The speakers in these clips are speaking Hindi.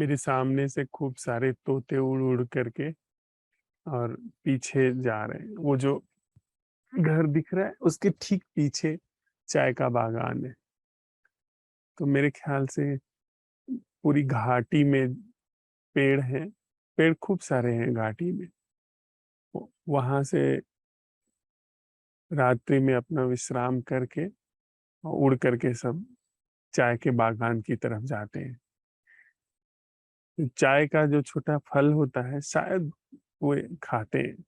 मेरे सामने से खूब सारे तोते उड़ उड़ करके और पीछे जा रहे हैं। वो जो घर दिख रहा है उसके ठीक पीछे चाय का बागान है। तो मेरे ख्याल से पूरी घाटी में पेड़ हैं। पेड़ खूब सारे हैं घाटी में। वहां से रात्रि में अपना विश्राम करके और उड़ करके सब चाय के बागान की तरफ जाते हैं। तो चाय का जो छोटा फल होता है शायद वो खाते हैं।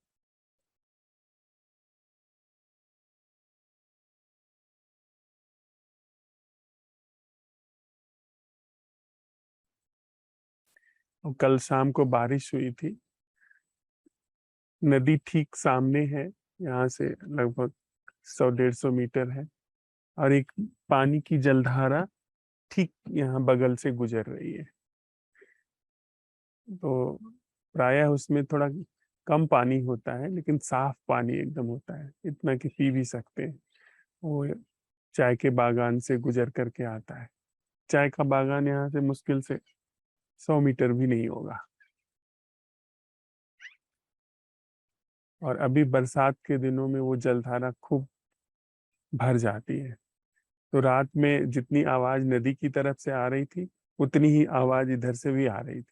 और कल शाम को बारिश हुई थी। नदी ठीक सामने है, यहाँ से लगभग 100-150 मीटर है। और एक पानी की जलधारा ठीक यहाँ बगल से गुजर रही है। तो प्रायः उसमें थोड़ा कम पानी होता है, लेकिन साफ पानी एकदम होता है, इतना कि पी भी सकते हैं। वो चाय के बागान से गुजर करके आता है। चाय का बागान यहाँ से मुश्किल से 100 मीटर भी नहीं होगा। और अभी बरसात के दिनों में वो जलधारा खूब भर जाती है। तो रात में जितनी आवाज नदी की तरफ से आ रही थी, उतनी ही आवाज इधर से भी आ रही थी।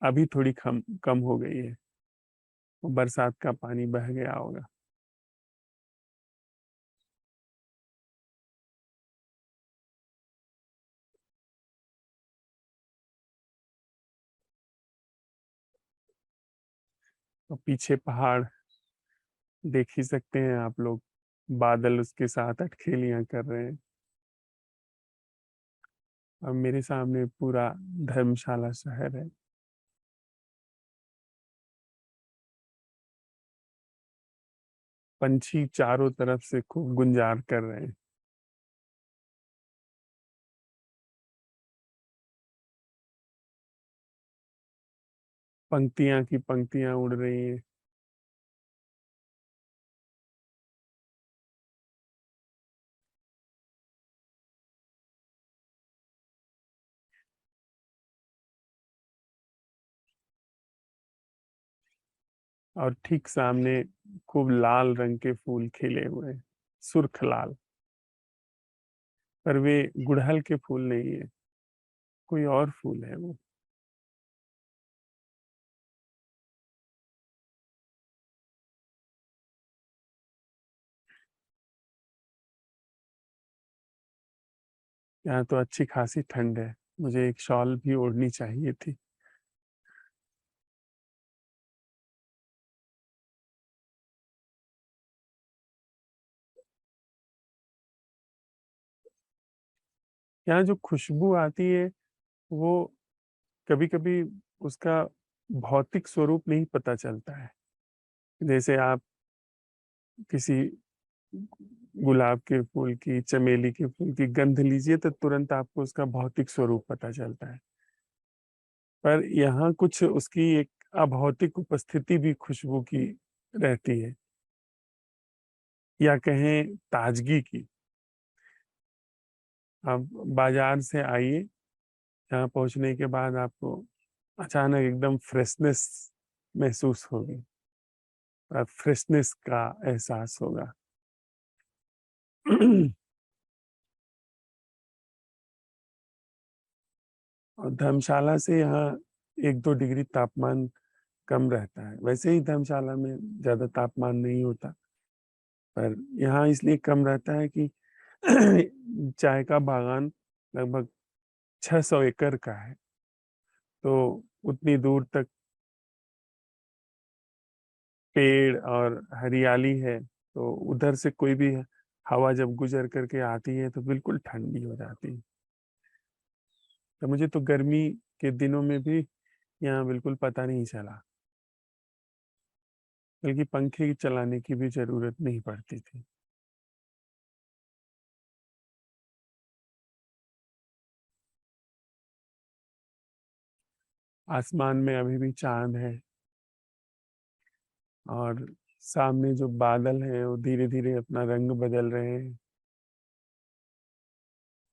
अभी थोड़ी कम कम हो गई है। वो बरसात का पानी बह गया होगा। तो पीछे पहाड़ देख ही सकते हैं आप लोग। बादल उसके साथ अटखेलियां कर रहे हैं। और मेरे सामने पूरा धर्मशाला शहर है। पंछी चारों तरफ से खूब गुंजार कर रहे हैं। पंक्तियां की पंक्तियां उड़ रही हैं। और ठीक सामने खूब लाल रंग के फूल खिले हुए हैं, सुर्ख लाल। पर वे गुड़हल के फूल नहीं है, कोई और फूल है वो। यहाँ तो अच्छी खासी ठंड है। मुझे एक शॉल भी ओढ़नी चाहिए थी। यहाँ जो खुशबू आती है वो कभी कभी उसका भौतिक स्वरूप नहीं पता चलता है। जैसे आप किसी गुलाब के फूल की, चमेली के फूल की गंध लीजिए तो तुरंत आपको उसका भौतिक स्वरूप पता चलता है। पर यहाँ कुछ उसकी एक अभौतिक उपस्थिति भी खुशबू की रहती है, या कहें ताजगी की। आप बाजार से आइए, यहाँ पहुंचने के बाद आपको अचानक एकदम फ्रेशनेस महसूस होगी। फ्रेशनेस का एहसास होगा। और धर्मशाला से यहाँ 1-2 डिग्री तापमान कम रहता है। वैसे ही धर्मशाला में ज्यादा तापमान नहीं होता, पर यहाँ इसलिए कम रहता है कि चाय का बागान लगभग 600 एकड़ का है। तो उतनी दूर तक पेड़ और हरियाली है, तो उधर से कोई भी हवा जब गुजर करके आती है तो बिल्कुल ठंडी हो जाती है। तो मुझे तो गर्मी के दिनों में भी यहाँ बिल्कुल पता नहीं चला, बल्कि पंखे चलाने की भी जरूरत नहीं पड़ती थी। आसमान में अभी भी चांद है। और सामने जो बादल हैं वो धीरे धीरे अपना रंग बदल रहे हैं,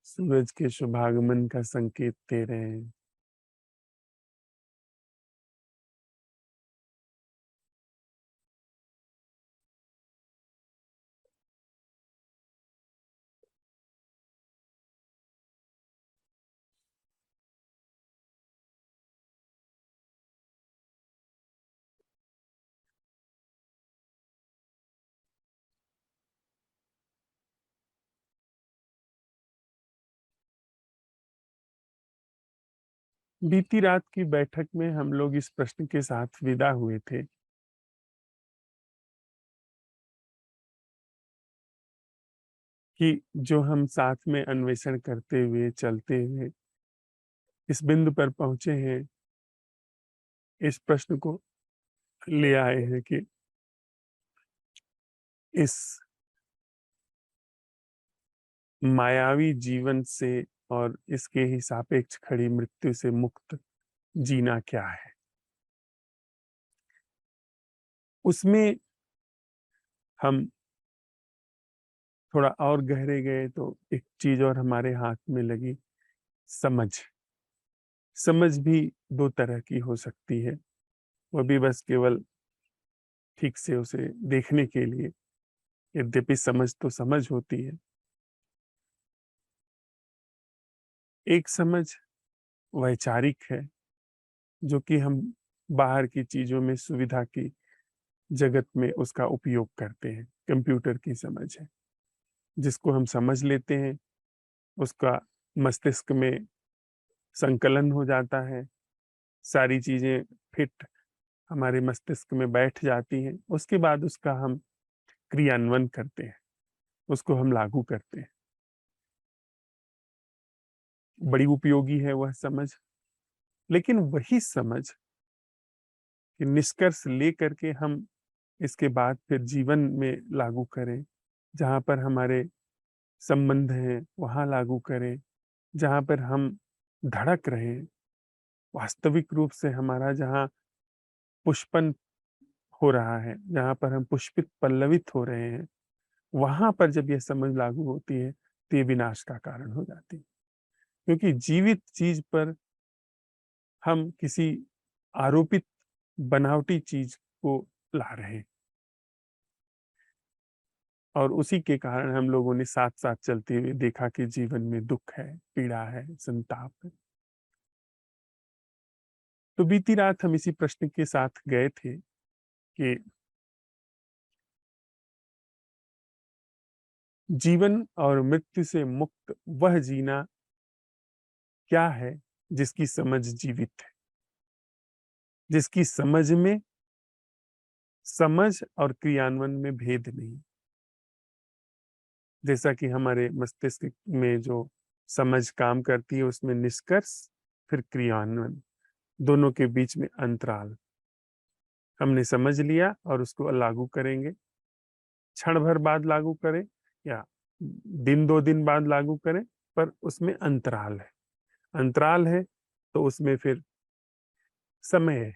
सूरज के शुभागमन का संकेत दे रहे हैं। बीती रात की बैठक में हम लोग इस प्रश्न के साथ विदा हुए थे कि जो हम साथ में अन्वेषण करते हुए, चलते हुए इस बिंदु पर पहुँचे हैं, इस प्रश्न को ले आए हैं कि इस मायावी जीवन से और इसके ही सापेक्ष खड़ी मृत्यु से मुक्त जीना क्या है? उसमें हम थोड़ा और गहरे गए तो एक चीज़ और हमारे हाथ में लगी, समझ। समझ भी 2 तरह की हो सकती है, वो भी बस केवल ठीक से उसे देखने के लिए। यद्यपि समझ तो समझ होती है। एक समझ वैचारिक है, जो कि हम बाहर की चीज़ों में सुविधा की जगत में उसका उपयोग करते हैं, कंप्यूटर की समझ है। जिसको हम समझ लेते हैं, उसका मस्तिष्क में संकलन हो जाता है, सारी चीज़ें फिट हमारे मस्तिष्क में बैठ जाती हैं, उसके बाद उसका हम क्रियान्वयन करते हैं, उसको हम लागू करते हैं। बड़ी उपयोगी है वह समझ, लेकिन वही समझ कि निष्कर्ष लेकर के हम इसके बाद फिर जीवन में लागू करें, जहाँ पर हमारे संबंध हैं, वहाँ लागू करें, जहाँ पर हम धड़क रहे हैं, वास्तविक रूप से हमारा जहाँ पुष्पन हो रहा है, जहाँ पर हम पुष्पित पल्लवित हो रहे हैं, वहाँ पर जब यह समझ लागू होती है, तो ये विनाश का कारण हो जाती है। क्योंकि जीवित चीज़ पर हम किसी आरोपित बनावटी चीज़ को ला रहे हैं और उसी के कारण हम लोगों ने साथ-साथ चलते हुए देखा कि जीवन में दुःख है, पीड़ा है, संताप है। तो बीती रात हम इसी प्रश्न के साथ गए थे कि जीवन और मृत्यु से मुक्त वह जीना क्या है जिसकी समझ जीवित है, जिसकी समझ में समझ और क्रियान्वयन में भेद नहीं। जैसा कि हमारे मस्तिष्क में जो समझ काम करती है उसमें निष्कर्ष फिर क्रियान्वयन, दोनों के बीच में अंतराल। हमने समझ लिया और उसको लागू करेंगे, क्षण भर बाद लागू करें या दिन 2 दिन बाद लागू करें, पर उसमें अंतराल है। अंतराल है तो उसमें फिर समय है,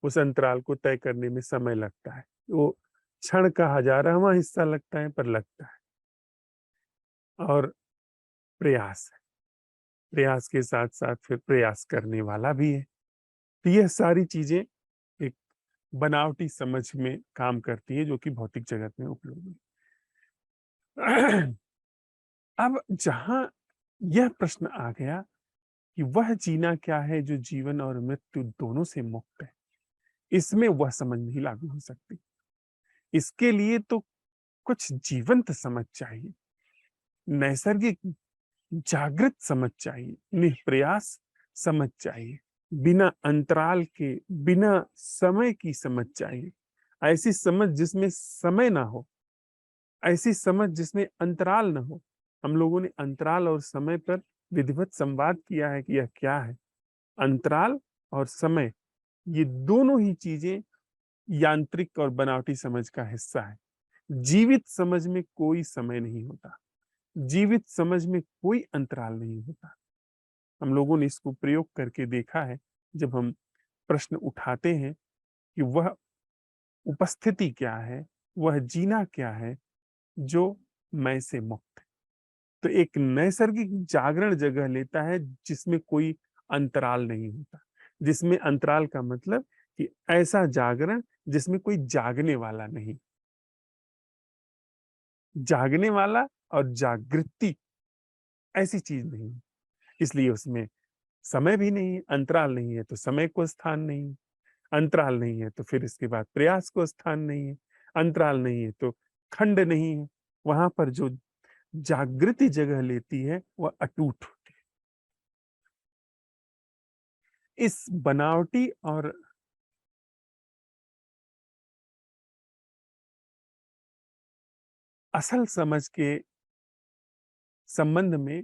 उस अंतराल को तय करने में समय लगता है। वो क्षण का हजारवां हिस्सा लगता है, पर लगता है। और प्रयास है, प्रयास के साथ साथ फिर प्रयास करने वाला भी है। तो यह सारी चीजें एक बनावटी समझ में काम करती है, जो कि भौतिक जगत में उपयोगी है। अब जहां यह प्रश्न आ गया कि वह जीना क्या है जो जीवन और मृत्यु दोनों से मुक्त है, इसमें वह समझ नहीं लागू हो सकती। इसके लिए तो कुछ जीवंत समझ चाहिए, नैसर्गिक जागृत समझ चाहिए, निष्प्रयास समझ चाहिए, बिना अंतराल के, बिना समय की समझ चाहिए। ऐसी समझ जिसमें समय ना हो, ऐसी समझ जिसमें अंतराल ना हो। हम लोगों ने अंतराल और समय पर विधिवत संवाद किया है कि यह क्या है। अंतराल और समय, ये दोनों ही चीजें यांत्रिक और बनावटी समझ का हिस्सा है। जीवित समझ में कोई समय नहीं होता, जीवित समझ में कोई अंतराल नहीं होता। हम लोगों ने इसको प्रयोग करके देखा है, जब हम प्रश्न उठाते हैं कि वह उपस्थिति क्या है, वह जीना क्या है जो मैं से मुक्त है। तो एक नैसर्गिक जागरण जगह लेता है जिसमें कोई अंतराल नहीं होता। जिसमें अंतराल का मतलब कि ऐसा जागरण जिसमें कोई जागने वाला नहीं। जागने वाला और जागृति ऐसी चीज नहीं, इसलिए उसमें समय भी नहीं है। अंतराल नहीं है तो समय को स्थान नहीं है, अंतराल नहीं है तो फिर इसके बाद प्रयास को स्थान नहीं है, अंतराल नहीं है तो खंड नहीं है। वहां पर जो जागृति जगह लेती है वह अटूट होती है। इस बनावटी और असल समझ के संबंध में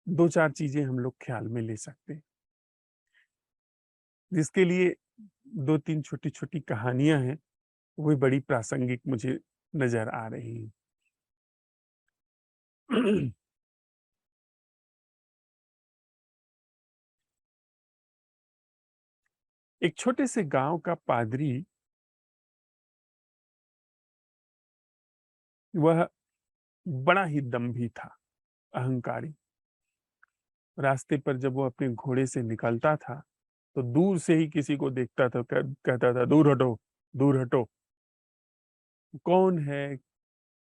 2-4 चीज़ें हम लोग ख्याल में ले सकते हैं, जिसके लिए 2-3 छोटी-छोटी कहानियाँ हैं, वो बड़ी प्रासंगिक मुझे नज़र आ रही हैं। एक छोटे से गाँव का पादरी, वह बड़ा ही दम्भी था, अहंकारी। रास्ते पर जब वो अपने घोड़े से निकलता था, तो दूर से ही किसी को देखता था, कहता था, "दूर हटो, दूर हटो।" कौन है,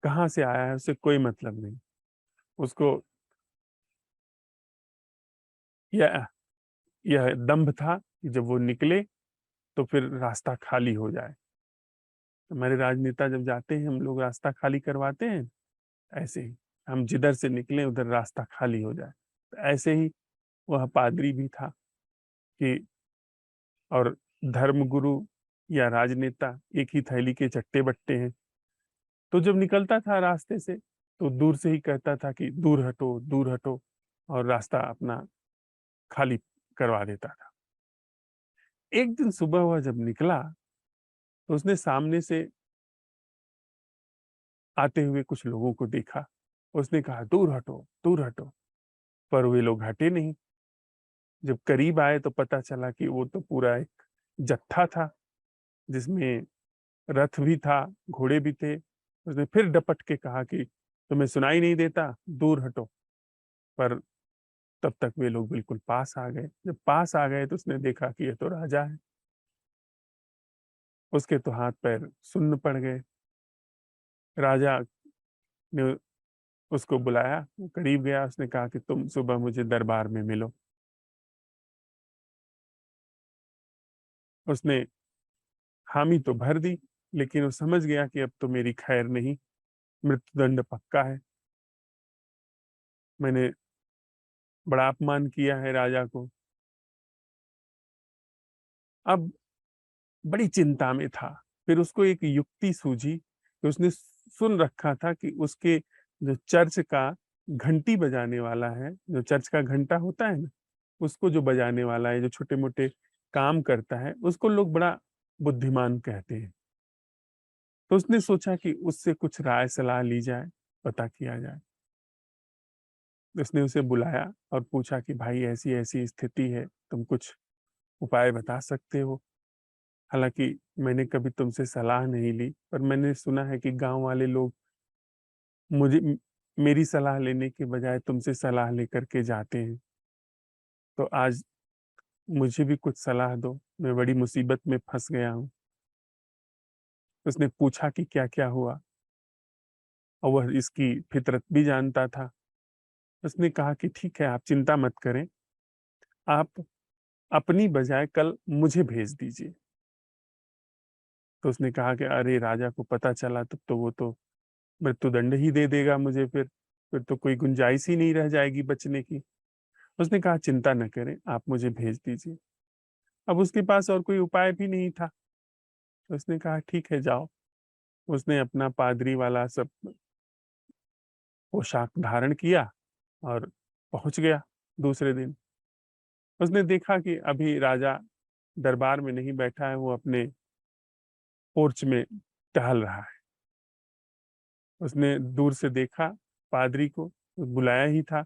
कहाँ से आया है, उससे कोई मतलब नहीं। उसको यह यह दंभ था कि जब वो निकले, तो फिर रास्ता खाली हो जाए। हमारे राजनेता जब जाते हैं, हम लोग रास्ता खाली करवाते हैं, ऐसे ही हम जिधर से निकले उधर रास्ता खाली हो जाए। तो ऐसे ही वह पादरी भी था कि और धर्मगुरु या राजनेता एक ही थैली के चट्टे-बट्टे हैं। तो जब निकलता था रास्ते से, तो दूर से ही कहता था कि दूर हटो और रास्ता अपना खाली करवा देता था। एक दिन सुबह वह जब निकला, तो उसने सामने से आते हुए कुछ लोगों को देखा। उसने कहा, दूर हटो, पर वे लोग हटे नहीं। जब करीब आए तो पता चला कि वो तो पूरा एक जत्था था, जिसमें रथ भी था, घोड़े भी थे। उसने फिर डपट के कहा कि तुम्हें सुनाई नहीं देता, दूर हटो। पर तब तक वे लोग बिल्कुल पास आ गए। जब पास आ गए तो उसने देखा कि ये तो राजा है। उसके तो हाथ-पैर सुन्न पड़ गए। राजा ने उसको बुलाया, वो करीब गया, उसने कहा कि तुम सुबह मुझे दरबार में मिलो। उसने हामी तो भर दी, लेकिन वो समझ गया कि अब तो मेरी खैर नहीं, मृत्युदंड पक्का है। मैंने बड़ा अपमान किया है राजा को। अब बड़ी चिंता में था। फिर उसको एक युक्ति सूझी कि उसने सुन रखा था कि उसके जो चर्च का घंटी बजाने वाला है, जो चर्च का घंटा होता है ना, उसको जो बजाने वाला है, जो छोटे-मोटे काम करता है, उसको लोग बड़ा बुद्धिमान कहते हैं। तो उसने सोचा कि उससे कुछ राय सलाह ली जाए, पता किया जाए। उसने उसे बुलाया और पूछा कि भाई ऐसी-ऐसी स्थिति है, तुम कुछ उपाय बता सकते हो? हालाँकि मैंने कभी तुमसे सलाह नहीं ली, पर मैंने सुना है कि गाँव वाले लोग मुझे मेरी सलाह लेने के बजाय तुमसे सलाह लेकर के जाते हैं। तो आज मुझे भी कुछ सलाह दो, मैं बड़ी मुसीबत में फँस गया हूँ। उसने पूछा कि क्या-क्या हुआ? और वह इसकी फितरत भी जानता था। उसने कहा कि ठीक है, आप चिंता मत करें, आप अपनी बजाय कल मुझे भेज दीजिए। तो उसने कहा कि अरे! राजा को पता चला तब तो वो तो मृत्युदंड ही दे देगा मुझे फिर तो कोई गुंजाइश ही नहीं रह जाएगी बचने की। उसने कहा चिंता न करें, आप मुझे भेज दीजिए। अब उसके पास और कोई उपाय भी नहीं था। तो उसने कहा ठीक है जाओ। उसने अपना पादरी वाला सब पोशाक धारण किया और पहुँच गया दूसरे दिन। उसने देखा कि अभी राजा दरबार में नहीं बैठा है, वो अपने पोर्च में टहल रहा है। उसने दूर से देखा पादरी को, बुलाया ही था।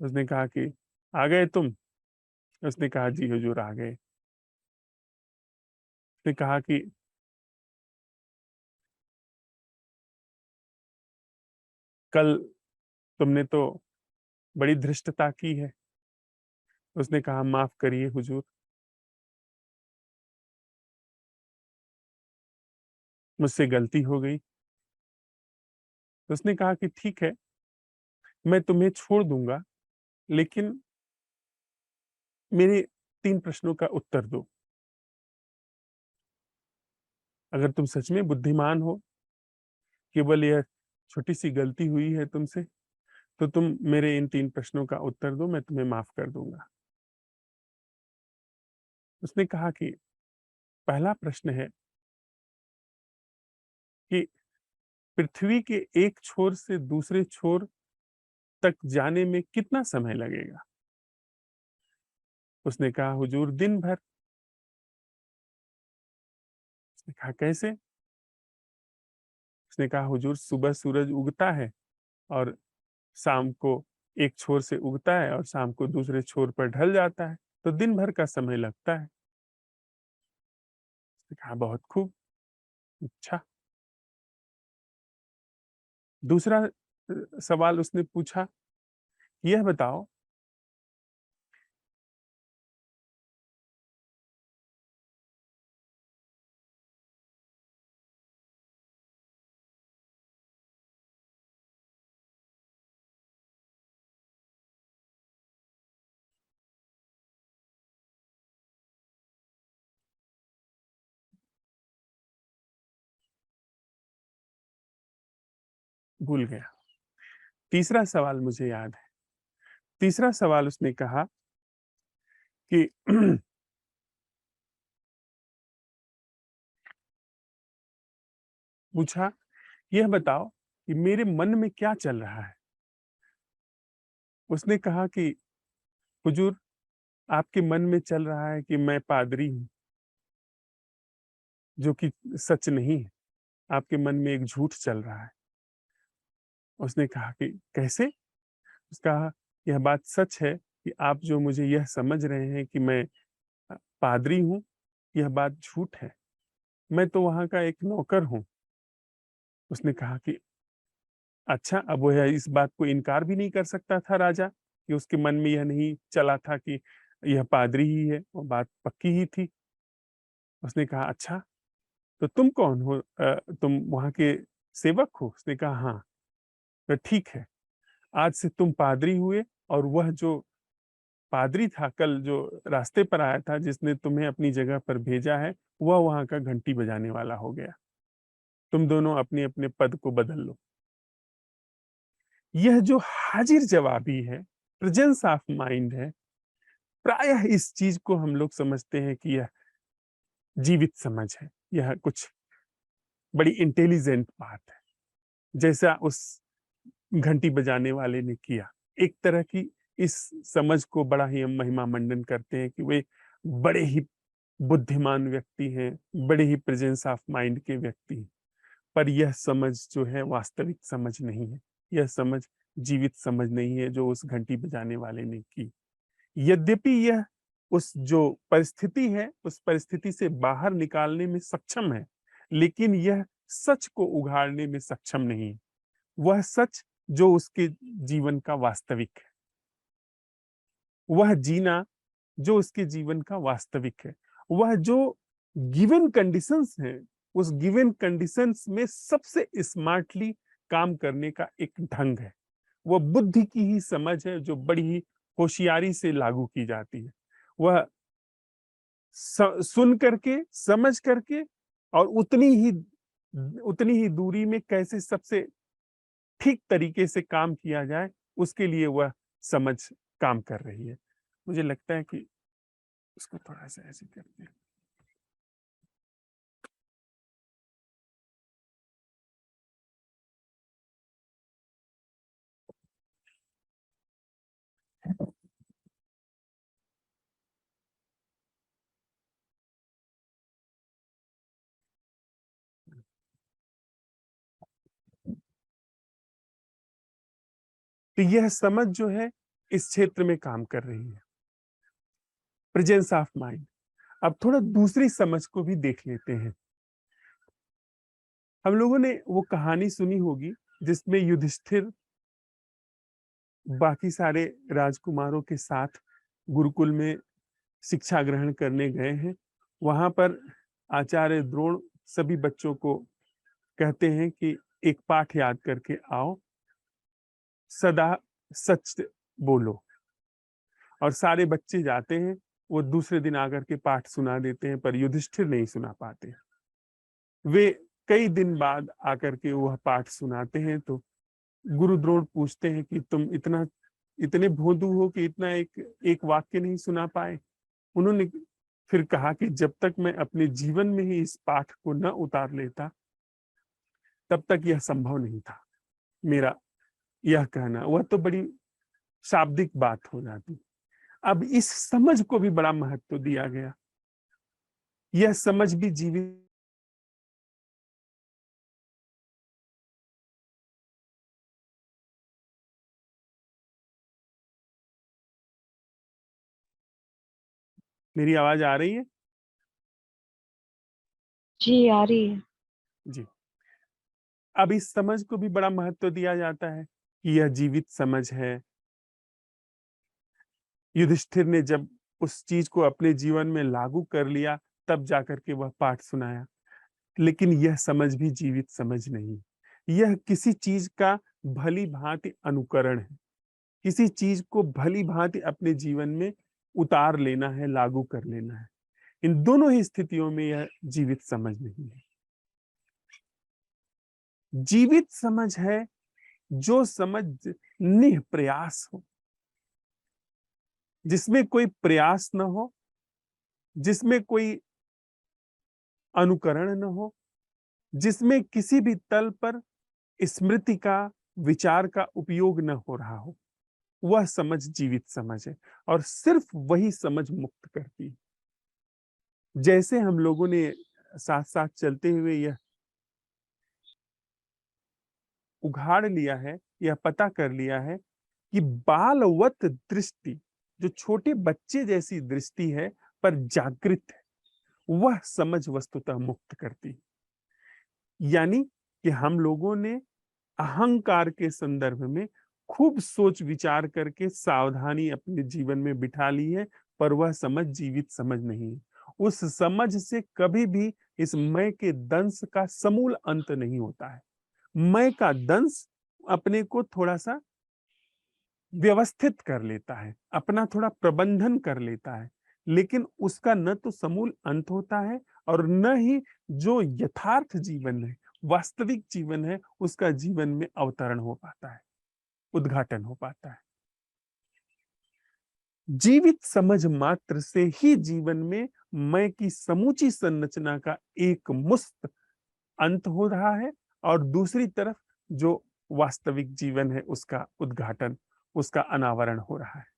उसने कहा कि आ गए तुम? उसने कहा जी हुजूर आ गए। उसने कहा कि कल तुमने तो बड़ी धृष्टता की है। उसने कहा माफ करिए हुजूर, मुझसे गलती हो गई। तो उसने कहा कि ठीक है, मैं तुम्हें छोड़ दूंगा, लेकिन मेरे 3 प्रश्नों का उत्तर दो। अगर तुम सच में बुद्धिमान हो, केवल यह छोटी-सी गलती हुई है तुमसे, तो तुम मेरे इन 3 प्रश्नों का उत्तर दो, मैं तुम्हें माफ कर दूंगा। उसने कहा कि पहला प्रश्न है कि पृथ्वी के एक छोर से दूसरे छोर तक जाने में कितना समय लगेगा? उसने कहा हुजूर दिन भर। उसने कहा कैसे? उसने कहा हुजूर सुबह सूरज उगता है और शाम को एक छोर से उगता है और शाम को दूसरे छोर पर ढल जाता है, तो दिन भर का समय लगता है। उसने कहा बहुत खूब, अच्छा। दूसरा सवाल उसने पूछा, यह बताओ भूल गया। तीसरा सवाल मुझे याद है। तीसरा सवाल उसने कहा कि पूछा, यह बताओ कि मेरे मन में क्या चल रहा है? उसने कहा कि हुजूर आपके मन में चल रहा है कि मैं पादरी हूँ, जो कि सच नहीं है। आपके मन में एक झूठ चल रहा है। उसने कहा कि कैसे? उसका कहा, यह बात सच है कि आप जो मुझे यह समझ रहे हैं कि मैं पादरी हूँ, यह बात झूठ है। मैं तो वहाँ का एक नौकर हूँ। उसने कहा कि अच्छा, अब वह इस बात को इनकार भी नहीं कर सकता था राजा कि उसके मन में यह नहीं चला था कि यह पादरी ही है, वो बात पक्की ही थी। उसने कहा अच्छा, तो तुम कौन हो? तुम वहाँ के सेवक हो? उसने कहा हाँ। तो ठीक है, आज से तुम पादरी हुए और वह जो पादरी था कल जो रास्ते पर आया था जिसने तुम्हें अपनी जगह पर भेजा है, वह वहाँ का घंटी बजाने वाला हो गया। तुम दोनों अपने अपने पद को बदल लो। यह जो हाजिर जवाबी है, प्रेजेंस ऑफ माइंड है, प्रायः इस चीज को हम लोग समझते हैं कि यह जीवित समझ है, यह कुछ बड़ी इंटेलिजेंट बात है, जैसा उस घंटी बजाने वाले ने किया। एक तरह की इस समझ को बड़ा ही हम महिमा मंडन करते हैं कि वे बड़े ही बुद्धिमान व्यक्ति हैं, बड़े ही प्रेजेंस ऑफ माइंड के व्यक्ति हैं। पर यह समझ जो है वास्तविक समझ नहीं है। यह समझ जीवित समझ नहीं है जो उस घंटी बजाने वाले ने की। यद्यपि यह उस जो परिस्थिति है, उस परिस्थिति से बाहर निकालने में सक्षम है, लेकिन यह सच को उघाड़ने में सक्षम नहीं है। वह सच जो उसके जीवन का वास्तविक है, वह जीना जो उसके जीवन का वास्तविक है, वह जो गिवन कंडीशंस हैं, उस गिवन कंडीशंस में सबसे स्मार्टली काम करने का एक ढंग है। वह बुद्धि की ही समझ है जो बड़ी ही होशियारी से लागू की जाती है। वह सुन करके, समझ करके और उतनी ही दूरी में कैसे सबसे ठीक तरीके से काम किया जाए, उसके लिए वह समझ काम कर रही है। मुझे लगता है कि उसको थोड़ा-सा ऐसे करते हैं। तो यह समझ जो है इस क्षेत्र में काम कर रही है, प्रेजेंस ऑफ माइंड। अब थोड़ा दूसरी समझ को भी देख लेते हैं। हम लोगों ने वो कहानी सुनी होगी जिसमें युधिष्ठिर बाकी सारे राजकुमारों के साथ गुरुकुल में शिक्षा ग्रहण करने गए हैं। वहां पर आचार्य द्रोण सभी बच्चों को कहते हैं कि एक पाठ याद करके आओ, सदा सच बोलो। और सारे बच्चे जाते हैं, वो दूसरे दिन आकर के पाठ सुना देते हैं, पर युधिष्ठिर नहीं सुना पाते। वे कई दिन बाद आकर के वह पाठ सुनाते हैं, तो गुरु द्रोण पूछते हैं कि तुम इतने भोंदू हो कि इतना एक एक वाक्य नहीं सुना पाए? उन्होंने फिर कहा कि जब तक मैं अपने जीवन में ही इस पाठ को न उतार लेता, तब तक यह संभव नहीं था। मेरा यह कहना, वह तो बड़ी शाब्दिक बात हो जाती। अब इस समझ को भी बड़ा महत्व दिया गया। यह समझ भी जीवित। मेरी आवाज आ रही है? जी, आ रही है। जी। अब इस समझ को भी बड़ा महत्व दिया जाता है कि यह जीवित समझ है। युधिष्ठिर ने जब उस चीज को अपने जीवन में लागू कर लिया, तब जाकर के वह पाठ सुनाया। लेकिन यह समझ भी जीवित समझ नहीं। यह किसी चीज का भली भांति अनुकरण है। किसी चीज को भली भांति अपने जीवन में उतार लेना है, लागू कर लेना है। इन दोनों ही स्थितियों में यह जीवित समझ नहीं है। जीवित समझ है जो समझ निह प्रयास हो, जिसमें कोई प्रयास न हो, जिसमें कोई अनुकरण न हो, जिसमें किसी भी तल पर स्मृति का, विचार का उपयोग न हो रहा हो, वह समझ जीवित समझ है। और सिर्फ वही समझ मुक्त करती है। जैसे हम लोगों ने साथ साथ चलते हुए यह उघाड़ लिया है, यह पता कर लिया है कि बालवत दृष्टि, जो छोटे बच्चे जैसी दृष्टि है पर जागृत है, वह समझ वस्तुतः मुक्त करती है। यानी कि हम लोगों ने अहंकार के संदर्भ में खूब सोच विचार करके सावधानी अपने जीवन में बिठा ली है, पर वह समझ जीवित समझ नहीं है। उस समझ से कभी भी इस मैं के दंश का समूल अंत नहीं होता है। मैं का दंश अपने को थोड़ा सा व्यवस्थित कर लेता है, अपना थोड़ा प्रबंधन कर लेता है, लेकिन उसका न तो समूल अंत होता है और न ही जो यथार्थ जीवन है, वास्तविक जीवन है, उसका जीवन में अवतरण हो पाता है, उद्घाटन हो पाता है। जीवित समझ मात्र से ही जीवन में मैं की समूची संरचना का एक मुस्त अंत हो रहा है, और दूसरी तरफ जो वास्तविक जीवन है उसका उद्घाटन, उसका अनावरण हो रहा है।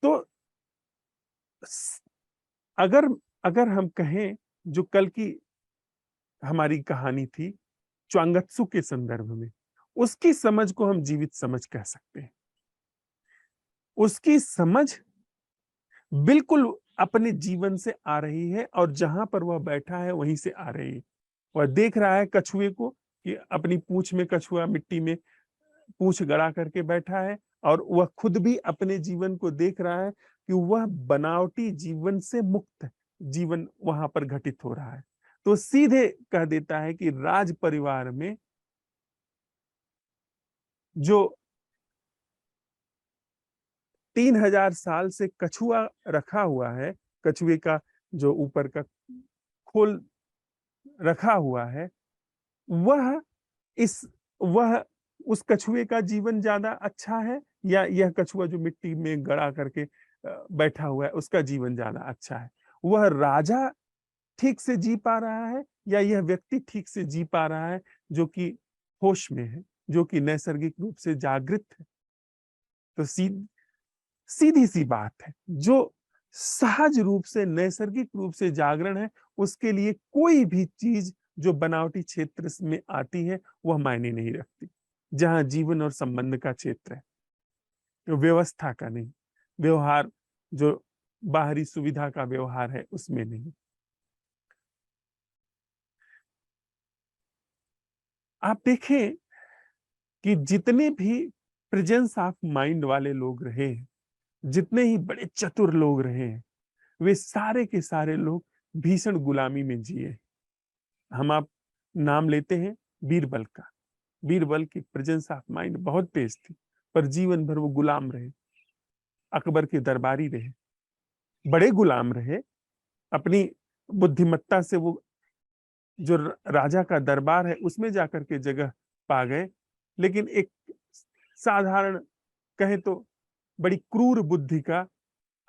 तो अगर अगर हम कहें, जो कल की हमारी कहानी थी च्वांगत्सु के संदर्भ में, उसकी समझ को हम जीवित समझ कह सकते हैं। उसकी समझ बिल्कुल अपने जीवन से आ रही है, और जहां पर वह बैठा है वहीं से आ रही है। वह देख रहा है कछुए को कि अपनी पूंछ में कछुआ मिट्टी में पूंछ गड़ा करके बैठा है, और वह खुद भी अपने जीवन को देख रहा है कि वह बनावटी जीवन से मुक्त जीवन वहां पर घटित हो रहा है। तो सीधे कह देता है कि राज परिवार में जो 3000 साल से कछुआ रखा हुआ है, कछुए का जो ऊपर का खोल रखा हुआ है, वह इस वह उस कछुए का जीवन ज्यादा अच्छा है, या यह कछुआ जो मिट्टी में गड़ा करके बैठा हुआ है उसका जीवन ज्यादा अच्छा है? वह राजा ठीक से जी पा रहा है, या यह व्यक्ति ठीक से जी पा रहा है जो कि होश में है, जो कि नैसर्गिक रूप से जागृत है? तो सीधी सी बात है, जो सहज रूप से नैसर्गिक रूप से जागरण है, उसके लिए कोई भी चीज जो बनावटी क्षेत्र में आती है वह मायने नहीं रखती। जहां जीवन और संबंध का क्षेत्र है, तो व्यवस्था का नहीं, व्यवहार जो बाहरी सुविधा का व्यवहार है उसमें नहीं। आप देखें कि जितने भी प्रेजेंस ऑफ माइंड वाले लोग रहे हैं, जितने ही बड़े चतुर लोग रहे हैं, वे सारे के सारे लोग भीषण गुलामी में जिए। हम आप नाम लेते हैं बीरबल का। बीरबल की प्रेजेंस ऑफ माइंड बहुत तेज थी, पर जीवन भर वो गुलाम रहे, अकबर के दरबारी रहे, बड़े गुलाम रहे। अपनी बुद्धिमत्ता से वो जो राजा का दरबार है उसमें जाकर के जगह पा गए, लेकिन एक साधारण कहे तो बड़ी क्रूर बुद्धि का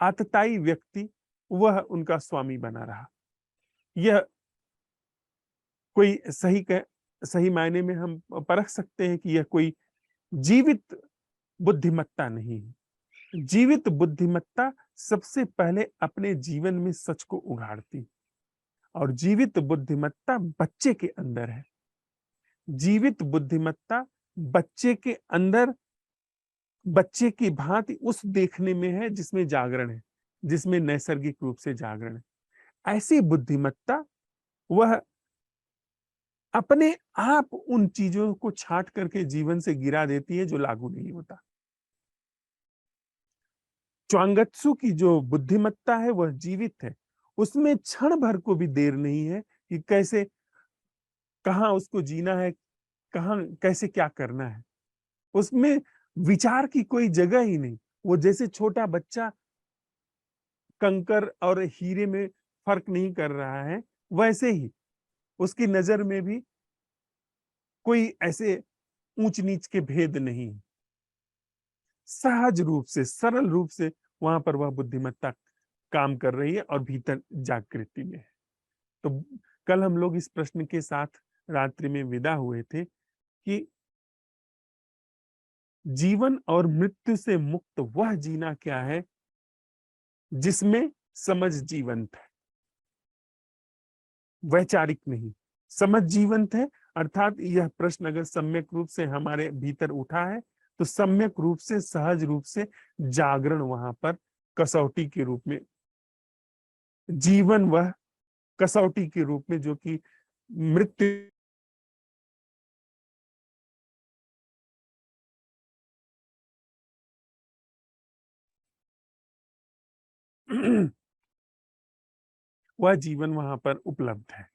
आतताई व्यक्ति वह उनका स्वामी बना रहा। यह कोई सही मायने में हम परख सकते हैं कि यह कोई जीवित बुद्धिमत्ता नहीं है। जीवित बुद्धिमत्ता सबसे पहले अपने जीवन में सच को उघाड़ती, और जीवित बुद्धिमत्ता बच्चे के अंदर है। जीवित बुद्धिमत्ता बच्चे के अंदर, बच्चे की भांति उस देखने में है जिसमें जागरण है, जिसमें नैसर्गिक रूप से जागरण है। ऐसी बुद्धिमत्ता वह अपने आप उन चीजों को छांट करके जीवन से गिरा देती है जो लागू नहीं होता। च्वांगत्सु की जो बुद्धिमत्ता है वह जीवित है। उसमें क्षण भर को भी देर नहीं है कि कैसे, कहाँ उसको जीना है, कहाँ कैसे क्या करना है। उसमें विचार की कोई जगह ही नहीं। वो जैसे छोटा बच्चा कंकर और हीरे में फर्क नहीं कर रहा है, वैसे ही उसकी नजर में भी कोई ऐसे ऊंच नीच के भेद नहीं। सहज रूप से, सरल रूप से वहां पर वह बुद्धिमत्ता काम कर रही है और भीतर जागृति में है। तो कल हम लोग इस प्रश्न के साथ रात्रि में विदा हुए थे कि जीवन और मृत्यु से मुक्त वह जीना क्या है जिसमें समझ जीवंत है, वैचारिक नहीं। समझ जीवंत है अर्थात यह प्रश्न अगर सम्यक रूप से हमारे भीतर उठा है तो सम्यक रूप से, सहज रूप से जागरण वहां पर कसौटी के रूप में, जीवन वह कसौटी के रूप में, जो कि मृत्यु वह जीवन वहां पर उपलब्ध है।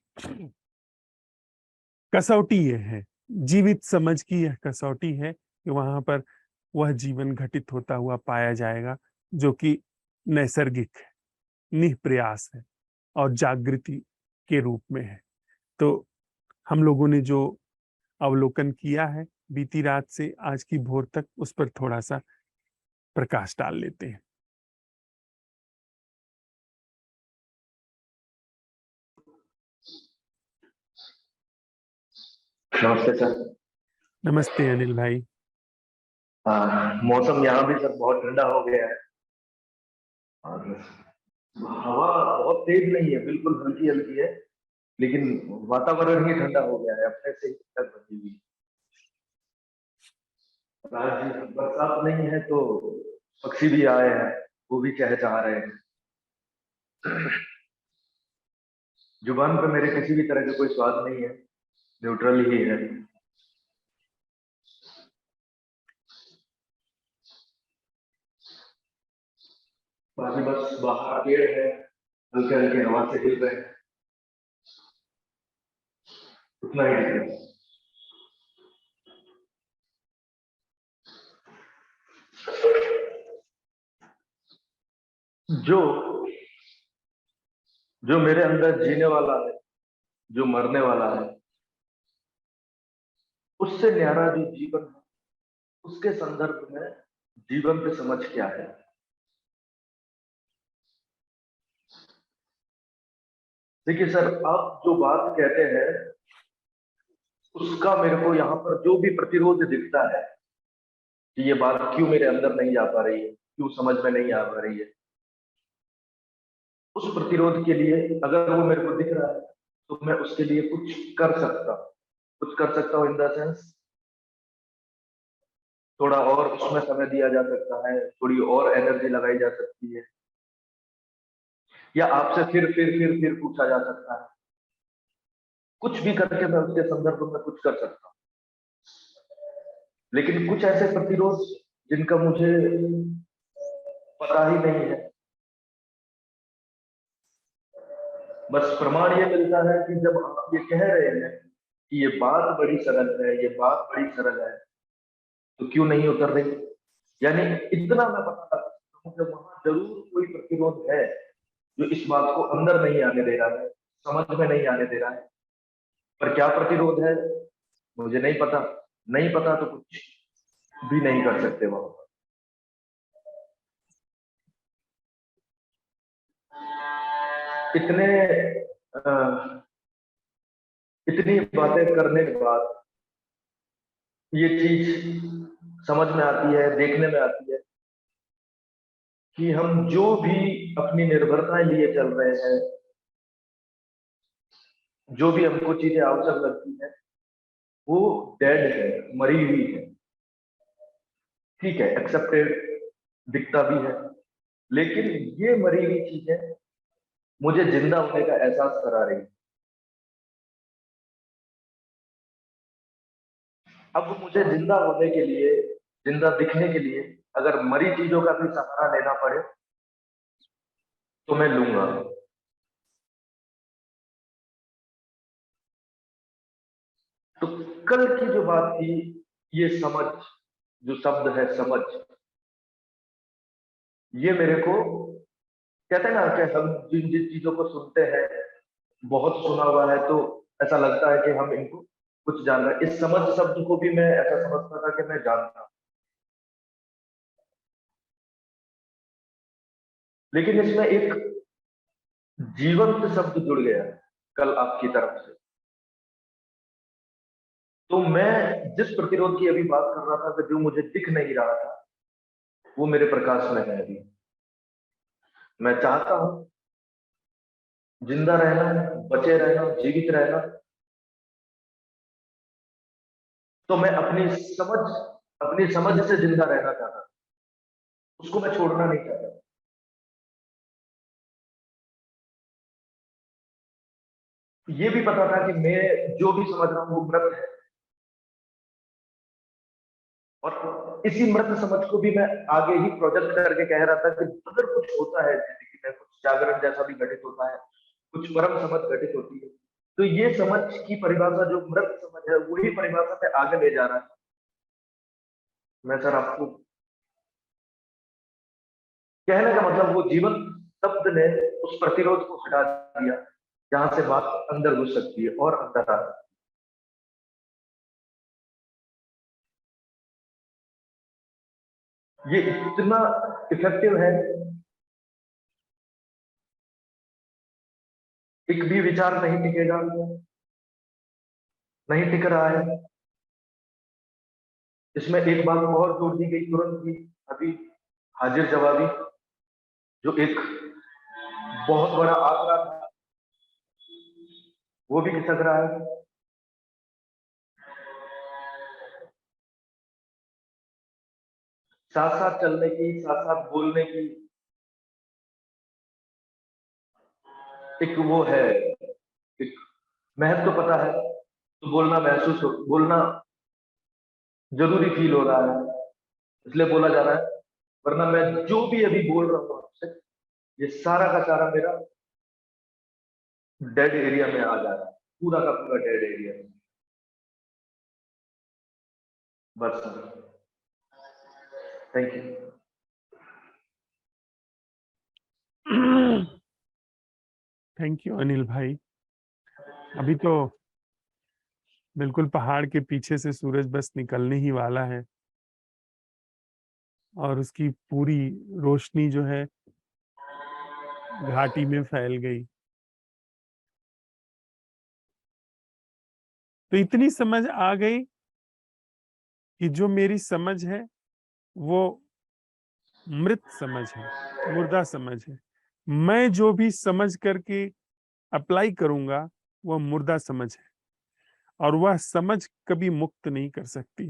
कसौटी ये है, जीवित समझ की यह कसौटी है कि वहां पर वह जीवन घटित होता हुआ पाया जाएगा जो कि नैसर्गिक है, निष्प्रयास है और जागृति के रूप में है। तो हम लोगों ने जो अवलोकन किया है बीती रात से आज की भोर तक, उस पर थोड़ा सा प्रकाश डाल लेते हैं। नमस्ते सर। नमस्ते अनिल भाई। मौसम यहाँ भी सर बहुत ठंडा हो गया है और हवा बहुत तेज नहीं है, बिल्कुल हल्की हल्की है, लेकिन वातावरण ही ठंडा हो गया है अपने से ही तक बनी हुई। आज बरसात नहीं है तो पक्षी भी आए हैं, वो भी चहचहा रहे हैं। जुबान पे मेरे किसी भी तरह का कोई स्वाद नहीं है, न्यूट्रल ही है। बाकी बस बाहर पेड़ है, हल्के हल्के हवा से हिल रहे हैं, उतना ही दिख रहा है। जो जो मेरे अंदर जीने वाला है, जो मरने वाला है, उससे न्यारा जो जीवन है, उसके संदर्भ में जीवन पे समझ क्या है। देखिए सर, आप जो बात कहते हैं उसका मेरे को यहाँ पर जो भी प्रतिरोध दिखता है कि ये बात क्यों मेरे अंदर नहीं जा पा रही है, क्यों समझ में नहीं आ पा रही है, उस प्रतिरोध के लिए अगर वो मेरे को दिख रहा है तो मैं उसके लिए कुछ कर सकता हूँ। कुछ कर सकता हूँ इन द सेंस थोड़ा और उसमें समय दिया जा सकता है, थोड़ी और एनर्जी लगाई जा सकती है, या आपसे फिर पूछा जा सकता है। कुछ भी करके मैं उसके संदर्भ में कुछ कर सकता हूँ, लेकिन कुछ ऐसे प्रतिरोध जिनका मुझे पता ही नहीं है। बस प्रमाण ये मिलता है कि जब आप ये कह रहे हैं कि ये बात बड़ी सरल है, ये बात बड़ी सरल है, तो क्यों नहीं उतर रही। यानी इतना मैं बता सकता हूँ कि वहां जरूर कोई प्रतिरोध है जो इस बात को अंदर नहीं आने दे रहा है, समझ में नहीं आने दे रहा है। पर क्या प्रतिरोध है मुझे नहीं पता। नहीं पता तो कुछ भी नहीं कर सकते वहां। इतने इतनी बातें करने के बाद ये चीज समझ में आती है, देखने में आती है कि हम जो भी अपनी निर्भरताएं लिए चल रहे हैं, जो भी हमको चीजें आवश्यक लगती है, वो डेड है, मरी हुई है। ठीक है, एक्सेप्टेड दिखता भी है, लेकिन ये मरी हुई चीजें मुझे जिंदा होने का एहसास करा रही है। अब मुझे जिंदा होने के लिए, जिंदा दिखने के लिए अगर मरी चीजों का भी सहारा लेना पड़े तो मैं लूंगा। तो कल की जो बात थी, ये समझ, जो शब्द है समझ, ये मेरे को कहते हैं ना कि हम जिन जिन चीजों को सुनते हैं, बहुत सुना हुआ है तो ऐसा लगता है कि हम इनको कुछ जान रहे हैं। इस समझ शब्द को भी मैं ऐसा समझता था कि मैं जानता हूं, लेकिन इसमें एक जीवंत शब्द जुड़ गया कल आपकी तरफ से। तो मैं जिस प्रतिरोध की अभी बात कर रहा था कि जो मुझे दिख नहीं रहा था, वो मेरे प्रकाश में है अभी। मैं चाहता हूं जिंदा रहना, बचे रहना, जीवित रहना, तो मैं अपनी समझ से जिंदा रहना चाहता, उसको मैं छोड़ना नहीं चाहता। ये भी पता था कि मैं जो भी समझ रहा हूं वो मृत है, और इसी मृत समझ को भी मैं आगे ही प्रोजेक्ट करके कह रहा था कि अगर कुछ होता है जिंदगी में, कुछ जागरण जैसा भी घटित होता है, कुछ परम समझ घटित होती है, तो ये समझ की परिभाषा जो मृत समझ है, वही परिभाषा पे आगे ले जा रहा है। मैं सर आपको कहने का मतलब, वो जीवन शब्द ने उस प्रतिरोध को हटा दिया जहां से बात अंदर घुस सकती है और अंदर आ सकती है। ये इतना इफेक्टिव है, एक भी विचार नहीं टिकेगा, नहीं टिक रहा है। इसमें एक बात और जोड़ दी गई तुरंत ही, अभी हाजिर जवाबी, जो एक बहुत बड़ा आंकड़ा था, वो भी खिसक रहा है। साथ साथ चलने की, साथ साथ बोलने की एक वो है, एक महत्व तो पता है, तो बोलना जरूरी फील हो रहा है, इसलिए बोला जा रहा है। वरना मैं जो भी अभी बोल रहा हूँ आपसे, ये सारा का सारा मेरा डेड एरिया में आ जा रहा है, पूरा का पूरा डेड एरिया में। बस, thank you. Thank you Anil भाई। अभी तो बिल्कुल पहाड़ के पीछे से सूरज बस निकलने ही वाला है, और उसकी पूरी रोशनी जो है घाटी में फैल गई। तो इतनी समझ आ गई कि जो मेरी समझ है वो मृत समझ है, मुर्दा समझ है। मैं जो भी समझ करके अप्लाई करूंगा वह मुर्दा समझ है, और वह समझ कभी मुक्त नहीं कर सकती।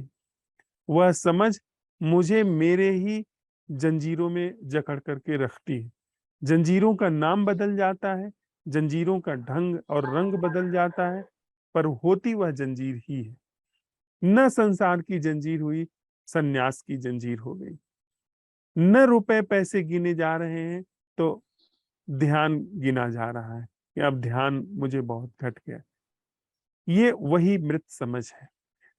वह समझ मुझे मेरे ही जंजीरों में जकड़ करके रखती है। जंजीरों का नाम बदल जाता है, जंजीरों का ढंग और रंग बदल जाता है, पर होती वह जंजीर ही है। न संसार की जंजीर हुई, सन्यास की जंजीर हो गई। न रुपए पैसे गिने जा रहे हैं, तो ध्यान गिना जा रहा है कि अब ध्यान मुझे बहुत घट गया। ये वही मृत समझ है।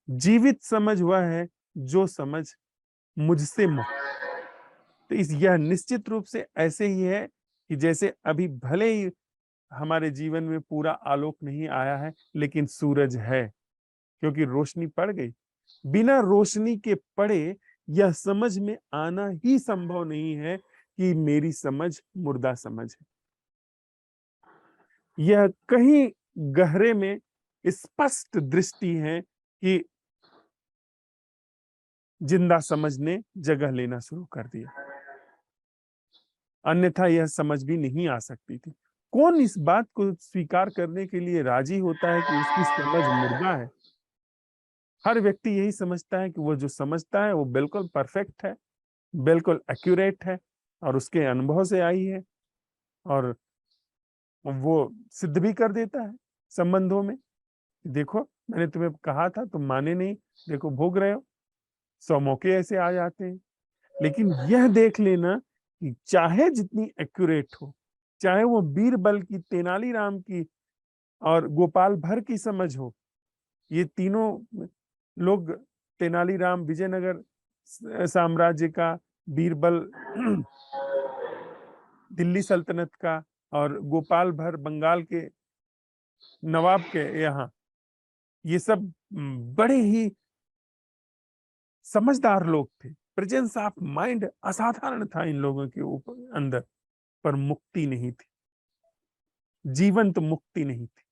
जीवित समझ वह है जो समझ मुझसे मुक्त। तो यह निश्चित रूप से ऐसे ही है कि जैसे अभी भले ही हमारे जीवन में पूरा आलोक नहीं आया है, लेकिन सूरज है, क्योंकि रोशनी पड़ गई। बिना रोशनी के पड़े यह समझ में आना ही संभव नहीं है कि मेरी समझ मुर्दा समझ है। यह कहीं गहरे में स्पष्ट दृष्टि है कि जिंदा समझ ने जगह लेना शुरू कर दिया, अन्यथा यह समझ भी नहीं आ सकती थी। कौन इस बात को स्वीकार करने के लिए राजी होता है कि उसकी समझ मुर्दा है? हर व्यक्ति यही समझता है कि वो जो समझता है वो बिल्कुल परफेक्ट है, बिल्कुल एक्यूरेट है और उसके अनुभव से आई है, और वो सिद्ध भी कर देता है संबंधों में। देखो, मैंने तुम्हें कहा था, तुम माने नहीं, देखो भोग रहे हो। 100 मौके ऐसे आ जाते हैं। लेकिन यह देख लेना कि चाहे जितनी एक्यूरेट हो, चाहे वो बीरबल की, तेनालीराम की और गोपाल भर की समझ हो, ये तीनों लोग, तेनालीराम विजयनगर साम्राज्य का, बीरबल दिल्ली सल्तनत का, और गोपाल भर बंगाल के नवाब के यहाँ, ये सब बड़े ही समझदार लोग थे। प्रेजेंस ऑफ माइंड असाधारण था इन लोगों के ऊपर अंदर, पर मुक्ति नहीं थी, जीवंत मुक्ति नहीं थी।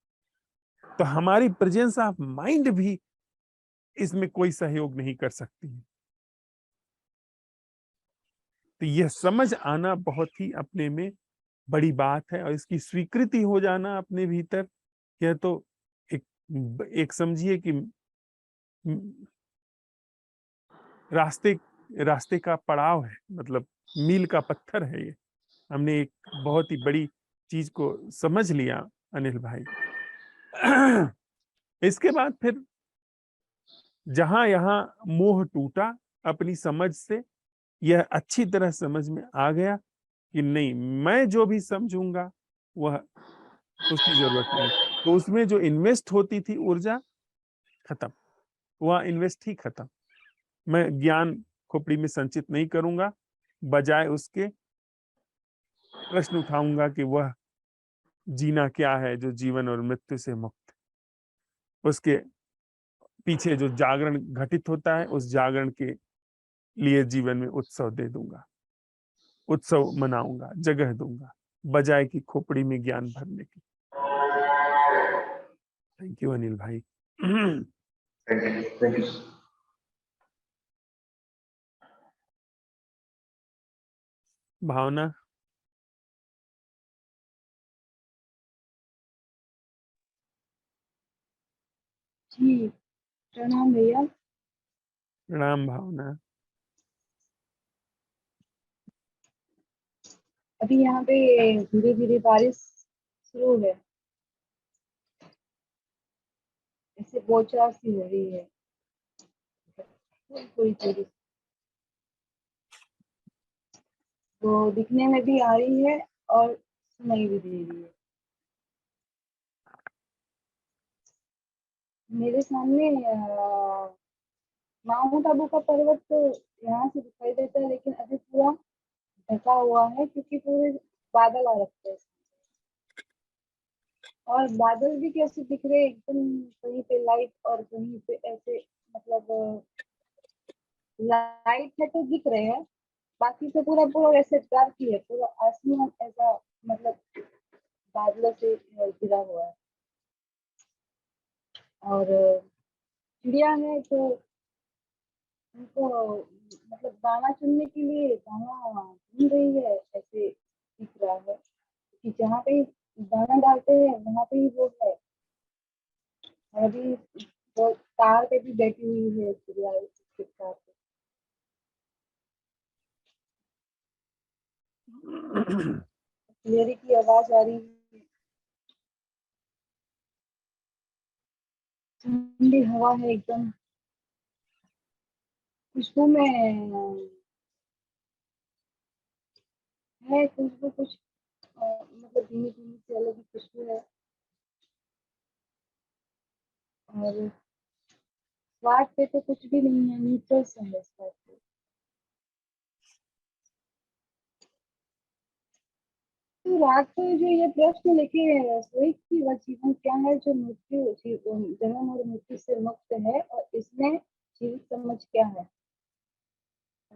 तो हमारी प्रेजेंस ऑफ माइंड भी इसमें कोई सहयोग नहीं कर सकती है। तो यह समझ आना बहुत ही अपने में बड़ी बात है, और इसकी स्वीकृति हो जाना अपने भीतर, यह तो एक एक समझिए कि रास्ते रास्ते का पड़ाव है, मतलब मील का पत्थर है ये। हमने एक बहुत ही बड़ी चीज को समझ लिया अनिल भाई। इसके बाद फिर जहां यहाँ मोह टूटा अपनी समझ से, यह अच्छी तरह समझ में आ गया कि नहीं, मैं जो भी समझूंगा वह, उसकी जरूरत नहीं। तो उसमें जो इन्वेस्ट होती थी ऊर्जा, खत्म, वह इन्वेस्ट ही खत्म। मैं ज्ञान खोपड़ी में संचित नहीं करूंगा, बजाय उसके प्रश्न उठाऊंगा कि वह जीना क्या है जो जीवन और मृत्यु से मुक्त। उसके पीछे जो जागरण घटित होता है, उस जागरण के लिए जीवन में उत्सव दे दूंगा, उत्सव मनाऊंगा, जगह दूंगा, बजाय की खोपड़ी में ज्ञान भरने की। थैंक यू अनिल भाई। Thank you. भावना। जी, प्रणाम भैया। प्रणाम भावना। अभी यहाँ पे धीरे धीरे बारिश शुरू है, ऐसे बौछार सी हो रही है, थोड़ी थोड़ी थोड़ी, तो दिखने में भी आ रही है और सुनाई भी दे रही है। मेरे सामने माउंट आबू का पर्वत तो यहाँ से दिखाई देता है, लेकिन अभी पूरा ढका हुआ है क्योंकि पूरे बादल आ रखे हैं। और बादल भी कैसे दिख रहे हैं, एकदम कहीं पे लाइट और कहीं पे ऐसे, मतलब लाइट है तो दिख रहे हैं, बाकी तो पूरा पूरा वैसे डार्क ही है, पूरा आसमान ऐसा, मतलब बादलों से घिरा हुआ है। और चिड़िया है तो उनको, मतलब दाना चुनने के लिए दाना ढूंढ रही है, ऐसे दिख रहा है कि जहाँ पे दाना डालते हैं वहां पे ही वो है। और अभी वो तार पे भी बैठी हुई है चिड़िया, इसके तार पे। क्लियरी की आवाज आ रही है, ठंडी हवा है एकदम, खुशबू में है खुशबू कुछ, मतलब धीमी धीमी सी अलग ही खुशबू है। और स्वाद पे तो कुछ भी नहीं है, न्यूट्रल सा है स्वाद पे। तो रात को जो ये प्रश्न लेके सोई कि वह जीवन क्या है जो जन्म और मृत्यु से मुक्त है, और इसमें जीवित समझ क्या है।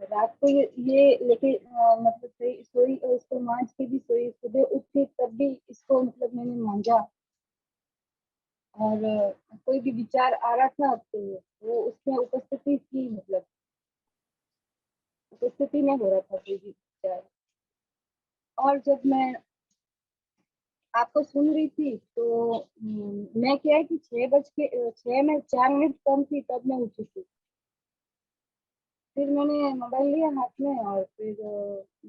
रात को ये लेके मतलब सोई और इसको मांझ के भी सोई, सुबह उठी तब भी इसको मतलब मैंने मांझा। और कोई भी विचार आ रहा था तो वो उसमें उपस्थिति थी, मतलब उपस्थिति में हो रहा था कोई भी विचार। और जब मैं आपको सुन रही थी तो मैं क्या है कि 6 में 4 मिनट कम थी तब मैं उठी थी। फिर मैंने मोबाइल लिया हाथ में और फिर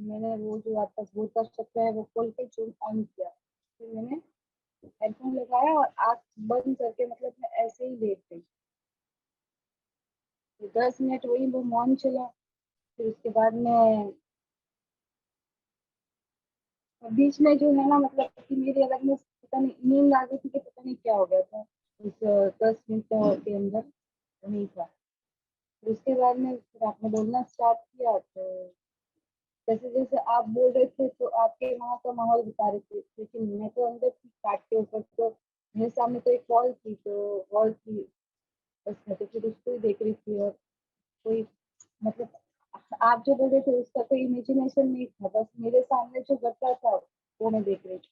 मैंने वो जो आपका भूत का चक्र है वो खोल के जो ऑन किया। फिर मैंने हेडफोन लगाया और आँख बंद करके मतलब मैं ऐसे ही लेट गई। तो 10 मिनट वही वो मौन चला। फिर उसके बाद में बीच में जो है ना मतलब कि मेरी अलग में पता नहीं नींद आ गई थी कि पता नहीं क्या हो गया था उस 10 मिनट के अंदर नहीं था। फिर उसके बाद में फिर आपने बोलना स्टार्ट किया तो जैसे जैसे आप बोल रहे थे तो आपके वहाँ का माहौल बता रहे थे, लेकिन मैं तो अंदर थी काट के ऊपर। तो मेरे सामने तो एक वॉल थी, तो वॉल थी बस, मैं तो फिर उसको ही देख रही थी। और कोई मतलब आप जो बोल रहे थे उसका कोई इमेजिनेशन नहीं था, बस मेरे सामने जो घट रहा था वो मैं देख रही थी।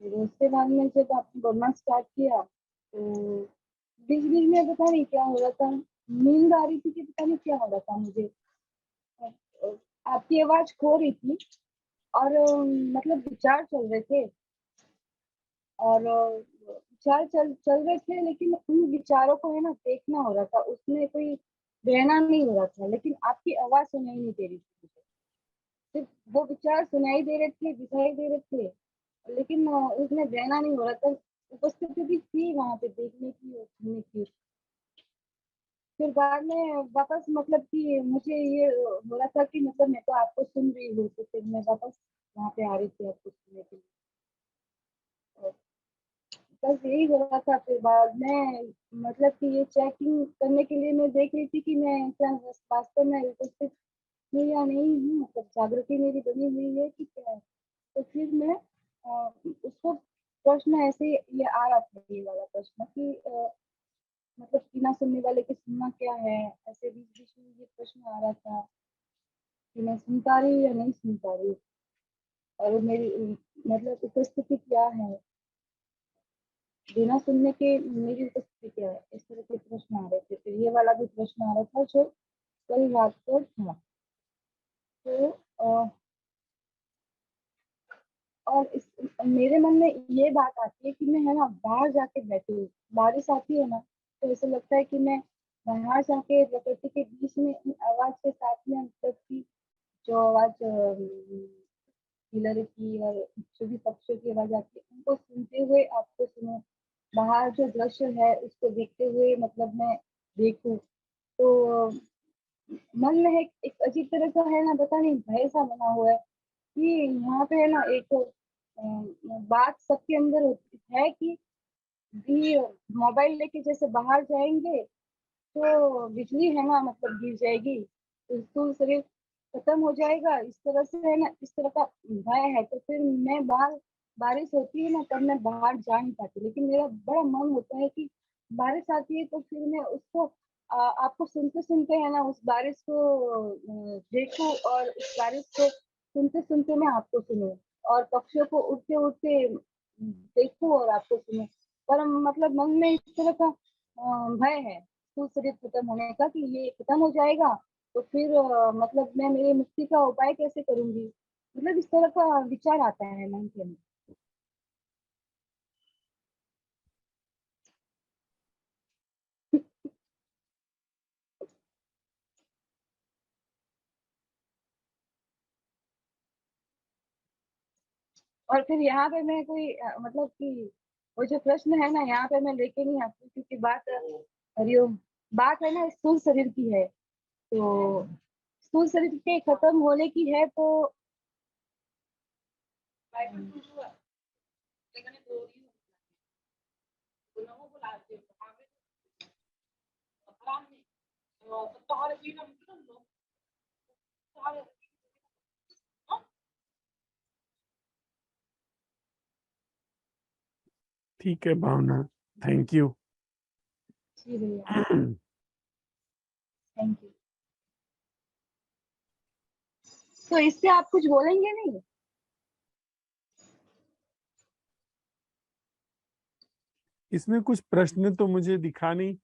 फिर उसके बाद में जब आपने बोलना स्टार्ट किया तो बीच बीच में पता नहीं क्या हो रहा था, नींद आ रही थी कि पता नहीं क्या हो रहा था मुझे। आपकी आवाज खो रही थी और मतलब विचार चल रहे थे और विचार चल चल रहे थे, लेकिन उन विचारों को है ना देखना हो रहा था, उसमें कोई बहना नहीं हो रहा था, लेकिन आपकी आवाज सुनाई नहीं दे रही थी मुझे। सिर्फ वो विचार सुनाई दे रहे थे, दिखाई दे रहे थे, लेकिन उसमें बहना नहीं हो रहा था। उपस्थिति भी थी वहां पे देखने की और सुनने की। फिर बाद में वापस मतलब कि मुझे ये हो रहा था कि मतलब मैं तो आपको सुन रही हूँ, तो फिर मैं वापस वहाँ पे आ रही थी आपको सुनने के लिए। और बस यही हो रहा था। फिर बाद में मतलब कि ये चेकिंग करने के लिए मैं देख रही थी कि मैं क्या वास्तव में उपस्थित हूँ या नहीं हूँ, मतलब जागृति मेरी बनी हुई है कि क्या है। तो फिर मैं उसको प्रश्न ऐसे ये आ रहा था, ये वाला प्रश्न कि मतलब बिना सुनने वाले की सुनना क्या है, ऐसे बीच बीच में ये प्रश्न आ रहा था कि मैं सुन पा रही हूँ या नहीं सुन पा रही हूँ, और मेरी मतलब उपस्थिति क्या है, बिना सुनने के मेरी उपस्थिति क्या है, इस तरह के प्रश्न आ रहे थे। फिर ये वाला भी प्रश्न आ रहा था जो कल रात को था। तो और इस मेरे मन में ये बात आती है कि मैं है ना बाहर जाके बैठी हूँ, बारिश आती है ना तो ऐसा लगता है कि मैं बाहर जाके प्रकृति के बीच में इन आवाज के साथ में मतलब की जो आवाज किलर की और जो भी पक्षियों की आवाज आती है उनको सुनते हुए आपको सुनो, बाहर जो दृश्य है उसको देखते हुए मतलब मैं देखूं। तो मन में एक अजीब तरह का है ना, पता नहीं भय सा बना हुआ है कि यहाँ पे है ना एक बात सबके अंदर होती है कि भी मोबाइल लेके जैसे बाहर जाएंगे तो बिजली है ना मतलब गिर जाएगी, तो शरीर खत्म हो जाएगा, इस तरह से है ना, इस तरह का भय है। तो फिर मैं बाहर बारिश होती है ना तब मैं बाहर जा नहीं पाती, लेकिन मेरा बड़ा मन होता है कि बारिश आती है तो फिर मैं उसको आपको सुनते सुनते है ना उस बारिश को देखूं और उस बारिश को सुनते सुनते मैं आपको सुनूं और पक्षियों को उड़ते उड़ते देखूं और आपको सुनूं। पर मतलब मन में इस तरह का भय है स्थूल शरीर खत्म होने का कि ये खत्म हो जाएगा तो फिर मतलब मैं मेरी मुक्ति का उपाय कैसे करूंगी, मतलब इस तरह का विचार आता है मन के अंदर। और फिर यहाँ पे मैं कोई मतलब कि वो जो प्रश्न है ना यहाँ पे मैं लेके नहीं आती, क्योंकि बात हरिओम बात है ना स्थूल शरीर की है। तो स्थूल शरीर के खत्म होने की है तो ठीक है भावना, थैंक यू। जी भैया, थैंक यू। तो इससे आप कुछ बोलेंगे नहीं? इसमें कुछ प्रश्न तो मुझे दिखा नहीं।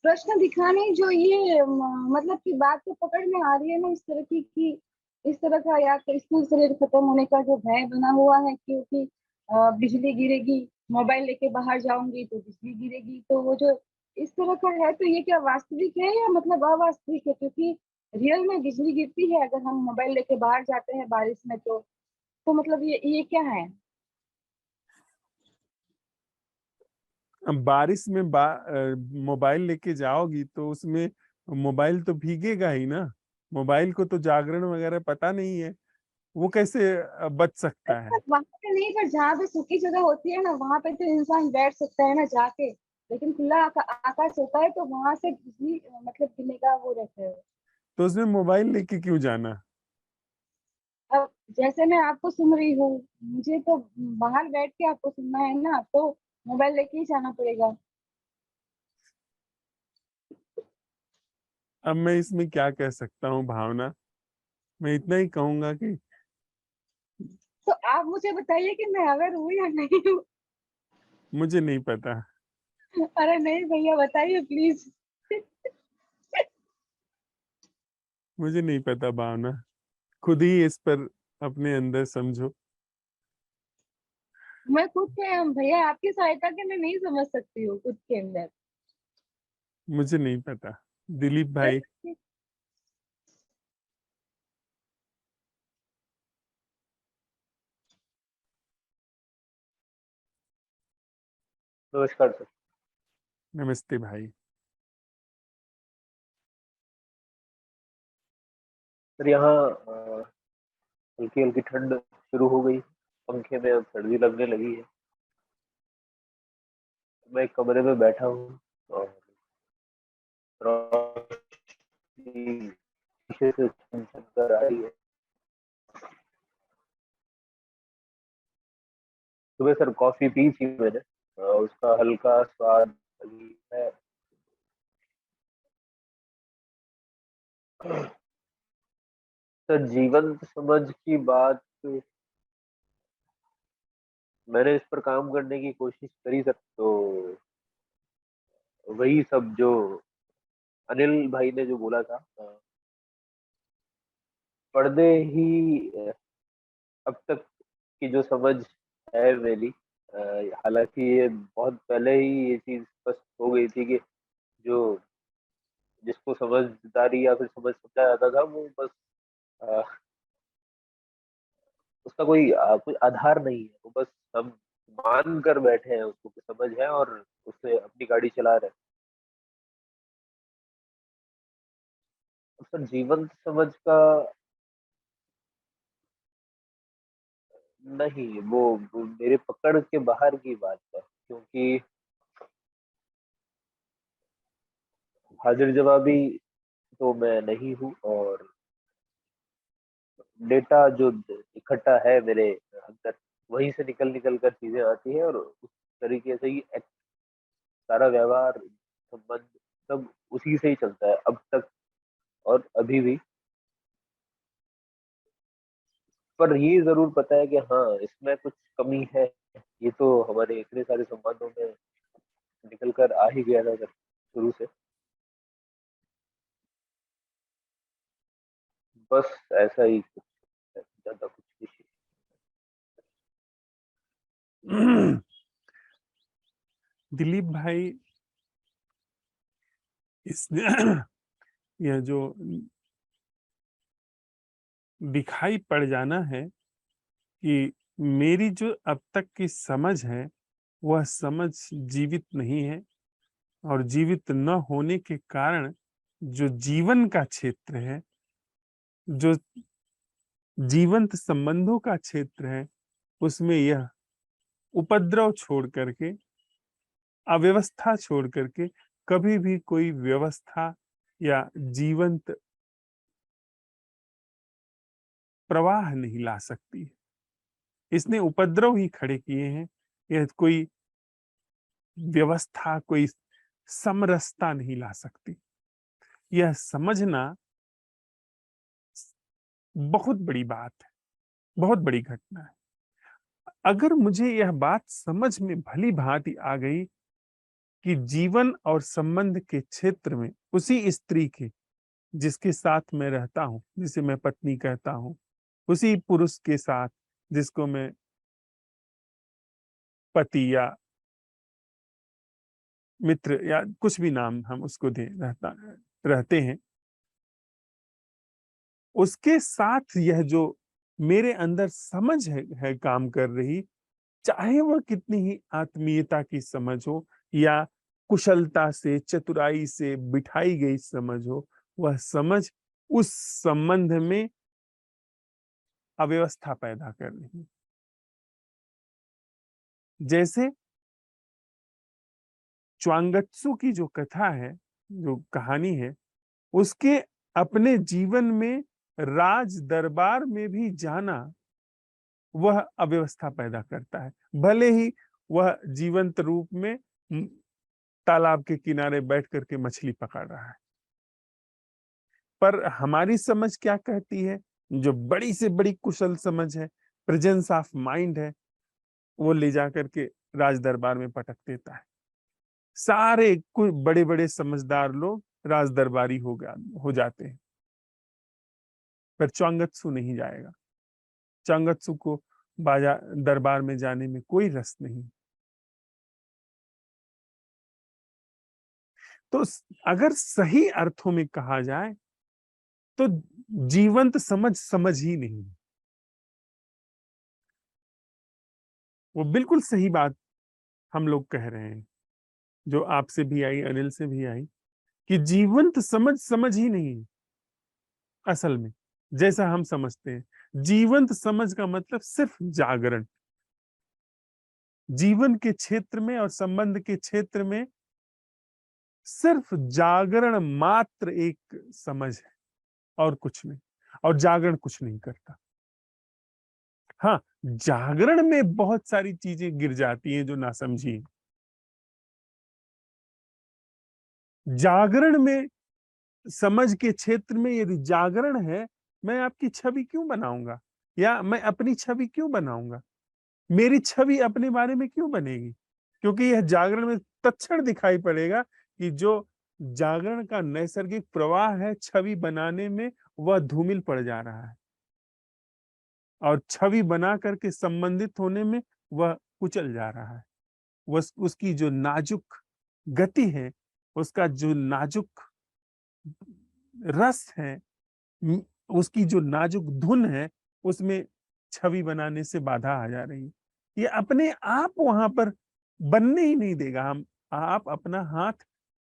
प्रश्न दिखाने जो ये मतलब कि बात तो पकड़ में आ रही है ना इस तरह की कि इस तरह का या तो स्थूल शरीर खत्म होने का जो भय बना हुआ है, क्योंकि बिजली गिरेगी, मोबाइल लेके बाहर जाऊंगी तो बिजली गिरेगी, तो वो जो इस तरह का है, तो ये क्या वास्तविक है या मतलब अवास्तविक है? क्योंकि रियल में बिजली गिरती है अगर हम मोबाइल लेके बाहर जाते हैं बारिश में, तो मतलब ये क्या है? अब बारिश में मोबाइल लेके जाओगी तो उसमें मोबाइल तो भीगेगा ही ना। मोबाइल को तो जागरण वगैरह पता नहीं है, वो कैसे बच सकता है। वहां पे नहीं, पर जहाँ पे सूखी जगह होती है ना वहां पे तो इंसान बैठ सकता है ना जाके, लेकिन खुला आकाश होता है तो वहां से बिजली मतलब गिरने का वो रहता है। तो उसमें मोबाइल लेके क्यों जाना। अब जैसे मैं आपको सुन रही हूँ, मुझे तो बाहर बैठ के आपको सुनना है ना, तो मोबाइल लेके ही जाना पड़ेगा। अब मैं इसमें क्या कह सकता हूँ भावना। मैं इतना ही कहूंगा कि तो आप मुझे बताइए कि मैं अवेयर हूँ या नहीं हूँ। मुझे नहीं पता। अरे नहीं भैया, बताइए प्लीज। मुझे नहीं पता भावना, खुद ही इस पर अपने अंदर समझो। मैं खुद के भैया आपकी सहायता के मैं नहीं समझ सकती हूँ खुद के अंदर। मुझे नहीं पता दिलीप भाई। नमस्कार सर। नमस्ते भाई। सर यहाँ हल्की हल्की ठंड शुरू हो गई, पंखे में अब सर्दी लगने लगी है। मैं एक कमरे में बैठा हूँ और रोशनी पीछे से चमक कर आ रही है। सुबह सर कॉफी पी थी मैंने, उसका हल्का स्वाद अभी है। सर जीवन समझ की बात, मैंने इस पर काम करने की कोशिश करी सर, तो वही सब जो अनिल भाई ने जो बोला था, पर्दे ही अब तक की जो समझ है मेरी, हालांकि ये बहुत पहले ही ये चीज स्पष्ट हो गई थी कि जो जिसको समझदारी या फिर समझ समझा जाता था वो बस अ, उसका कोई आधार नहीं है, वो बस हम मान कर बैठे हैं उसको कि समझ है और उससे अपनी गाड़ी चला रहे हैं। अब सर जीवन समझ का नहीं, वो मेरे पकड़ के बाहर की बात है, क्योंकि हाजिर जवाबी तो मैं नहीं हूँ, और डेटा जो इकट्ठा है मेरे अंदर वहीं से निकल निकल कर चीजें आती हैं, और उस तरीके से ही सारा व्यवहार संबंध सब उसी से ही चलता है अब तक और अभी भी। पर ये जरूर पता है कि हाँ इसमें कुछ कमी है, ये तो हमारे इतने सारे संबंधों में निकल कर आ ही गया था सर शुरू से। बस ऐसा ही कुछ है, ज्यादा कुछ विशेष। दिलीप भाई, इस यह जो दिखाई पड़ जाना है कि मेरी जो अब तक की समझ है वह समझ जीवित नहीं है, और जीवित न होने के कारण जो जीवन का क्षेत्र है, जो जीवंत संबंधों का क्षेत्र है, उसमें यह उपद्रव छोड़ करके, अव्यवस्था छोड़ करके कभी भी कोई व्यवस्था या जीवंत प्रवाह नहीं ला सकती। इसने उपद्रव ही खड़े किए हैं। यह कोई व्यवस्था, कोई समरसता नहीं ला सकती। यह समझना बहुत बड़ी बात है, बहुत बड़ी घटना है। अगर मुझे यह बात समझ में भली भांति आ गई कि जीवन और संबंध के क्षेत्र में उसी स्त्री के जिसके साथ मैं रहता हूँ, जिसे मैं पत्नी कहता हूँ, उसी पुरुष के साथ जिसको मैं पति या मित्र या कुछ भी नाम हम उसको दे रहते हैं, उसके साथ यह जो मेरे अंदर समझ है काम कर रही, चाहे वह कितनी ही आत्मीयता की समझ हो या कुशलता से, चतुराई से बिठाई गई समझ हो, वह समझ उस संबंध में अव्यवस्था पैदा कर रही है। जैसे च्वांगत्सु की जो कथा है, जो कहानी है, उसके अपने जीवन में राज दरबार में भी जाना वह अव्यवस्था पैदा करता है। भले ही वह जीवंत रूप में तालाब के किनारे बैठ करके मछली पकड़ रहा है, पर हमारी समझ क्या कहती है? जो बड़ी से बड़ी कुशल समझ है, प्रेजेंस ऑफ माइंड है, वो ले जाकर के राज दरबार में पटक देता है। सारे कुछ बड़े बड़े समझदार लोग राज दरबारी हो जाते हैं, पर च्वांगत्सु नहीं जाएगा। च्वांगत्सु को बाजार दरबार में जाने में कोई रस नहीं। तो अगर सही अर्थों में कहा जाए तो जीवंत समझ समझ ही नहीं। वो बिल्कुल सही बात हम लोग कह रहे हैं, जो आपसे भी आई, अनिल से भी आई, कि जीवंत समझ समझ ही नहीं है असल में, जैसा हम समझते हैं। जीवंत समझ का मतलब सिर्फ जागरण। जीवन के क्षेत्र में और संबंध के क्षेत्र में सिर्फ जागरण मात्र एक समझ है और कुछ नहीं। और जागरण कुछ नहीं करता। हाँ, जागरण में बहुत सारी चीजें गिर जाती हैं जो नासमझी हैं। जागरण में, समझ के क्षेत्र में यदि जागरण है, मैं आपकी छवि क्यों बनाऊंगा या मैं अपनी छवि क्यों बनाऊंगा? मेरी छवि अपने बारे में क्यों बनेगी? क्योंकि यह जागरण में तत्क्षण दिखाई पड़ेगा कि जो जागरण का नैसर्गिक प्रवाह है छवि बनाने में, वह धूमिल पड़ जा रहा है और छवि बना करके संबंधित होने में वह कुचल जा रहा है। उसकी जो नाजुक गति है, उसका जो नाजुक रस है, उसकी जो नाजुक धुन है, उसमें छवि बनाने से बाधा आ जा रही है। ये अपने आप वहां पर बनने ही नहीं देगा। हम आप अपना हाथ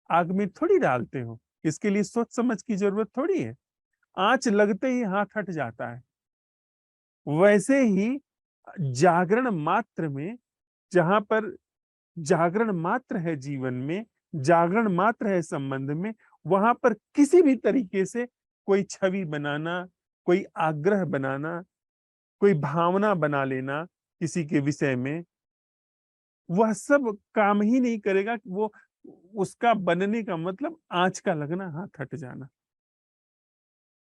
आग में थोड़ी डालते हो, इसके लिए सोच समझ की जरूरत थोड़ी है। आंच लगते ही हाथ हट जाता है। वैसे ही जागरण मात्र में, जहां पर जागरण मात्र है जीवन में, जागरण मात्र है संबंध में, वहां पर किसी भी तरीके से कोई छवि बनाना, कोई आग्रह बनाना, कोई भावना बना लेना किसी के विषय में, वह सब काम ही नहीं करेगा। वो उसका बनने का मतलब आंच का लगना, हाथ हट जाना।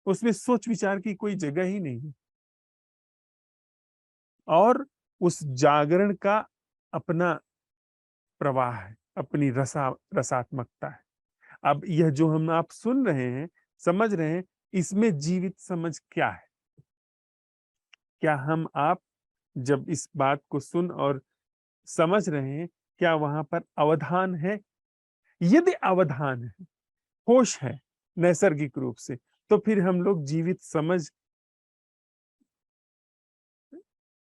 उसमें सोच विचार की कोई जगह ही नहीं है। और उस जागरण का अपना प्रवाह है, अपनी रसात्मकता है। अब यह जो हम आप सुन रहे हैं, समझ रहे हैं, इसमें जीवित समझ क्या है? क्या हम आप जब इस बात को सुन और समझ रहे हैं, क्या वहां पर अवधान है? यदि अवधान है, होश है नैसर्गिक रूप से, तो फिर हम लोग जीवित समझ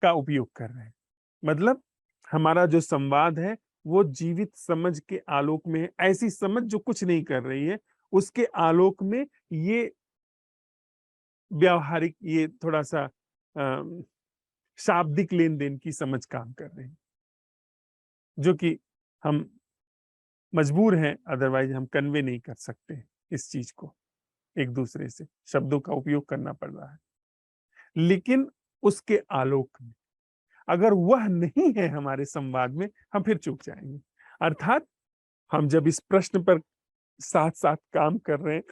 का उपयोग कर रहे हैं। मतलब हमारा जो संवाद है वो जीवित समझ के आलोक में है। ऐसी समझ जो कुछ नहीं कर रही है, उसके आलोक में ये व्यावहारिक, ये थोड़ा सा शाब्दिक लेन देन की समझ काम कर रहे हैं, जो कि हम मजबूर हैं, अदरवाइज हम कन्वे नहीं कर सकते इस चीज को। एक दूसरे से शब्दों का उपयोग करना पड़ रहा है, लेकिन उसके आलोक में अगर वह नहीं है हमारे संवाद में, हम फिर चूक जाएंगे। अर्थात हम जब इस प्रश्न पर साथ साथ काम कर रहे हैं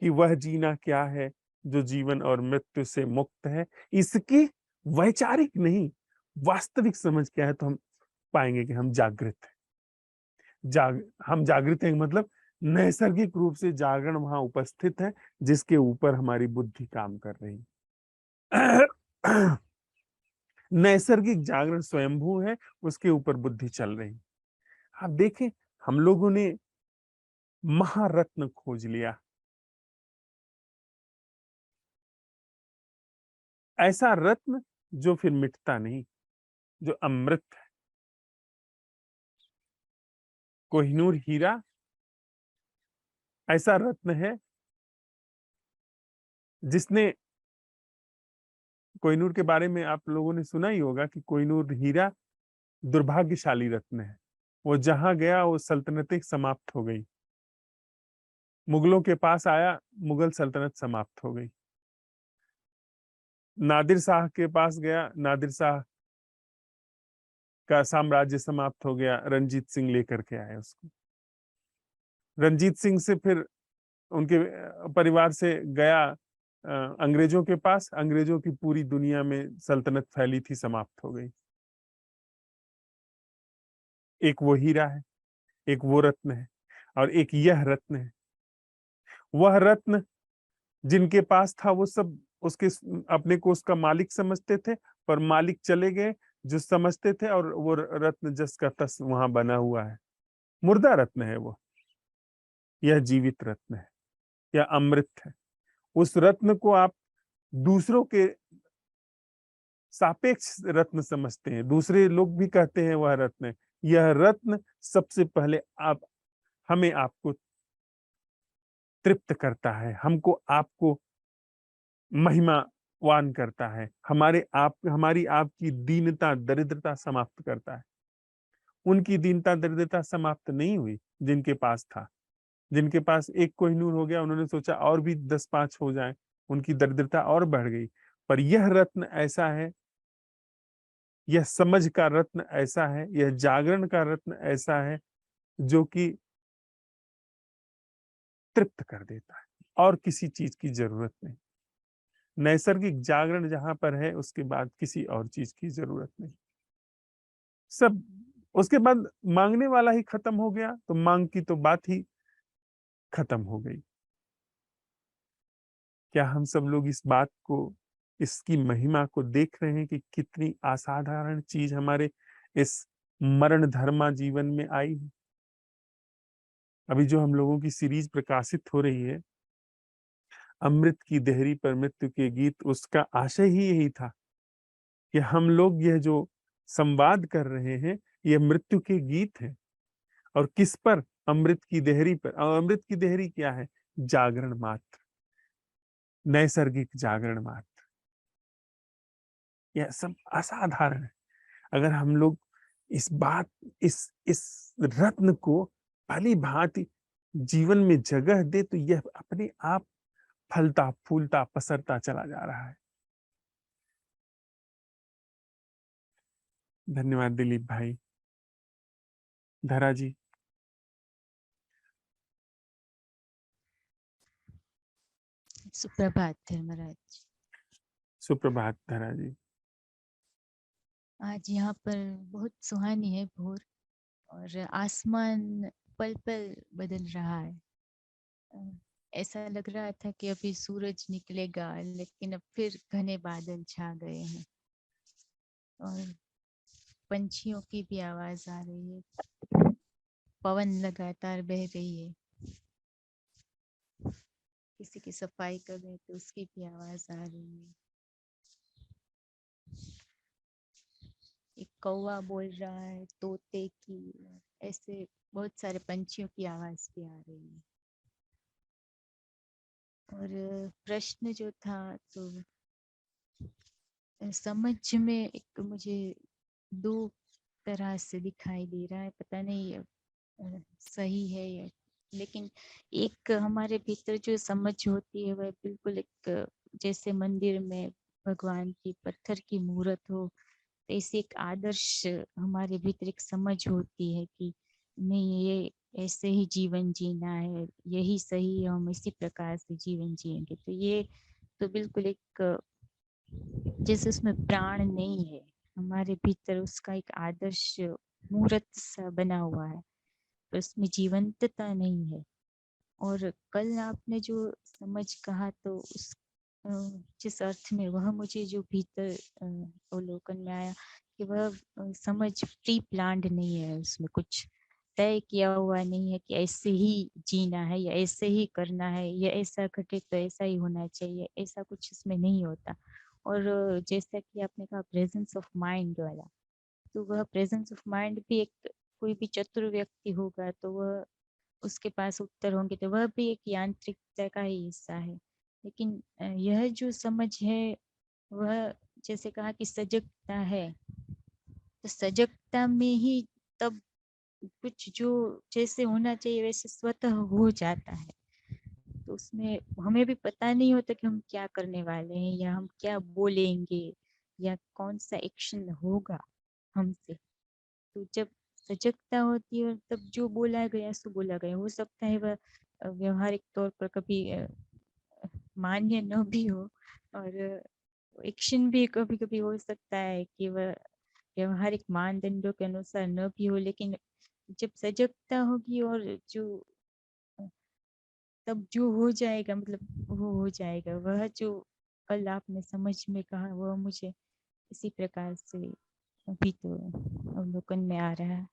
कि वह जीना क्या है, जो जीवन और मृत्यु से मुक्त है। इसकी वैचारिक नहीं, वास्तविक समझ क्या है, तो हम पाएंगे कि हम जागृत हैं। हम जागृत हैं मतलब नैसर्गिक रूप से जागरण वहां उपस्थित है, जिसके ऊपर हमारी बुद्धि काम कर रही है। नैसर्गिक जागरण स्वयंभू है, उसके ऊपर बुद्धि चल रही। आप देखें, हम लोगों ने महारत्न खोज लिया, ऐसा रत्न जो फिर मिटता नहीं, जो अमृत है। कोहिनूर हीरा ऐसा रत्न है जिसने, कोहिनूर के बारे में आप लोगों ने सुना ही होगा कि कोहिनूर हीरा दुर्भाग्यशाली रत्न है। वो जहां गया वो सल्तनतें समाप्त हो गई। मुगलों के पास आया, मुगल सल्तनत समाप्त हो गई। नादिर शाह के पास गया, नादिर शाह का साम्राज्य समाप्त हो गया। रंजीत सिंह लेकर के आए उसको। रंजीत सिंह से फिर उनके परिवार से गया अंग्रेजों के पास। अंग्रेजों की पूरी दुनिया में सल्तनत फैली थी, समाप्त हो गई। एक वो हीरा है, एक वो रत्न है, और एक यह रत्न है। वह रत्न जिनके पास था वो सब उसके अपने को उसका मालिक समझते थे, पर मालिक चले गए जो समझते थे, और वो रत्न जस का तस वहां बना हुआ है। मुर्दा रत्न है वो, यह जीवित रत्न है, यह अमृत है। उस रत्न को आप दूसरों के सापेक्ष रत्न समझते हैं, दूसरे लोग भी कहते हैं वह रत्न है। यह रत्न सबसे पहले आप हमें आपको तृप्त करता है, हमको आपको महिमावान करता है, हमारी आपकी दीनता दरिद्रता समाप्त करता है। उनकी दीनता दरिद्रता समाप्त नहीं हुई जिनके पास था। जिनके पास एक कोहिनूर हो गया, उन्होंने सोचा और भी 10-5 हो जाए, उनकी दरिद्रता और बढ़ गई। पर यह रत्न ऐसा है, यह समझ का रत्न ऐसा है, यह जागरण का रत्न ऐसा है जो कि तृप्त कर देता है, और किसी चीज की जरूरत नहीं। नैसर्गिक जागरण जहां पर है, उसके बाद किसी और चीज की जरूरत नहीं। सब उसके बाद मांगने वाला ही खत्म हो गया, तो मांग की तो बात ही खत्म हो गई। क्या हम सब लोग इस बात को, इसकी महिमा को देख रहे हैं कि कितनी असाधारण चीज हमारे इस मरण धर्मा जीवन में आई है? अभी जो हम लोगों की सीरीज प्रकाशित हो रही है, अमृत की देहरी पर मृत्यु के गीत, उसका आशय ही यही था कि हम लोग यह जो संवाद कर रहे हैं, यह मृत्यु के गीत हैं। और किस पर? अमृत की देहरी पर। और अमृत की देहरी क्या है? जागरण मात्र, नैसर्गिक जागरण मात्र। यह सब असाधारण है। अगर हम लोग इस रत्न को भली भांति जीवन में जगह दे, तो यह अपने आप फलता फूलता पसरता चला जा रहा है। धन्यवाद दिलीप भाई। धरा जी। सुप्रभात धर्मराज। सुप्रभात धरा जी। आज यहाँ पर बहुत सुहानी है भोर, और आसमान पल पल बदल रहा है। ऐसा लग रहा था कि अभी सूरज निकलेगा, लेकिन अब फिर घने बादल छा गए हैं, और पंछियों की भी आवाज आ रही है। पवन लगातार बह रही है। किसी की सफाई कर रहे तो उसकी भी आवाज आ रही है। एक कौवा बोल रहा है, तोते की, ऐसे बहुत सारे पंछियों की आवाज भी आ रही है। और प्रश्न जो था, तो समझ में एक मुझे दो तरह से दिखाई दे रहा है, पता नहीं सही है या, लेकिन एक हमारे भीतर जो समझ होती है वह बिल्कुल एक, जैसे मंदिर में भगवान की पत्थर की मूर्त हो, ऐसी एक आदर्श हमारे भीतर एक समझ होती है कि नहीं, ये ऐसे ही जीवन जीना है, यही सही है, हम इसी प्रकार से जीवन जिएंगे। तो ये तो बिल्कुल एक जैसे उसमें प्राण नहीं है, हमारे भीतर उसका एक आदर्श मूर्त सा बना हुआ है, पर उसमें जीवंतता नहीं है। और कल आपने जो समझ कहा तो उस जिस अर्थ में वह मुझे जो भीतर अवलोकन में आया कि वह समझ प्री प्लान्ड नहीं है, उसमें कुछ तय किया हुआ नहीं है कि ऐसे ही जीना है या ऐसे ही करना है या ऐसा घटे तो ऐसा ही होना चाहिए, ऐसा कुछ उसमें नहीं होता। और जैसा कि आपने कहा प्रेजेंस ऑफ माइंड वाला, तो वह प्रेजेंस ऑफ माइंड भी एक कोई भी चतुर व्यक्ति होगा तो वह उसके पास उत्तर होंगे, तो वह भी एक यांत्रिकता का ही हिस्सा है। लेकिन यह जो समझ है वह जैसे कहा कि सजगता है, तो सजगता में ही तब कुछ जो जैसे होना चाहिए वैसे स्वतः हो जाता है। तो उसमें हमें भी पता नहीं होता कि हम क्या करने वाले हैं या हम क्या बोलेंगे या कौन सा एक्शन होगा हमसे। तो जब सजगता होती है और तब जो बोला गया सो बोला गया, हो सकता है वह व्यवहारिक तौर पर कभी मान्य न भी हो, और एक्शन भी कभी कभी हो सकता है कि वह व्यवहारिक मानदंडों के अनुसार न भी हो, लेकिन जब सजगता होगी और जो तब जो हो जाएगा मतलब वो हो जाएगा। वह जो कल आपने समझ में कहा वह मुझे इसी प्रकार से अभी तो अवलोकन में आ रहा है।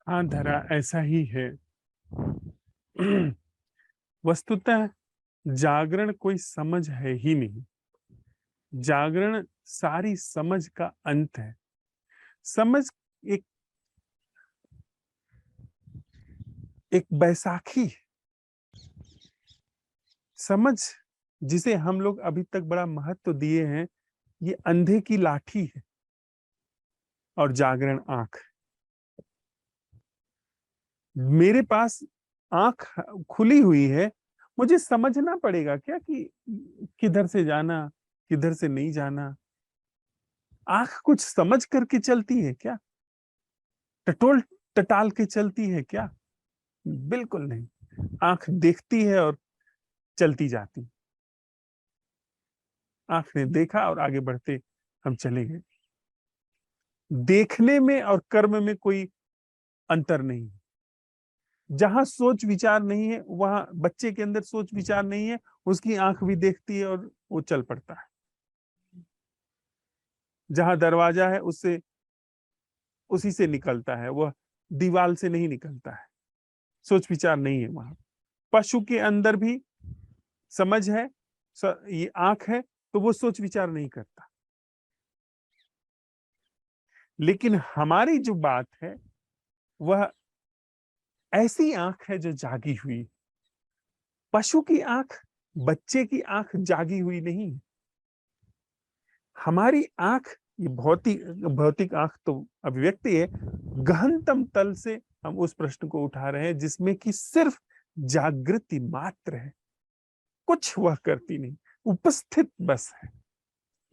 हाँ धरा, ऐसा ही है। वस्तुतः जागरण कोई समझ है ही नहीं। जागरण सारी समझ का अंत है। समझ एक एक बैसाखी है। समझ जिसे हम लोग अभी तक बड़ा महत्व दिए हैं, ये अंधे की लाठी है और जागरण आंख। मेरे पास आंख खुली हुई है, मुझे समझना पड़ेगा क्या कि किधर से जाना, किधर से नहीं जाना। आंख कुछ समझ करके चलती है क्या? टटोल टटाल के चलती है क्या? बिल्कुल नहीं। आंख देखती है और चलती जाती। आंख ने देखा और आगे बढ़ते हम चले गए। देखने में और कर्म में कोई अंतर नहीं है। जहां सोच विचार नहीं है, वहां बच्चे के अंदर सोच विचार नहीं है, उसकी आंख भी देखती है और वो चल पड़ता है। जहां दरवाजा है उससे उसी से निकलता है, वह दीवार से नहीं निकलता है। सोच विचार नहीं है वहां। पशु के अंदर भी समझ है, ये आंख है, तो वो सोच विचार नहीं करता। लेकिन हमारी जो बात है वह ऐसी आंख है जो जागी हुई। पशु की आंख, बच्चे की आंख जागी हुई नहीं। हमारी आंख, ये भौतिक भौतिक आंख तो अभिव्यक्ति है। गहनतम तल से हम उस प्रश्न को उठा रहे हैं जिसमें कि सिर्फ जागृति मात्र है, कुछ वह करती नहीं, उपस्थित बस है।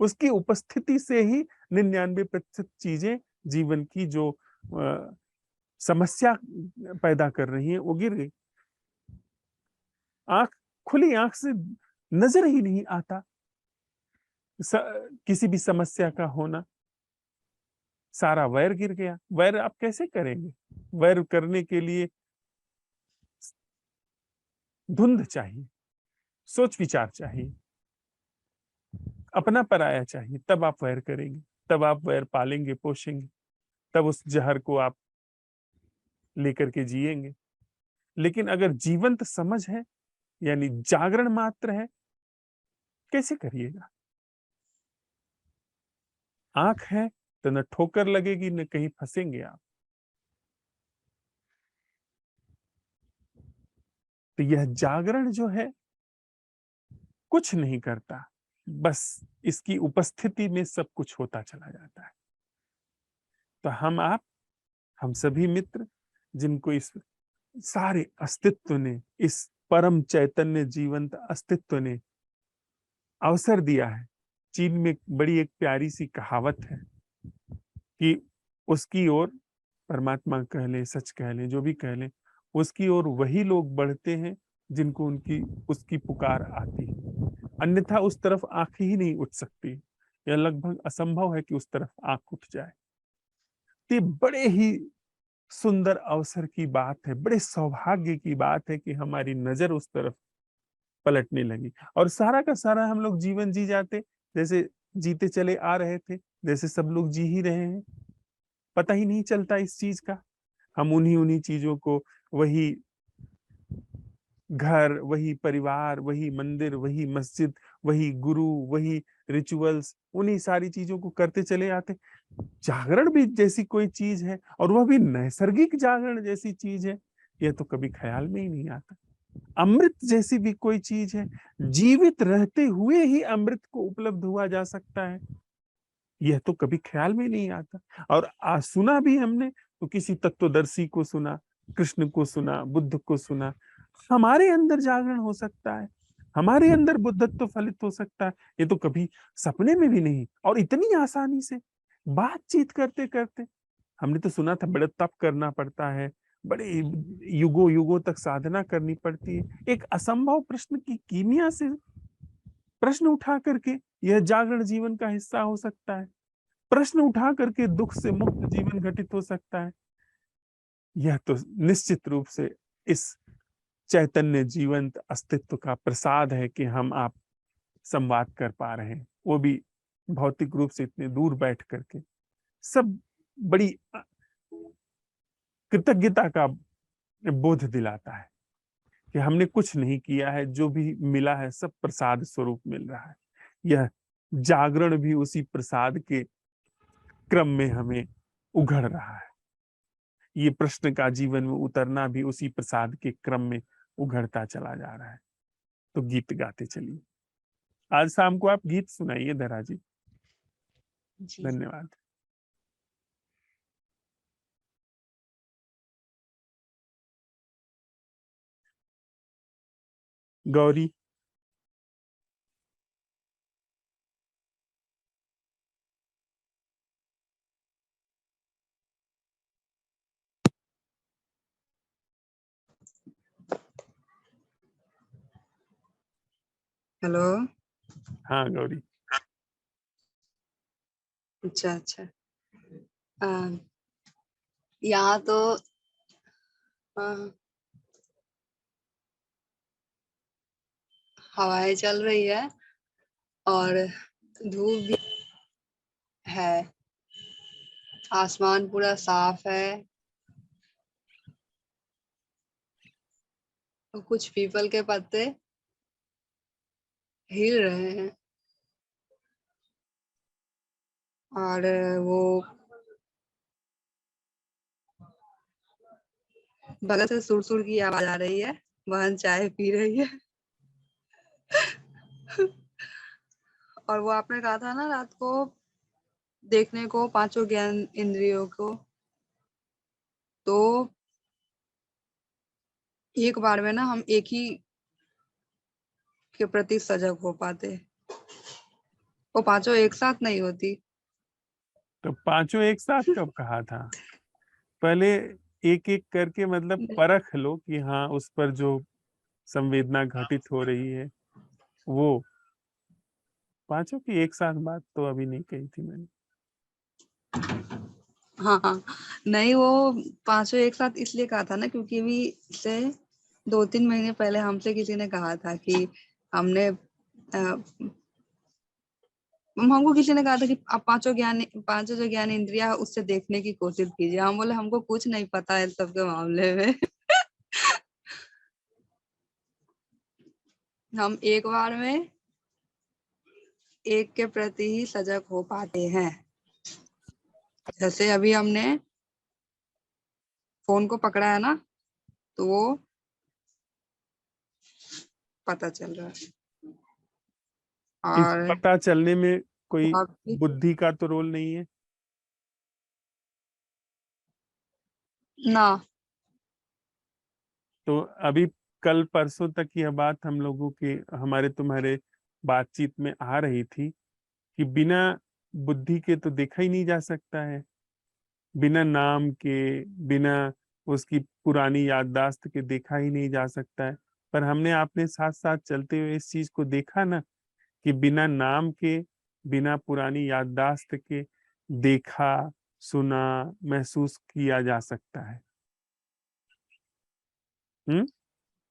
उसकी उपस्थिति से ही 99% चीजें जीवन की जो समस्या पैदा कर रही हैं वो गिर गई। आंख खुली आंख से नजर ही नहीं आता किसी भी समस्या का होना। सारा वैर गिर गया। वैर आप कैसे करेंगे? वैर करने के लिए धुंध चाहिए, सोच विचार चाहिए, अपना पराया चाहिए, तब आप वैर करेंगे, तब आप वैर पालेंगे पोषेंगे, तब उस जहर को आप लेकर के जिएंगे। लेकिन अगर जीवंत समझ है यानी जागरण मात्र है, कैसे करिएगा? आंख है तो न ठोकर लगेगी न कहीं फंसेंगे आप। तो यह जागरण जो है कुछ नहीं करता, बस इसकी उपस्थिति में सब कुछ होता चला जाता है। तो हम सभी मित्र जिनको इस सारे अस्तित्व ने, इस परम चैतन्य जीवंत अस्तित्व ने अवसर दिया है। चीन में बड़ी एक प्यारी सी कहावत है कि उसकी ओर, परमात्मा कह लें, सच कह लें, जो भी कह लें, उसकी ओर वही लोग बढ़ते हैं जिनको उनकी उसकी पुकार आती है, अन्यथा उस तरफ आंखें ही नहीं उठ सकती। यह लगभग असंभव है कि उस तरफ आंख उठ जाए। तो ये बड़े ही सुंदर अवसर की बात है, बड़े सौभाग्य की बात है कि हमारी नजर उस तरफ पलटने लगी और सारा का सारा हम लोग जीवन जी जाते जैसे जीते चले आ रहे थे, जैसे सब लोग जी ही रहे हैं, पता ही नहीं चलता इस चीज का। हम उन्हीं उन्हीं चीजों को, वही घर, वही परिवार, वही मंदिर, वही मस्जिद, वही गुरु, वही रिचुअल्स, उन्हीं सारी चीजों को करते चले आते। जागरण भी जैसी कोई चीज है और वह भी नैसर्गिक जागरण जैसी चीज है, यह तो कभी ख्याल में ही नहीं आता। अमृत जैसी भी कोई चीज है, जीवित रहते हुए ही अमृत को उपलब्ध हुआ जा सकता है, यह तो कभी ख्याल में नहीं आता। और सुना भी हमने तो किसी तत्वदर्शी को सुना, कृष्ण को सुना, बुद्ध को सुना। हमारे अंदर जागरण हो सकता है, हमारे अंदर बुद्धत्व फलित हो सकता है, ये तो कभी सपने में भी नहीं, और इतनी आसानी से बातचीत करते करते। हमने तो सुना था बड़ा तप करना पड़ता है, बड़े युगों युगों तक साधना करनी पड़ती है। एक असंभव प्रश्न की कीमिया से प्रश्न उठा करके यह जागरण जीवन का हिस्सा हो सकता है, प्रश्न उठा करके दुख से मुक्त जीवन घटित हो सकता है। यह तो निश्चित रूप से इस चैतन्य जीवंत अस्तित्व का प्रसाद है कि हम आप संवाद कर पा रहे हैं, वो भी भौतिक रूप से इतने दूर बैठ करके। सब बड़ी कृतज्ञता का बोध दिलाता है कि हमने कुछ नहीं किया है, जो भी मिला है सब प्रसाद स्वरूप मिल रहा है। यह जागरण भी उसी प्रसाद के क्रम में हमें उघड़ रहा है, ये प्रश्न का जीवन में उतरना भी उसी प्रसाद के क्रम में उघड़ता चला जा रहा है। तो गीत गाते चलिए। आज शाम को आप गीत सुनाइए धरा जी। जी धन्यवाद। गौरी। हेलो। हाँ गौरी। अच्छा अच्छा। यहाँ तो अ, हवाएं चल रही है और धूप भी है, आसमान पूरा साफ है और कुछ पीपल के पत्ते हिल रहे हैं और वो बगल से सुर की आवाज आ रही है, बहन चाय पी रही है। और वो आपने कहा था ना रात को देखने को पांचों ज्ञान इंद्रियों को, तो एक बार में ना हम एक ही के प्रति सजग हो पाते, वो पांचों एक साथ नहीं होती। तो पांचों एक साथ कब कहा था? पहले एक एक करके मतलब परख लो कि हाँ उस पर जो संवेदना घटित हो रही है वो पांचों की एक साथ बात तो अभी नहीं कही थी मैंने। हाँ हाँ, नहीं वो पांचों एक साथ इसलिए कहा था ना क्योंकि भी से 2-3 महीने पहले हमसे किसी ने कहा था कि हमने हमको किसी ने कहा था कि आप पांचों जो ज्ञान इंद्रिया है उससे देखने की कोशिश कीजिए। हम बोले हमको कुछ नहीं पता है सबके मामले में। हम एक बार में एक के प्रति ही सजग हो पाते हैं। जैसे अभी हमने फोन को पकड़ा है ना, तो वो पता चल रहा है। इस और पता चलने में कोई अभी बुद्धि का तो रोल नहीं है ना, तो अभी कल परसों तक यह बात हम लोगों की हमारे तुम्हारे बातचीत में आ रही थी कि बिना बुद्धि के तो देखा ही नहीं जा सकता है, बिना नाम के, बिना उसकी पुरानी याददाश्त के देखा ही नहीं जा सकता है। पर हमने आपने साथ साथ चलते हुए इस चीज को देखा ना कि बिना नाम के, बिना पुरानी याददाश्त के देखा, सुना, महसूस किया जा सकता है। अब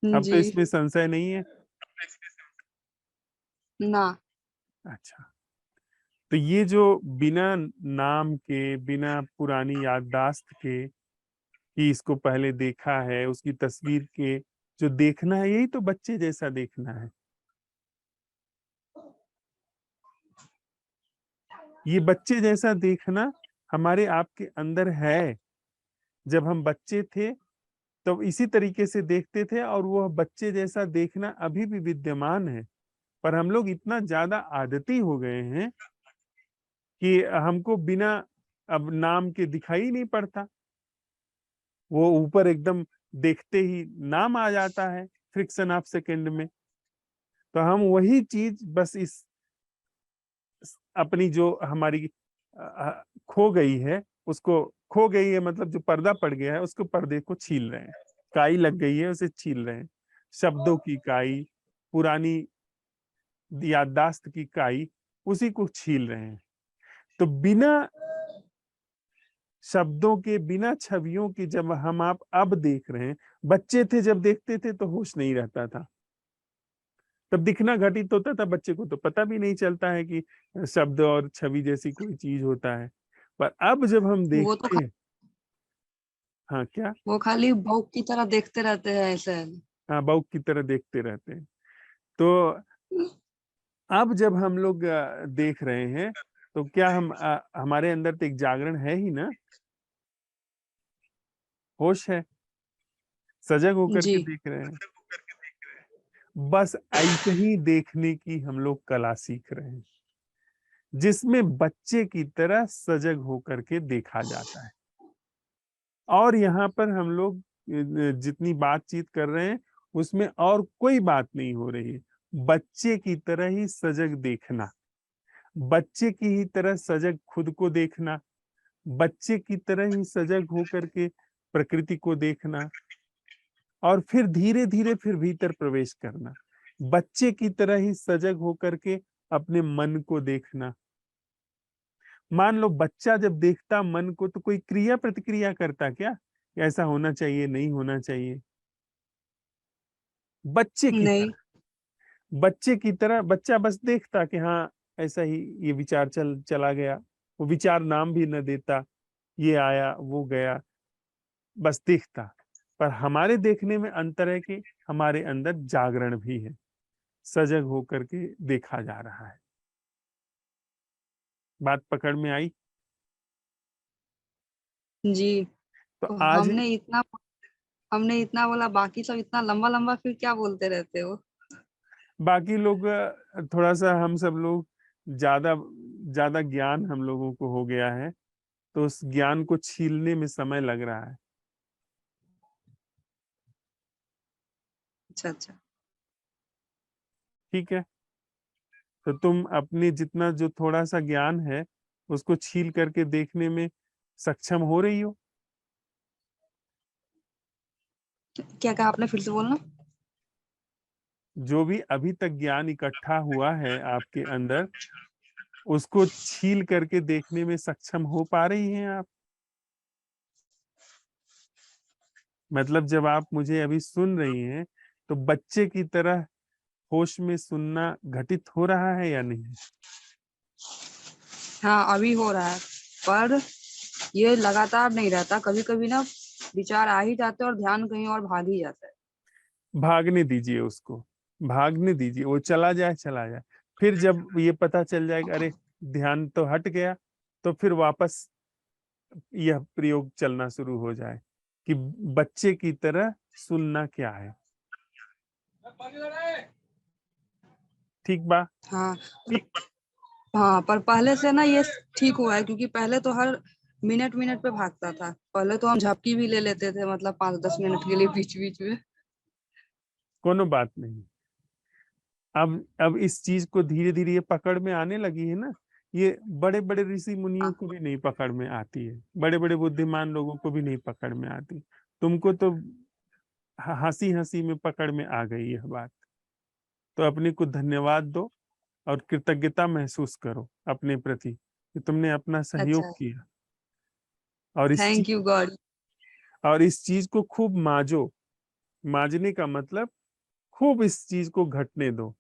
तो जी इसमें संशय नहीं है। ना। अच्छा, तो ये जो बिना नाम के, बिना पुरानी याददाश्त के कि इसको पहले देखा है, उसकी तस्वीर के जो देखना है, यही तो बच्चे जैसा देखना है। ये बच्चे जैसा देखना हमारे आपके अंदर है। जब हम बच्चे थे तब इसी तरीके से देखते थे, और वह बच्चे जैसा देखना अभी भी विद्यमान है। पर हम लोग इतना ज्यादा आदती हो गए हैं कि हमको बिना अब नाम के दिखाई नहीं पड़ता। वो ऊपर एकदम देखते ही नाम आ जाता है फ्रिक्शन ऑफ सेकंड में। तो हम वही चीज बस इस अपनी जो हमारी खो गई है, उसको खो गई है मतलब जो पर्दा पड़ गया है, उसको पर्दे को छील रहे हैं। काई लग गई है, उसे छील रहे हैं। शब्दों की काई, पुरानी याददाश्त की काई, उसी को छील रहे हैं। तो बिना शब्दों के, बिना छवियों के जब हम आप अब देख रहे हैं, बच्चे थे जब देखते थे तो होश नहीं रहता था, तब दिखना घटित होता था, बच्चे को तो पता भी नहीं चलता है कि शब्द और छवि जैसी कोई चीज होता है। पर अब जब हम वो तो देखते हैं, हाँ क्या, वो खाली बॉक की तरह देखते रहते हैं ऐसे। हाँ बाउक की तरह देखते रहते हैं। तो अब जब हम लोग देख रहे हैं, तो क्या हम हमारे अंदर तो एक जागरण है ही ना, होश है, सजग होकर जी के देख रहे हैं। बस ऐसे ही देखने की हम लोग कला सीख रहे हैं, जिसमें बच्चे की तरह सजग होकर के देखा जाता है। और यहाँ पर हम लोग जितनी बातचीत कर रहे हैं, उसमें और कोई बात नहीं हो रही है। बच्चे की तरह ही सजग देखना, बच्चे की ही तरह सजग खुद को देखना, बच्चे की तरह ही सजग होकर के प्रकृति को देखना, और फिर धीरे धीरे फिर भीतर प्रवेश करना, बच्चे की तरह ही सजग होकर के अपने मन को देखना। मान लो बच्चा जब देखता मन को, तो कोई क्रिया प्रतिक्रिया करता क्या, ऐसा होना चाहिए, नहीं होना चाहिए? बच्चे की नहीं। तरह, बच्चे की तरह बच्चा बस देखता कि हाँ ऐसा ही, ये विचार चला गया। वो विचार नाम भी न देता, ये आया वो गया, बस देखता। पर हमारे देखने में अंतर है कि हमारे अंदर जागरण भी है, सजग होकर के देखा जा रहा है। बात पकड़ में आई? जी तो तो आज हमने इतना बोला, बाकी सब इतना लंबा लंबा फिर क्या बोलते रहते हो? बाकी लोग थोड़ा सा, हम सब लोग ज्यादा ज्यादा ज्ञान हम लोगों को हो गया है, तो उस ज्ञान को छीलने में समय लग रहा है। अच्छा अच्छा। ठीक है, तो तुम अपने जितना जो थोड़ा सा ज्ञान है, उसको छील करके देखने में सक्षम हो रही हो। क्या कहा आपने, फिर से बोलना। जो भी अभी तक ज्ञान इकट्ठा हुआ है आपके अंदर, उसको छील करके देखने में सक्षम हो पा रही हैं आप? मतलब जब आप मुझे अभी सुन रही हैं, तो बच्चे की तरह होश में सुनना घटित हो रहा है या नहीं? हाँ अभी हो रहा है, पर ये लगातार नहीं रहता, कभी कभी ना विचार आ ही जाते हैं और ध्यान कहीं और भाग ही जाता है। भागने दीजिए उसको, भागने दीजिए, वो चला जाए चला जाए। फिर जब ये पता चल जाएगा अरे ध्यान तो हट गया, तो फिर वापस यह प्रयोग चलना शुरू हो जाए कि बच्चे की तरह सुनना क्या है। ठीक बा? हाँ हाँ, पर पहले से ना ये ठीक हुआ है, क्योंकि पहले तो हर मिनट मिनट पे भागता था। पहले तो हम झपकी भी ले लेते थे, मतलब 5-10 मिनट के लिए बीच बीच में। कोनो बात नहीं। अब इस चीज को धीरे धीरे ये पकड़ में आने लगी है ना। ये बड़े बड़े ऋषि मुनियों हाँ को भी नहीं पकड़ में आती है, बड़े बड़े बुद्धिमान लोगों को भी नहीं पकड़ में आती। तुमको तो हंसी में पकड़ में आ गई यह बात। तो अपने को धन्यवाद दो और कृतज्ञता महसूस करो अपने प्रति कि तुमने अपना सहयोग अच्छा, किया। और थैंक यू गॉड। इस चीज को खूब माजो। माजने का मतलब खूब इस चीज को घटने दो।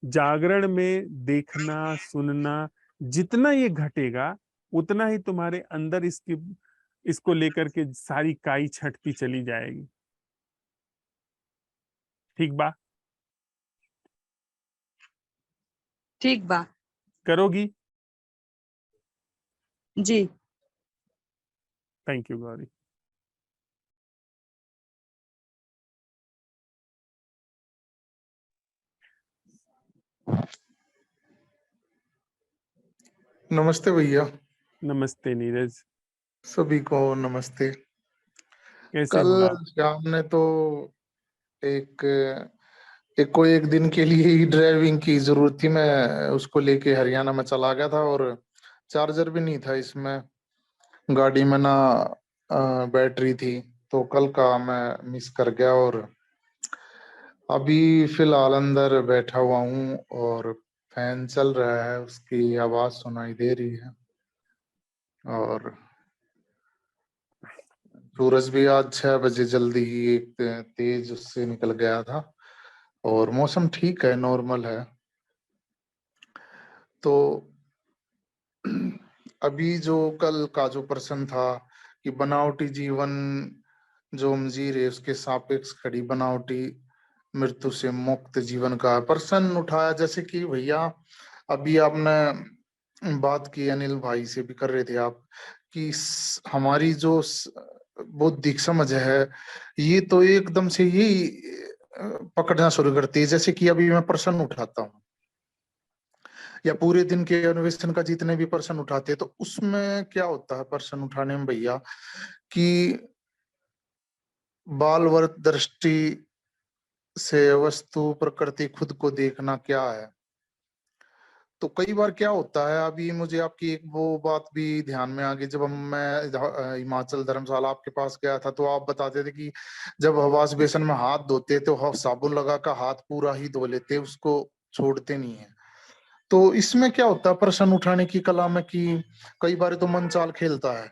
जागरण में देखना सुनना जितना ये घटेगा उतना ही तुम्हारे अंदर इसको लेकर के सारी काई छटती चली जाएगी। ठीक बा? ठीक बा। करोगी? जी। Thank you Gauri. नमस्ते भैया। नमस्ते नीरज। सभी को नमस्ते। कैसे कल हो आप? शाम ने तो एक एक को एक दिन के लिए ही ड्राइविंग की जरूरत थी। मैं उसको लेके हरियाणा में चला गया था और चार्जर भी नहीं था इसमें, गाड़ी में ना बैटरी थी, तो कल का मैं मिस कर गया। और अभी फिलहाल अंदर बैठा हुआ हूँ और फैन चल रहा है, उसकी आवाज सुनाई दे रही है। और सूरज भी आज 6 बजे जल्दी ही एक तेज उससे निकल गया था और मौसम ठीक है, नॉर्मल है। तो अभी जो कल का जो प्रश्न था कि बनावटी जीवन जो हम जी रहे उसके सापेक्ष खड़ी बनावटी मृत्यु से मुक्त जीवन का प्रश्न उठाया, जैसे कि भैया अभी आपने बात की, अनिल भाई से भी कर रहे थे आप, कि हमारी जो बौद्धिक समझ है ये तो एकदम से यही पकड़ना शुरू करती है। जैसे कि अभी मैं प्रश्न उठाता हूँ या पूरे दिन के अन्वेषण का जितने भी प्रश्न उठाते हैं, तो उसमें क्या होता है प्रश्न उठाने में भैया कि बालवर्त दृष्टि से वस्तु प्रकृति खुद को देखना क्या है। तो कई बार क्या होता है, अभी मुझे आपकी एक वो बात भी ध्यान में आ गई, जब मैं हिमाचल धर्मशाला आपके पास गया था तो आप बताते थे कि जब हवास बेसन में हाथ धोते तो साबुन लगा कर हाथ पूरा ही धो लेते, उसको छोड़ते नहीं है। तो इसमें क्या होता है प्रश्न उठाने की कला में कि कई बार तो मन चाल खेलता है,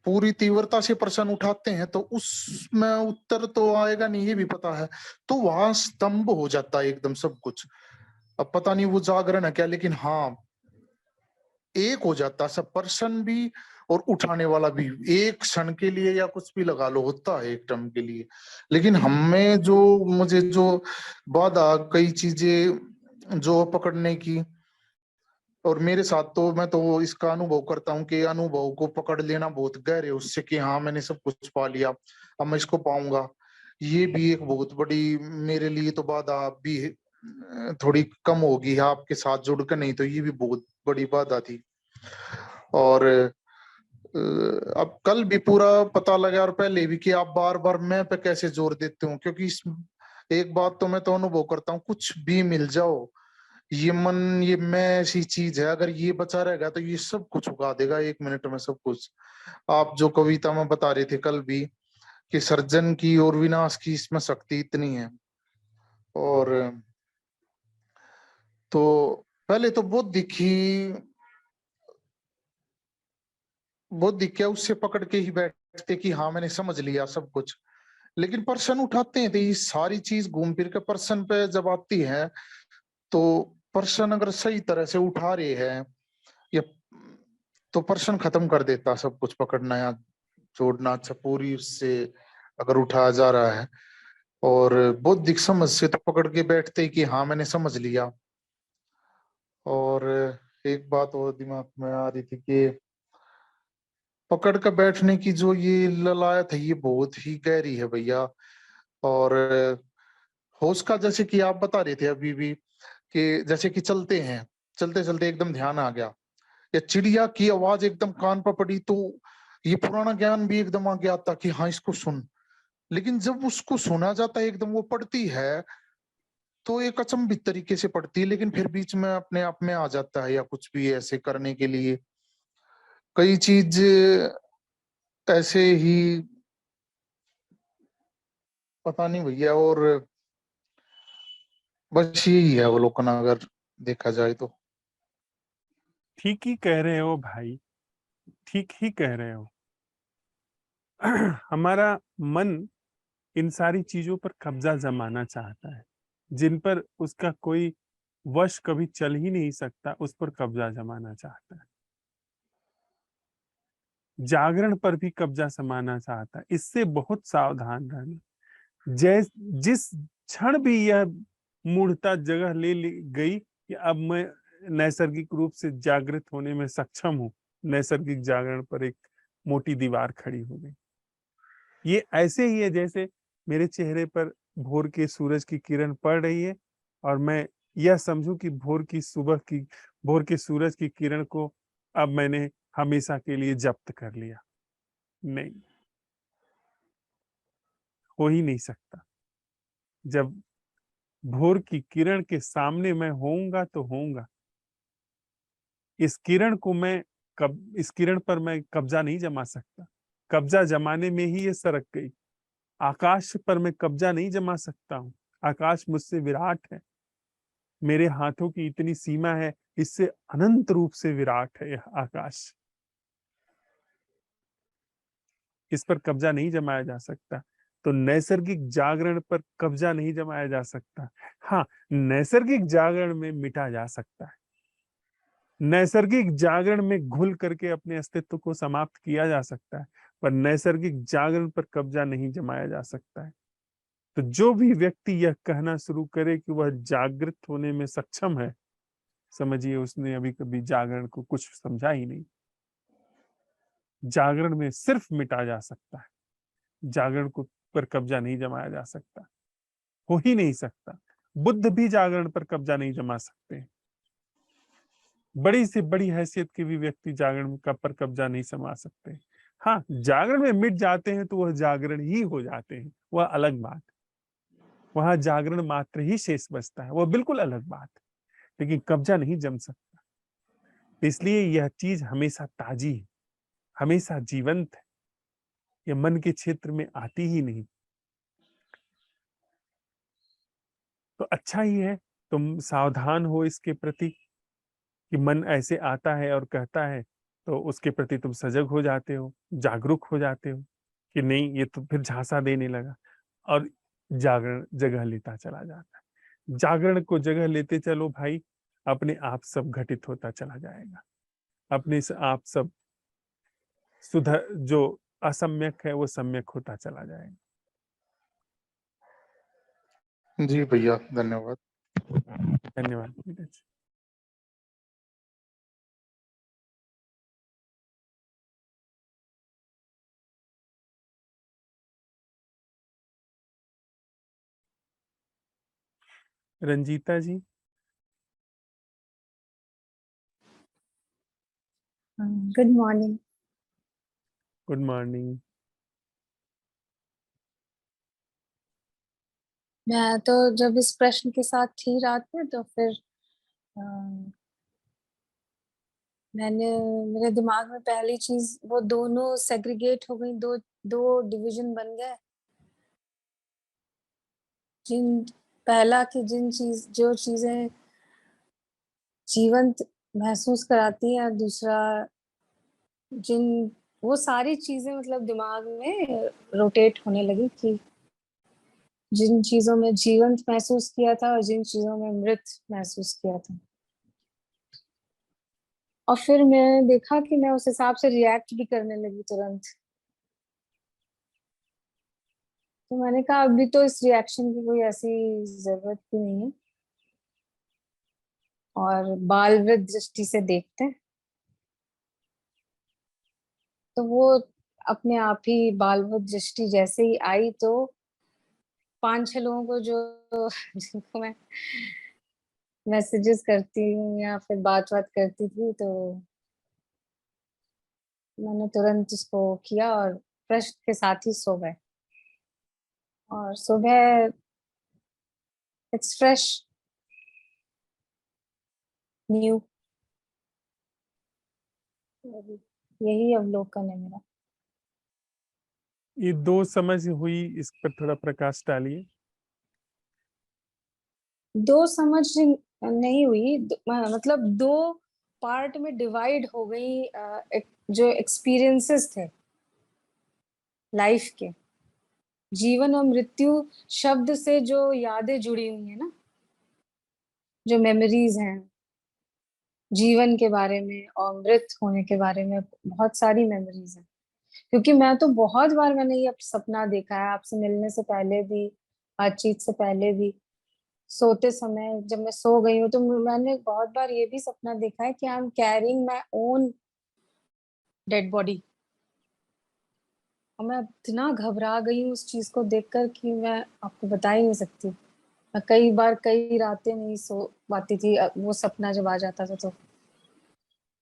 पूरी तीव्रता से प्रश्न उठाते हैं तो उसमें उत्तर तो आएगा नहीं ये भी पता है, तो वहां स्तंभ हो जाता है एकदम सब कुछ। अब पता नहीं वो जागरण है क्या, लेकिन हाँ एक हो जाता सब, प्रश्न भी और उठाने वाला भी एक क्षण के लिए या कुछ भी लगा लो होता है एक टर्म के लिए। लेकिन हमें जो मुझे जो बाधा कई चीजें जो पकड़ने की, और मेरे साथ तो मैं तो इसका अनुभव करता हूँ कि अनुभव को पकड़ लेना बहुत गहरे उससे कि हाँ मैंने सब कुछ पा लिया अब मैं इसको पाऊंगा, ये भी एक बहुत बड़ी मेरे लिए तो बाधा भी थोड़ी कम होगी आपके साथ जुड़ कर, नहीं तो ये भी बहुत बड़ी बाधा थी। और अब कल भी पूरा पता लगा और पहले भी कि आप बार बार मैं पे कैसे जोर देते हो, क्योंकि एक बात तो मैं तो अनुभव करता हूँ, कुछ भी मिल जाओ ये मन ये मैं ऐसी चीज है, अगर ये बचा रहेगा तो ये सब कुछ उगा देगा 1 मिनट में सब कुछ। आप जो कविता में बता रहे थे कल भी कि सर्जन की और विनाश की इसमें शक्ति इतनी है। और तो पहले तो बौद्धिक क्या उससे पकड़ के ही बैठते कि हाँ मैंने समझ लिया सब कुछ, लेकिन प्रश्न उठाते हैं तो ये सारी चीज घूम फिर के प्रश्न पे जब आती है, तो प्रश्न अगर सही तरह से उठा रहे हैं या तो प्रश्न खत्म कर देता सब कुछ पकड़ना या जोड़ना। अच्छा पूरी उससे अगर उठाया जा रहा है और बौद्धिक समझ से तो पकड़ के बैठते ही कि हाँ मैंने समझ लिया। और एक बात और दिमाग में आ रही थी कि पकड़ कर बैठने की जो ये ललायत है ये बहुत ही गहरी है भैया। और होश का जैसे कि आप बता रहे थे अभी भी कि जैसे कि चलते हैं, चलते चलते एकदम ध्यान आ गया या चिड़िया की आवाज एकदम कान पर पड़ी तो ये पुराना ज्ञान भी एकदम आ गया था कि हाँ इसको सुन। लेकिन जब उसको सुना जाता है एकदम वो पढ़ती है तो एक अचंभित तरीके से पढ़ती है, लेकिन फिर बीच में अपने आप में आ जाता है या कुछ भी ऐसे करने के लिए कई चीज ऐसे ही पता नहीं भैया। और बस यही है अवलोकन अगर देखा जाए तो। ठीक ही कह रहे हो भाई, ठीक ही कह रहे हो। हमारा मन इन सारी चीजों पर कब्जा जमाना चाहता है, जिन पर उसका कोई वश कभी चल ही नहीं सकता, उस पर कब्जा जमाना चाहता है। जागरण पर भी कब्जा जमाना चाहता है। इससे बहुत सावधान रहना। जिस क्षण भी यह मूढ़ता जगह ले गई कि अब मैं नैसर्गिक रूप से जागृत होने में सक्षम हूं, नैसर्गिक जागरण पर एक मोटी दीवार खड़ी हो गई। ये ऐसे ही है जैसे मेरे चेहरे पर भोर के सूरज की किरण पड़ रही है और मैं यह समझूं कि भोर के सूरज की किरण को अब मैंने हमेशा के लिए जब्त कर लिया। नहीं, हो ही नहीं सकता। जब भोर की किरण के सामने मैं होऊंगा तो होऊंगा। इस किरण पर मैं कब्जा नहीं जमा सकता। कब्जा जमाने में ही ये सरक गई। आकाश पर मैं कब्जा नहीं जमा सकता हूँ। आकाश मुझसे विराट है। मेरे हाथों की इतनी सीमा है, इससे अनंत रूप से विराट है यह आकाश। इस पर कब्जा नहीं जमाया जा सकता। तो नैसर्गिक जागरण पर कब्जा नहीं जमाया जा सकता। हाँ, नैसर्गिक जागरण में मिटा जा सकता है। नैसर्गिक जागरण में घुल करके अपने अस्तित्व को समाप्त किया जा सकता है, पर नैसर्गिक जागरण पर कब्जा नहीं जमाया जा सकता है। तो जो भी व्यक्ति यह कहना शुरू करे कि वह जागृत होने में सक्षम है, समझिए उसने अभी कभी जागरण को कुछ समझा ही नहीं। जागरण में सिर्फ मिटा जा सकता है, जागरण को पर कब्जा नहीं जमाया जा सकता, हो ही नहीं सकता। बुद्ध भी जागरण पर कब्जा नहीं जमा सकते। बड़ी से बड़ी हैसियत के भी व्यक्ति जागरण का पर कब्जा नहीं जमा सकते। हाँ, जागरण में मिट जाते हैं तो वह जागरण ही हो जाते हैं, वह अलग बात। वहां जागरण मात्र ही शेष बचता है, वह बिल्कुल अलग बात है। लेकिन कब्जा नहीं जम सकता। इसलिए यह चीज हमेशा ताजी है, हमेशा जीवंत है। यह मन के क्षेत्र में आती ही नहीं। तो अच्छा ही है तुम सावधान हो इसके प्रति कि मन ऐसे आता है और कहता है, तो उसके प्रति तुम सजग हो जाते हो, जागरूक हो जाते हो कि नहीं, ये तो फिर झांसा देने लगा, और जागरण जगह लेता चला जाता है। जागरण को जगह लेते चलो भाई, अपने आप सब घटित होता चला जाएगा। अपने से आप सब सुधर, जो असम्यक है वो सम्यक होता चला जाएगा। जी भैया, धन्यवाद। धन्यवाद नीरज। रंजीता जी, गुड मॉर्निंग। Good morning. मैं तो जब इस प्रश्न के साथ थी रात में तो फिर अ, मैंने मेरे दिमाग में पहली चीज वो दोनों सेग्रीगेट हो गई, दो दो डिवीजन बन गए। जिन पहला कि जो चीजें जीवंत महसूस कराती हैं, और दूसरा जिन वो सारी चीजें मतलब दिमाग में रोटेट होने लगी कि जिन चीजों में जीवंत महसूस किया था और जिन चीजों में मृत महसूस किया था। और फिर मैं देखा कि मैं उस हिसाब से रिएक्ट भी करने लगी तुरंत। तो मैंने कहा अभी तो इस रिएक्शन की कोई ऐसी जरूरत भी नहीं है, और बाल वृद्ध दृष्टि से देखते हैं। तो वो अपने आप ही बाल वृद्ध दृष्टि जैसे ही आई, तो 5-6 लोगों को जो जिनको मैं मैसेजेस करती हूँ या फिर बात करती थी, तो मैंने तुरंत उसको किया और प्रश्न के साथ ही सो गए। और सुबह इट्स फ्रेश, न्यू। यही अवलोकन है मेरा। ये दो समझ हुई, इस पर थोड़ा प्रकाश डालिए। दो समझ नहीं हुई, मतलब दो पार्ट में डिवाइड हो गई। जो एक्सपीरियंसेस थे लाइफ के, जीवन और मृत्यु शब्द से जो यादें जुड़ी हुई है ना, जो मेमोरीज हैं जीवन के बारे में और मृत होने के बारे में, बहुत सारी मेमोरीज हैं। क्योंकि मैं तो बहुत बार मैंने ये सपना देखा है, आपसे मिलने से पहले भी, बातचीत से पहले भी, सोते समय जब मैं सो गई हूँ तो मैंने बहुत बार ये भी सपना देखा है कि I am carrying my own dead body. और मैं इतना घबरा गई हूँ उस चीज को देखकर कि मैं आपको बता ही नहीं सकती। मैं कई बार कई रातें नहीं सो पाती थी वो सपना जब आ जाता था तो,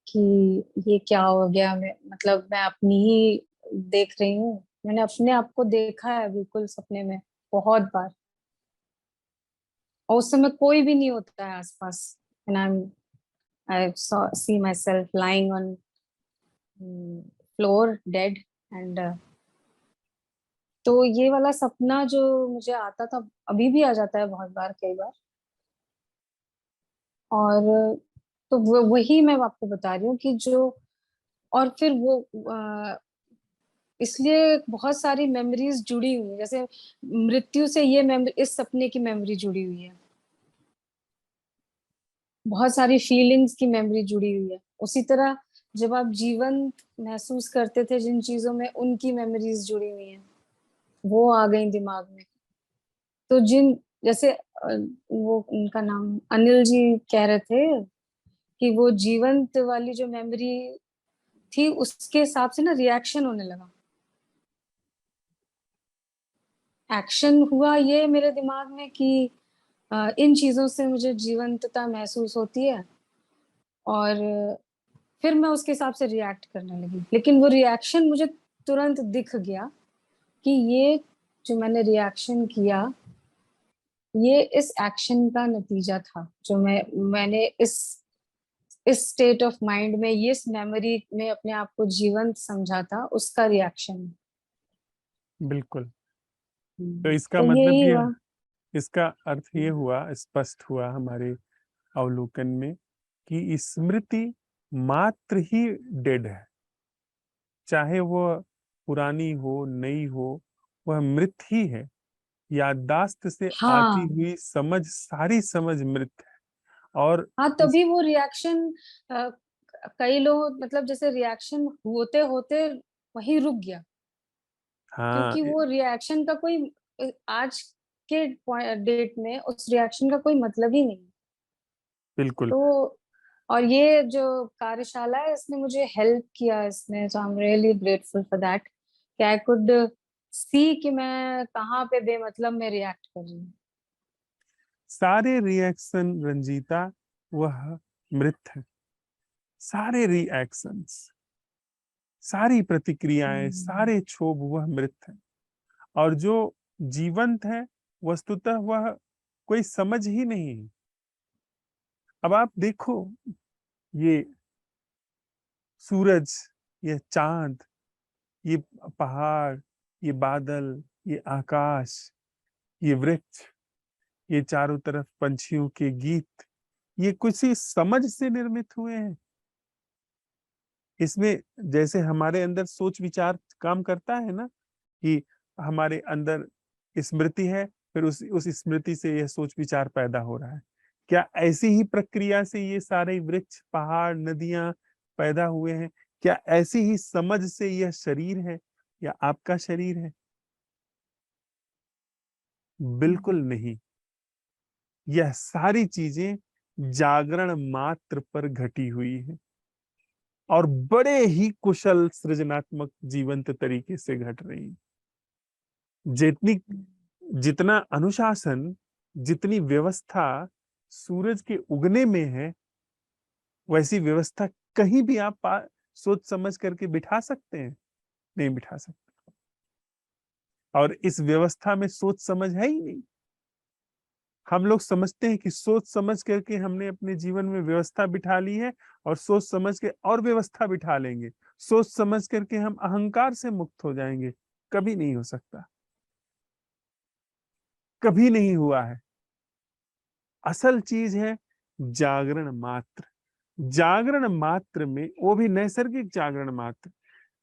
कि ये क्या हो गया। मैं मतलब मैं अपनी ही देख रही हूँ, मैंने अपने आप को देखा है बिल्कुल सपने में बहुत बार। और उस समय कोई भी नहीं होता है आसपास, and I see myself lying on floor dead. And तो ये वाला सपना जो मुझे आता था, अभी भी आ जाता है बहुत बार, कई बार। और तो वही मैं आपको बता रही हूँ कि जो, और फिर वो इसलिए बहुत सारी मेमोरीज जुड़ी हुई है। जैसे मृत्यु से ये मेमोरी, इस सपने की मेमोरी जुड़ी हुई है, बहुत सारी फीलिंग्स की मेमोरी जुड़ी हुई है। उसी तरह जब आप जीवन महसूस करते थे जिन चीजों में, उनकी मेमोरीज जुड़ी हुई हैं, वो आ गई दिमाग में। तो जिन, जैसे वो उनका नाम अनिल जी कह रहे थे कि वो जीवंत वाली जो मेमोरी थी उसके हिसाब से ना रिएक्शन होने लगा, एक्शन हुआ ये मेरे दिमाग में कि इन चीजों से मुझे जीवंतता महसूस होती है। और फिर मैं उसके हिसाब से रिएक्ट करने लगी, लेकिन वो रिएक्शन मुझे तुरंत दिख गया कि ये जो मैंने रिएक्शन किया, ये इस एक्शन का नतीजा था। जो मैंने इस स्टेट ऑफ माइंड में, ये इस मेमोरी में अपने आप को जीवंत समझा था, उसका रिएक्शन। बिल्कुल। तो इसका तो मतलब यही ये, हुआ। इसका अर्थ ये हुआ, स्पष्ट हुआ हमारे अवलोकन में कि स्मृति मात्र ही डेड है, चाहे वो पुरानी हो नई हो, वह मृत ही है। याददाश्त से आती हाँ हुई समझ, सारी समझ मृत है। और हाँ, उस, तभी वो रिएक्शन, कई लोग मतलब जैसे रिएक्शन होते होते वही रुक गया, हाँ क्योंकि वो रिएक्शन का कोई आज के डेट में उस रिएक्शन का कोई मतलब ही नहीं। बिल्कुल। तो और ये जो कार्यशाला है इसने मुझे हेल्प किया इसमें, so I am really grateful for that कि आई कुड सी कि मैं कहाँ पे बेमतलब में रिएक्ट कर रही हूँ। सारे रिएक्शन रंजीता वह मृत है, सारे रिएक्शंस, सारी प्रतिक्रियाएं, हम्म। सारे क्षोभ वह मृत है। और जो जीवंत है, वस्तुतः वह कोई समझ ही नहीं है। अब आप देखो, ये सूरज, ये चांद, ये पहाड़, ये बादल, ये आकाश, ये वृक्ष, ये चारों तरफ पंछियों के गीत, ये किसी समझ से निर्मित हुए हैं? इसमें जैसे हमारे अंदर सोच विचार काम करता है ना, कि हमारे अंदर स्मृति है, फिर उस स्मृति से यह सोच विचार पैदा हो रहा है। क्या ऐसी ही प्रक्रिया से ये सारे वृक्ष, पहाड़, नदियां पैदा हुए हैं? क्या ऐसी ही समझ से यह शरीर है, या आपका शरीर है? बिल्कुल नहीं। यह सारी चीजें जागरण मात्र पर घटी हुई है, और बड़े ही कुशल सृजनात्मक जीवंत तरीके से घट रही है। जितनी जितना अनुशासन, जितनी व्यवस्था सूरज के उगने में है, वैसी व्यवस्था कहीं भी आप सोच समझ करके बिठा सकते हैं? नहीं बिठा सकते। और इस व्यवस्था में सोच समझ है ही नहीं। हम लोग समझते हैं कि सोच समझ करके हमने अपने जीवन में व्यवस्था बिठा ली है, और सोच समझ के और व्यवस्था बिठा लेंगे, सोच समझ करके हम अहंकार से मुक्त हो जाएंगे। कभी नहीं हो सकता, कभी नहीं हुआ है। असल चीज है जागरण मात्र। जागरण मात्र में, वो भी नैसर्गिक जागरण मात्र,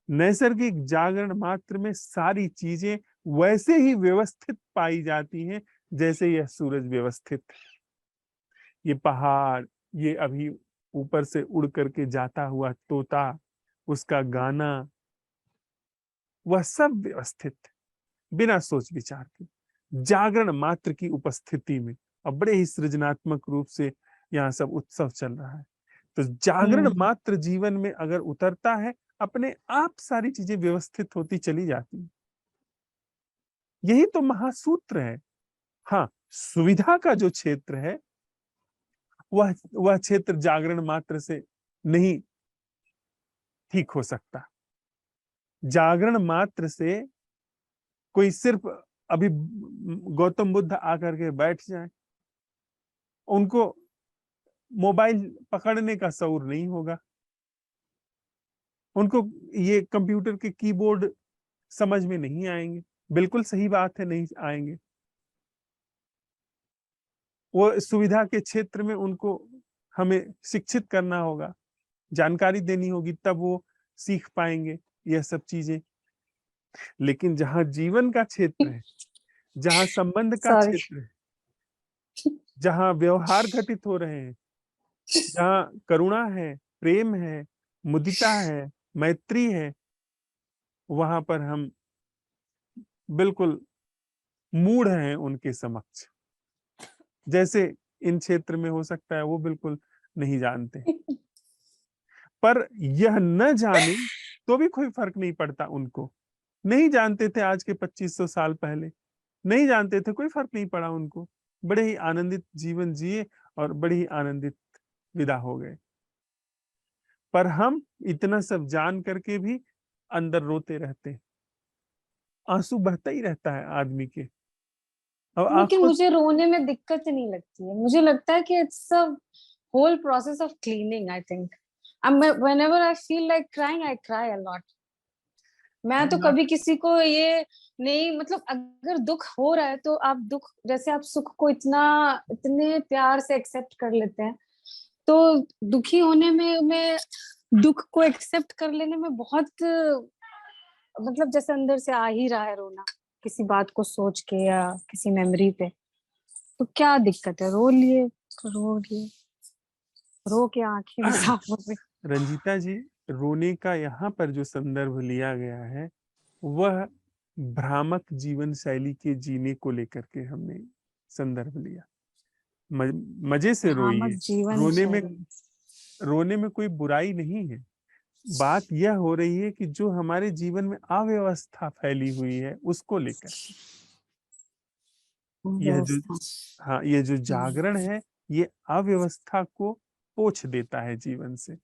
नैसर्गिक जागरण मात्र में सारी चीजें वैसे ही व्यवस्थित पाई जाती हैं जैसे यह सूरज व्यवस्थित है। ये पहाड़, ये अभी ऊपर से उड़ करके जाता हुआ तोता, उसका गाना, वह सब व्यवस्थित है, बिना सोच विचार के, जागरण मात्र की उपस्थिति में। और बड़े ही सृजनात्मक रूप से यहाँ सब उत्सव चल रहा है। तो जागरण मात्र जीवन में अगर उतरता है, अपने आप सारी चीजें व्यवस्थित होती चली जाती हैं। यही तो महासूत्र है। हाँ, सुविधा का जो क्षेत्र है, वह क्षेत्र जागरण मात्र से नहीं ठीक हो सकता। जागरण मात्र से कोई सिर्फ अभी गौतम बुद्ध आकर के बैठ जाए, उनको मोबाइल पकड़ने का शऊर नहीं होगा, उनको ये कंप्यूटर के कीबोर्ड समझ में नहीं आएंगे। बिल्कुल सही बात है, नहीं आएंगे। वो सुविधा के क्षेत्र में उनको हमें शिक्षित करना होगा, जानकारी देनी होगी, तब वो सीख पाएंगे यह सब चीजें। लेकिन जहां जीवन का क्षेत्र है, जहां संबंध का सॉरी। क्षेत्र है, जहां व्यवहार घटित हो रहे हैं, जहां करुणा है, प्रेम है, मुदिता है, मैत्री है, वहां पर हम बिल्कुल मूढ़ हैं उनके समक्ष। जैसे इन क्षेत्र में हो सकता है वो बिल्कुल नहीं जानते, पर यह न जाने तो भी कोई फर्क नहीं पड़ता उनको। नहीं जानते थे आज के 2500 साल पहले, नहीं जानते थे, कोई फर्क नहीं पड़ा उनको। बड़े ही आनंदित जीवन जिए और बड़े ही आनंदित विदा हो गए। पर हम इतना सब जान करके भी अंदर रोते रहते हैं, आंसू बहता ही रहता है आदमी के। और लेकिन आंखों मुझे रोने में दिक्कत नहीं लगती है, मुझे लगता है कि it's a whole process of cleaning. I think whenever I feel like crying I cry a lot. मैं तो कभी किसी को ये नहीं, मतलब अगर दुख हो रहा है तो आप दुख, जैसे आप सुख को इतने प्यार से एक्सेप्ट कर लेते हैं, तो दुखी होने में मैं दुख को एक्सेप्ट कर लेने में बहुत, मतलब जैसे अंदर से आ ही रहा है रोना किसी बात को सोच के या किसी मेमोरी पे, तो क्या दिक्कत है? रो लिए, रो के आंखें भी साफ हो गई। रंजीता जी, रोने का यहाँ पर जो संदर्भ लिया गया है, वह भ्रामक जीवन शैली के जीने को लेकर के हमने संदर्भ लिया। मजे से भ्रामक रोइए, जीवन रोने में शैली। रोने में कोई बुराई नहीं है। बात यह हो रही है कि जो हमारे जीवन में अव्यवस्था फैली हुई है उसको लेकर यह जो, व्यवस्था। हाँ, ये जो जागरण है, ये अव्यवस्था को पोंछ देता है जीवन से।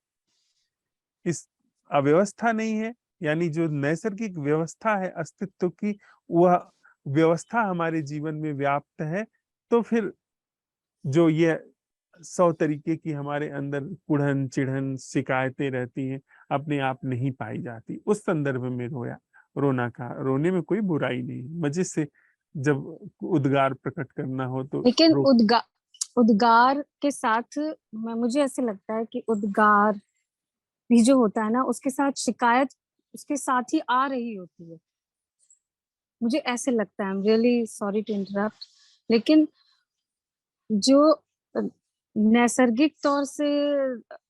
इस अव्यवस्था नहीं है, यानी जो नैसर्गिक व्यवस्था है अस्तित्व की, वह व्यवस्था हमारे जीवन में व्याप्त है, तो फिर जो ये 100 तरीके की हमारे अंदर कुढ़न चिढ़न शिकायतें रहती हैं, अपने आप नहीं पाई जाती। उस संदर्भ में रोना का, रोने में कोई बुराई नहीं, मजे से जब उद्गार प्रकट करना हो तो लेकिन रो। उद्गार के साथ मुझे ऐसे लगता है कि उद्गार भी जो होता है ना, उसके साथ शिकायत उसके साथ ही आ रही होती है। मुझे ऐसे लगता है, I am really sorry to interrupt, लेकिन जो नैसर्गिक तौर से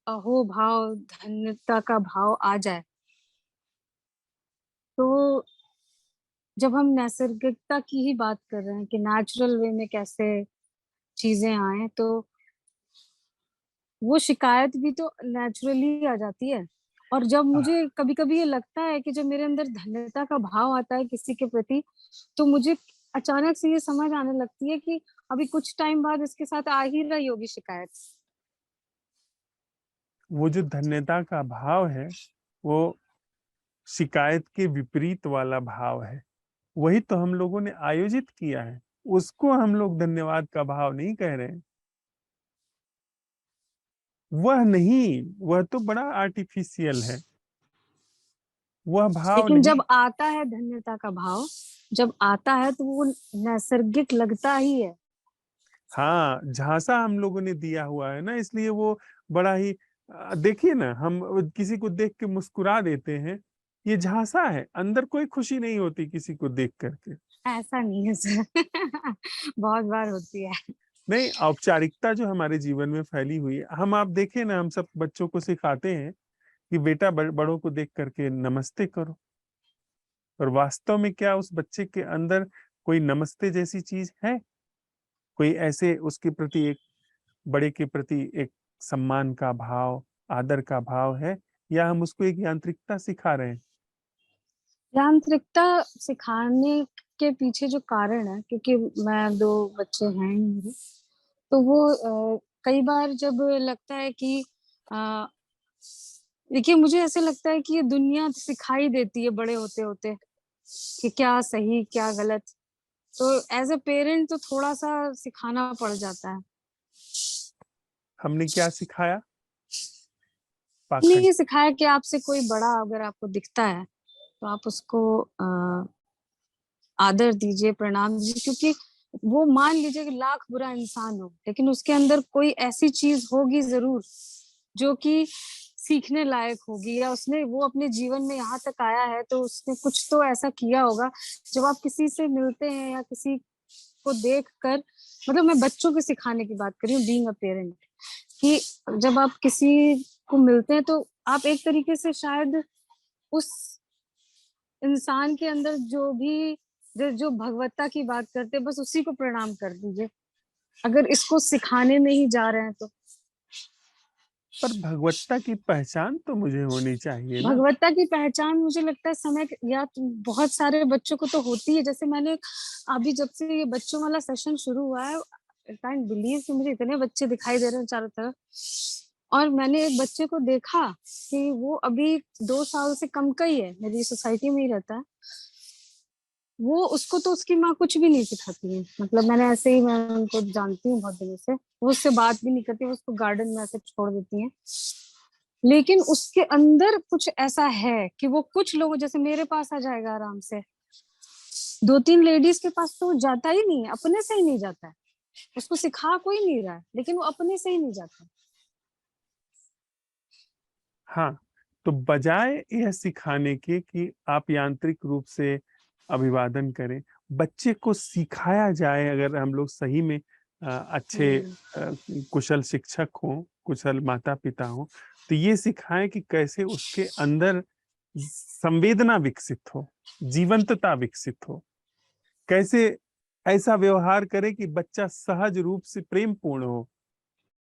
अहो भाव, धन्यता का भाव आ जाए, तो जब हम नैसर्गिकता की ही बात कर रहे हैं कि नेचुरल वे में कैसे चीजें आए, तो वो शिकायत भी तो नेचुरली आ जाती है। और जब मुझे कभी कभी ये लगता है कि जब मेरे अंदर धन्यता का भाव आता है किसी के प्रति, तो मुझे अचानक से ये समझ आने लगती है कि अभी कुछ टाइम बाद इसके साथ आ ही रही होगी शिकायत। वो जो धन्यता का भाव है, वो शिकायत के विपरीत वाला भाव है। वही तो हम लोगों ने आयोजित किया है, उसको हम लोग धन्यवाद का भाव नहीं कह रहे हैं। वह नहीं, वह तो बड़ा आर्टिफिशियल है। वह भाव लेकिन नहीं। जब आता है धन्यता का भाव, जब आता है तो वो नैसर्गिक लगता ही है। हाँ, झांसा हम लोगों ने दिया हुआ है ना, इसलिए वो बड़ा ही देखिए ना, हम किसी को देख के मुस्कुरा देते हैं, ये झांसा है, अंदर कोई खुशी नहीं होती किसी को देख करके। ऐसा नहीं है सर। बहुत बार होती है। नहीं, औपचारिकता जो हमारे जीवन में फैली हुई है, हम आप देखें ना, हम सब बच्चों को सिखाते हैं कि बेटा बड़ों को देख करके नमस्ते करो, और वास्तव में क्या उस बच्चे के अंदर कोई नमस्ते जैसी चीज है? कोई ऐसे उसके प्रति एक बड़े के प्रति एक सम्मान का भाव, आदर का भाव है, या हम उसको एक यांत्रिकता सिखा रहे हैं? यांत्रिकता सिखाने के पीछे जो कारण है, क्योंकि मैं 2 बच्चे हैं ही मेरे, तो वो कई बार जब लगता है कि अ, देखिए मुझे ऐसे लगता है कि ये दुनिया सिखाई देती है बड़े होते-होते कि क्या सही, क्या गलत। तो एज़ अ पेरेंट तो थोड़ा-सा सिखाना पड़ जाता है। हमने क्या सिखाया? हमने पाखंड। ये सिखाया कि आपसे कोई बड़ा अगर आपको दिखता है, तो आप उसको आदर दीजिए, प्रणाम दीजिए, क्योंकि वो मान लीजिए कि लाख बुरा इंसान हो, लेकिन उसके अंदर कोई ऐसी चीज़ होगी ज़रूर, जो कि सीखने लायक होगी, या उसने वो अपने जीवन में यहाँ तक आया है, तो उसने कुछ तो ऐसा किया होगा। जब आप किसी से मिलते हैं या किसी को देखकर, मतलब मैं बच्चों के सिखाने की बात कर रही हूँ, बीइंग अ पेरेंट, कि जब आप किसी को मिलते हैं, तो आप एक तरीके से शायद उस इंसान के अंदर जो भगवत्ता की बात करते हैं, बस उसी को प्रणाम कर दीजिए, अगर इसको सिखाने में ही जा रहे हैं तो। पर भगवत्ता की पहचान तो मुझे होनी चाहिए ना। भगवत्ता की पहचान मुझे लगता है समय या तो बहुत सारे बच्चों को तो होती है। जैसे मैंने अभी जब से ये बच्चों वाला सेशन शुरू हुआ है, आई कांट बिलीव कि मुझे इतने बच्चे दिखाई दे रहे हैं चारों तरफ, और मैंने एक बच्चे को देखा कि वो अभी 2 साल से कम का ही है, मेरी सोसाइटी में ही रहता है। वो उसको तो उसकी माँ कुछ भी नहीं सिखाती है, मतलब मैंने ऐसे ही, मैं उनको जानती हूँ बहुत दिनों से, वो उससे बात भी नहीं करती, वो उसको गार्डन में ऐसे छोड़ देती हैं। लेकिन उसके अंदर कुछ ऐसा है कि वो कुछ लोगों जैसे मेरे पास आ जाएगा आराम से, 2-3 लेडीज के पास तो वो जाता ही नहीं है, अपने से ही नहीं जाता है। उसको सिखा कोई नहीं रहा है, लेकिन वो अपने से ही नहीं जाता। हाँ, तो बजाय यह सिखाने के कि आप यांत्रिक रूप से अभिवादन करें, बच्चे को सिखाया जाए, अगर हम लोग सही में अच्छे हुँ। कुशल शिक्षक हों, कुशल माता-पिता हों, तो ये सिखाएं कि कैसे उसके अंदर संवेदना विकसित हो, जीवंतता विकसित हो, कैसे ऐसा व्यवहार करें कि बच्चा सहज रूप से प्रेमपूर्ण हो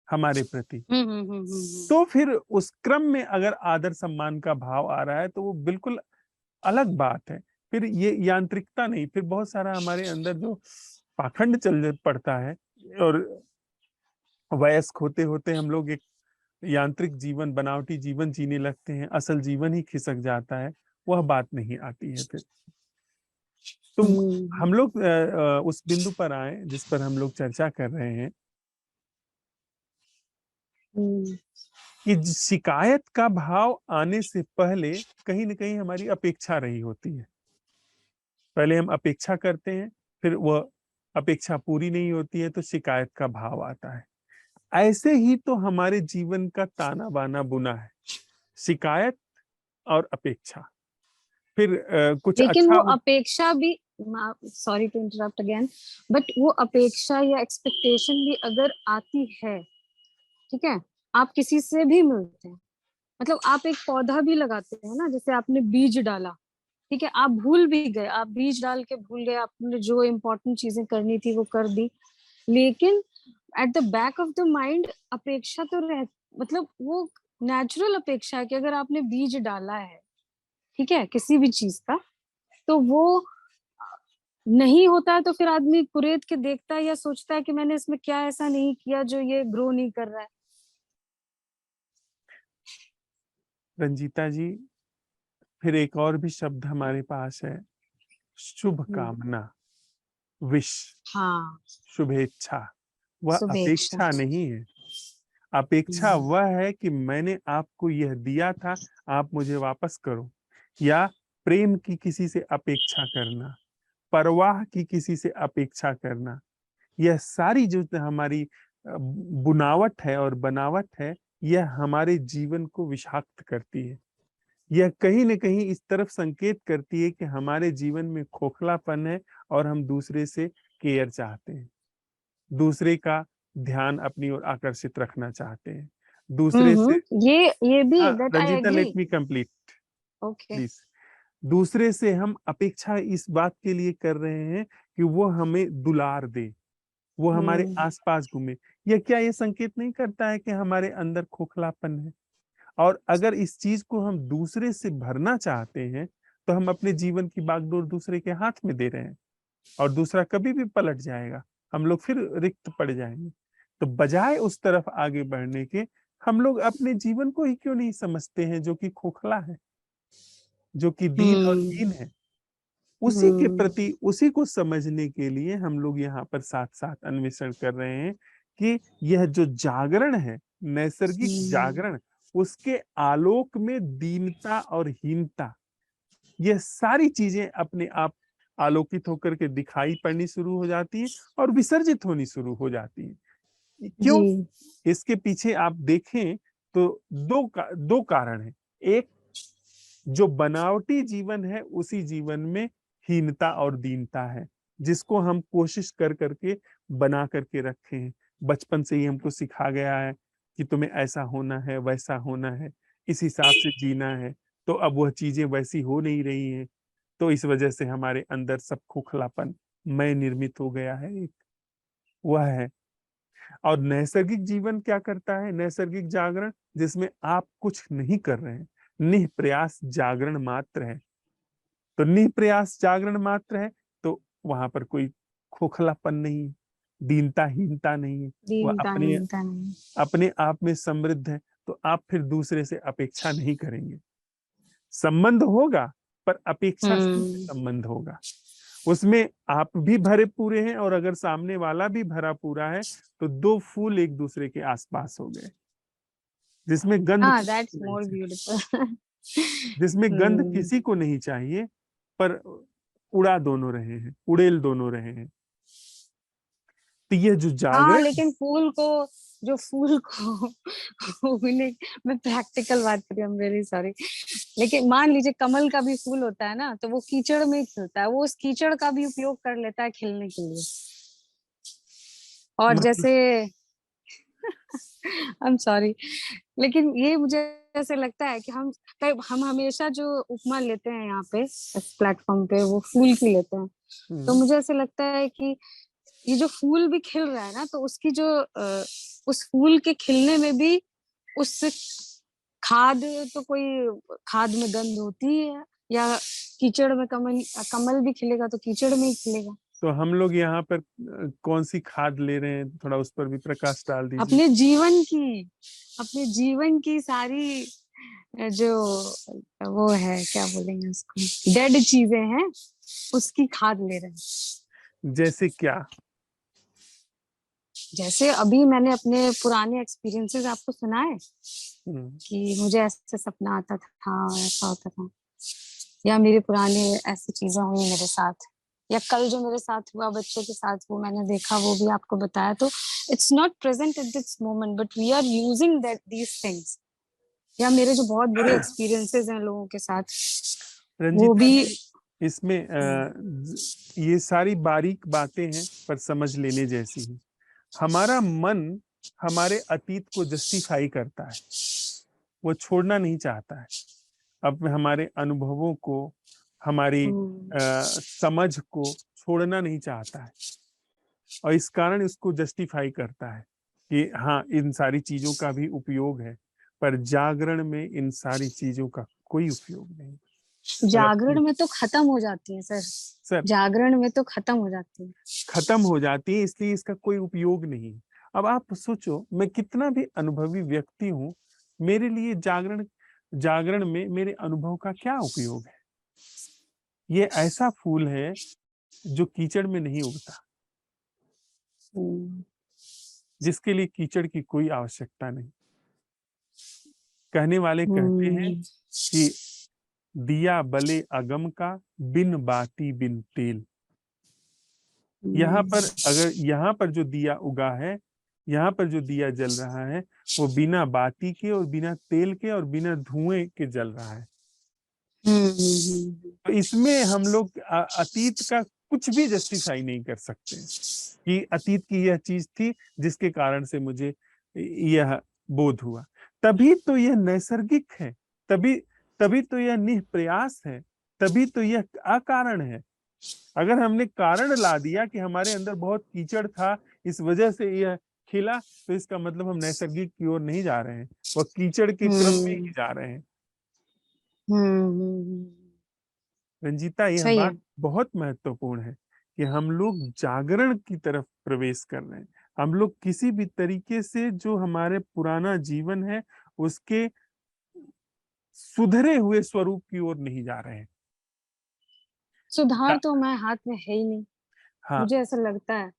हमारे प्रति। हुँ, हुँ, हुँ, हुँ, हुँ। तो फिर उस क्रम में अगर आदर सम्मान का भाव आ रहा है, तो वो बिल्कुल अलग बात है। फिर ये यांत्रिकता नहीं, फिर बहुत सारा हमारे अंदर जो पाखंड चल पड़ता है, और वयस्क होते होते हम लोग एक यांत्रिक जीवन, बनावटी जीवन जीने लगते हैं, असल जीवन ही खिसक जाता है, वह बात नहीं आती है फिर। तो हुँ, हम लोग उस बिंदु पर आए जिस पर हम लोग चर्चा कर रहे हैं हुँ, कि शिकायत का भाव आने से पहले कहीं न कहीं हमारी अपेक्षा रही होती है। पहले हम अपेक्षा करते हैं, फिर वह अपेक्षा पूरी नहीं होती है, तो शिकायत का भाव आता है। ऐसे ही तो हमारे जीवन का ताना-बाना बुना है, शिकायत और अपेक्षा। फिर कुछ लेकिन अच्छा वो हो। अपेक्षा भी, sorry to interrupt again, but वो अपेक्षा या एक्सपेक्टेशन भी अगर आती है, ठीक है? आप किसी से भी मिलते हैं, मतलब आप एक पौधा भी लगाते हैं ना, जैसे आपने बीज डाला, ठीक है? आप भूल भी गए, आप बीज डाल के भूल गए, आपने जो इम्पोर्टेंट चीज़ें करनी थी वो कर दी, लेकिन at the back of the mind अपेक्षा तो रह मतलब वो नेचुरल अपेक्षा है कि अगर आपने बीज डाला है, ठीक है? किसी भी चीज़ का, तो वो नहीं होता है, तो फिर आदमी कुरेद के देखता है या सोचता है कि मैंने इसमें क्या ऐसा नहीं किया जो ये ग्रो नहीं कर रहा है। रंजीता जी, फिर एक और भी शब्द हमारे पास है, शुभ हुँ, कामना, विश, हाँ, शुभेच्छा। वह शुभेच्छा। अपेक्षा नहीं है। अपेक्षा हुँ, वह है कि मैंने आपको यह दिया था, आप मुझे वापस करो। या प्रेम की किसी से अपेक्षा करना, परवाह की किसी से अपेक्षा करना, यह सारी जो हमारी बुनावट है और बनावट है, यह हमारे जीवन को विषाक्त करती है। यह कहीं न कहीं इस तरफ संकेत करती है कि हमारे जीवन में खोखलापन है और हम दूसरे से केयर चाहते हैं। दूसरे का ध्यान अपनी ओर आकर्षित रखना चाहते हैं। दूसरे से ये भी हाँ, that I Ranjita agree. Let me complete okay. Please. दूसरे से हम अपेक्षा इस बात के लिए कर रहे हैं कि वो हमें दुलार दे, वो हमारे आसपास घूमे। यह क्या ये संकेत नहीं करता है कि हमारे अंदर खोखलापन है? और अगर इस चीज को हम दूसरे से भरना चाहते हैं तो हम अपने जीवन की बागडोर दूसरे के हाथ में दे रहे हैं और दूसरा कभी भी पलट जाएगा, हम लोग फिर रिक्त पड़ जाएंगे। तो बजाय उस तरफ आगे बढ़ने के, हम लोग अपने जीवन को ही क्यों नहीं समझते हैं जो कि खोखला है, जो कि दीन और हीन है। उसी के प्रति, उसी को समझने के लिए हम लोग यहाँ पर साथ साथ अन्वेषण कर रहे हैं कि यह जो जागरण है, नैसर्गिक जागरण, उसके आलोक में दीनता और हीनता, यह सारी चीजें अपने आप आलोकित होकर के दिखाई पड़नी शुरू हो जाती है और विसर्जित होनी शुरू हो जाती है। क्यों? इसके पीछे आप देखें तो दो कारण हैं। एक, जो बनावटी जीवन है उसी जीवन में हीनता और दीनता है, जिसको हम कोशिश कर करके बना करके रखे हैं। बचपन से ही हमको सिखा गया है कि तुम्हें ऐसा होना है, वैसा होना है, इस हिसाब से जीना है। तो अब वह चीजें वैसी हो नहीं रही हैं, तो इस वजह से हमारे अंदर सब खोखलापन मैं निर्मित हो गया है। एक वह है। और नैसर्गिक जीवन क्या करता है? नैसर्गिक जागरण, जिसमें आप कुछ नहीं कर रहे हैं, निःप्रयास जागरण मात्र है। तो निःप्रयास जागरण मात्र है तो वहां पर कोई खोखलापन नहीं, दीनता हीनता नहीं है। वह अपने आप में समृद्ध है। तो आप फिर दूसरे से अपेक्षा नहीं करेंगे। संबंध होगा पर अपेक्षा से संबंध होगा। उसमें आप भी भरे पूरे हैं और अगर सामने वाला भी भरा पूरा है तो दो फूल एक दूसरे के आसपास हो गए, जिसमें गंध दैट्स मोर ब्यूटीफुल। जिसमें गंध किसी को नहीं चाहिए, पर उड़ा दोनों रहे हैं, उड़ेल दोनों रहे हैं। तो ये जो जागरण, लेकिन फूल को मैं प्रैक्टिकल बात कर रही हूँ, वेरी सॉरी। लेकिन मान लीजिए कमल का भी फूल होता है ना, तो वो कीचड़ में ही खिलता है, वो उस कीचड़ का भी उपयोग कर लेता है खिलने के लिए। और मतलब जैसे आई एम सॉरी, लेकिन ये मुझे ऐसे लगता है कि हम हमेशा जो उपमा लेते हैं यहाँ पे इस प्लेटफॉर्म पे, वो फूल की लेते हैं। तो मुझे ऐसे लगता है कि ये जो फूल भी खिल रहा है ना, तो उसकी जो उस फूल के खिलने में भी उस खाद, तो कोई खाद में गंध होती है, या कीचड़ में कमल भी खिलेगा तो कीचड़ में ही खिलेगा। तो हम लोग यहाँ पर कौन सी खाद ले रहे हैं, थोड़ा उस पर भी प्रकाश डाल दीजिए। अपने जीवन की सारी जो वो है, क्या बोलेंगे उसको, डेड चीजें हैं, उसकी खाद ले रहे हैं। जैसे क्या? जैसे अभी मैंने अपने पुराने एक्सपीरियंसेस आपको सुनाए कि मुझे ऐसे सपना आता था, ऐसा होता था, या मेरे पुराने ऐसी चीजें हुई मेरे साथ, या कल जो मेरे साथ हुआ बच्चों के साथ, वो मैंने देखा, वो भी आपको बताया। तो it's not present at this moment, but we are using that these things. या मेरे जो बहुत बुरे एक्सपीरियंसेस हैं लोगों के साथ, वो रंजीता भी जी, इसमें ये सारी बारीक बातें हैं पर समझ लेने जैसी हैं। हमारा मन हमारे अतीत को जस्टिफाई करता है, वो छोड़ना नहीं चाहता है। अब हमारे अनुभवों को, हमारी समझ को छोड़ना नहीं चाहता है, और इस कारण इसको जस्टिफाई करता है कि हाँ, इन सारी चीजों का भी उपयोग है, पर जागरण में इन सारी चीजों का कोई उपयोग नहीं। जागरण में तो खत्म हो जाती है सर, जागरण में तो खत्म हो जाती है, इसलिए इसका कोई उपयोग नहीं है। अब आप सोचो, मैं कितना भी अनुभवी व्यक्ति हूँ, मेरे लिए जागरण में मेरे अनुभव का क्या उपयोग है? ये ऐसा फूल है जो कीचड़ में नहीं उगता, जिसके लिए कीचड़ की कोई आवश्यकता नहीं। कहने वाले कहते हैं कि दिया बले अगम का, बिन बाती बिन तेल। यहाँ पर अगर यहाँ पर जो दिया उगा है, यहाँ पर जो दिया जल रहा है, वो बिना बाती के और बिना तेल के और बिना धुएं के जल रहा है। तो इसमें हम लोग अतीत का कुछ भी जस्टिफाई नहीं कर सकते कि अतीत की यह चीज थी जिसके कारण से मुझे यह बोध हुआ। तभी तो यह नैसर्गिक है, तभी तभी तो यह निष्प्रयास है, तभी तो यह अकारण है। अगर हमने कारण ला दिया कि हमारे अंदर बहुत कीचड़ था, इस वजह से यह खिला, तो इसका मतलब हम नैसर्गिक की ओर नहीं जा रहे हैं, वह कीचड़ के क्रम में ही जा रहे हैं। रंजीता, यह सही है। बात बहुत महत्वपूर्ण है कि हम लोग जागरण की तरफ प्रवेश कर रहे हैं। हम लोग किसी भी तरीके से जो हमारे पुराना जीवन है उसके सुधरे हुए स्वरूप की ओर नहीं जा रहे हैं। सुधार तो हमारे हाथ में है ही नहीं, हाँ, मुझे ऐसा लगता है,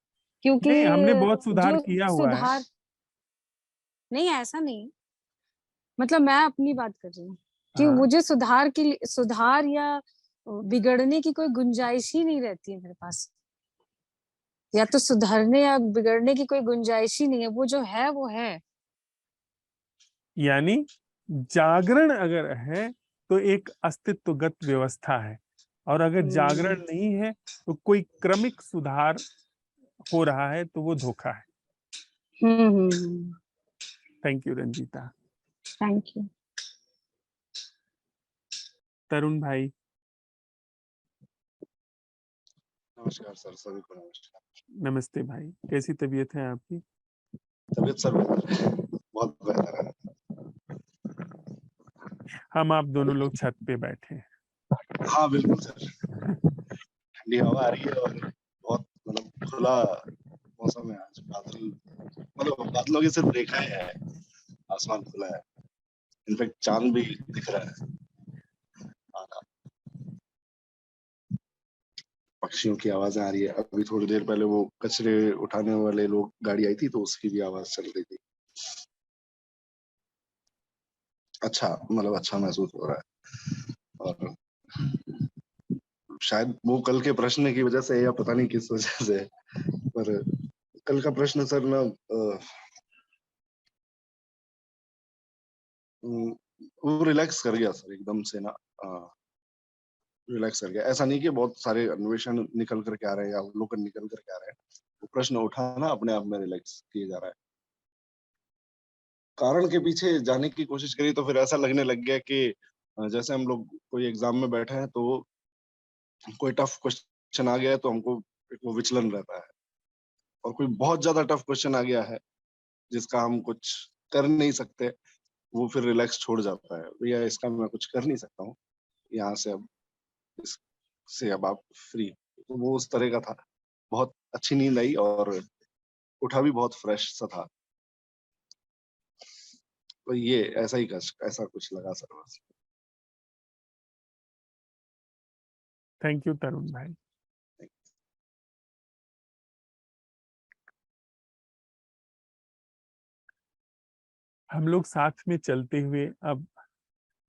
क्योंकि नहीं, हमने बहुत सुधार जो किया हुआ है। सुधार नहीं, ऐसा नहीं, मतलब मैं अपनी बात कर रही हूँ कि हाँ, मुझे सुधार के लिए, सुधार या बिगड़ने की कोई गुंजाइश ही नहीं रहती है मेरे पास। या तो सुधरने या बिगड़ने की कोई गुंजाइश ही नहीं है, वो जो है वो है। यानी जागरण अगर है तो एक अस्तित्वगत व्यवस्था है, और अगर जागरण नहीं है तो कोई क्रमिक सुधार हो रहा है, तो वो धोखा है। Thank you Ranjita. Thank you. Tarun भाई। नमस्कार सर, सभी को नमस्कार। नमस्ते भाई, कैसी तबीयत है आपकी? तबीयत सर बेहतर है, बहुत बेहतर है। हम आप दोनों लोग छत पे बैठे हैं। हाँ बिल्कुल सर, ठंडी हवा आ रही है और बहुत मतलब खुला मौसम है आज। बादल मतलब बादलों की सिर्फ रेखाएं है, आसमान खुला है, इनफैक्ट चांद भी दिख रहा है। पक्षियों की आवाजें आ रही है। अभी थोड़ी देर पहले वो कचरे उठाने वाले लोग गाड़ी आई थी तो उसकी भी आवाज चल रही थी। अच्छा मतलब अच्छा महसूस हो रहा है। और शायद वो कल के प्रश्न की वजह से या पता नहीं किस वजह से, पर कल का प्रश्न सर ना वो रिलैक्स कर गया सर एकदम से ना, रिलैक्स कर गया। ऐसा नहीं कि बहुत सारे अन्वेषण निकल करके आ रहे हैं या अवलोकन निकल करके आ रहे हैं, वो प्रश्न उठाना अपने आप में रिलैक्स किया जा रहा है। कारण के पीछे जाने की कोशिश करी तो फिर ऐसा लगने लग गया कि जैसे हम लोग कोई एग्जाम में बैठे हैं तो कोई टफ क्वेश्चन आ गया है तो हमको एक वो विचलन रहता है, और कोई बहुत ज्यादा टफ क्वेश्चन आ गया है जिसका हम कुछ कर नहीं सकते, वो फिर रिलैक्स छोड़ जाता है। भैया इसका मैं कुछ कर नहीं सकता हूँ, यहाँ से अब इससे अब आप फ्री। तो वो उस तरह का था। बहुत अच्छी नींद आई और उठा भी बहुत फ्रेश सा था। तो ये ऐसा ही ऐसा कुछ लगा सर बस। थैंक यू तरुण भाई। हम लोग साथ में चलते हुए अब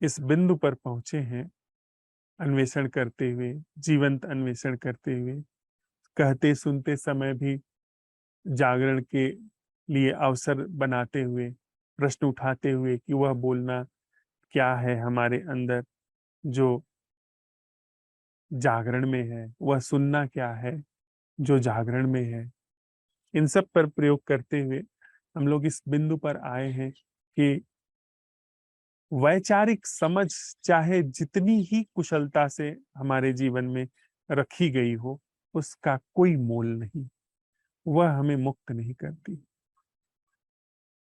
इस बिंदु पर पहुंचे हैं, अन्वेषण करते हुए, जीवंत अन्वेषण करते हुए, कहते सुनते समय भी जागरण के लिए अवसर बनाते हुए, प्रश्न उठाते हुए कि वह बोलना क्या है हमारे अंदर जो जागरण में है, वह सुनना क्या है जो जागरण में है। इन सब पर प्रयोग करते हुए हम लोग इस बिंदु पर आए हैं कि वैचारिक समझ चाहे जितनी ही कुशलता से हमारे जीवन में रखी गई हो, उसका कोई मोल नहीं, वह हमें मुक्त नहीं करती।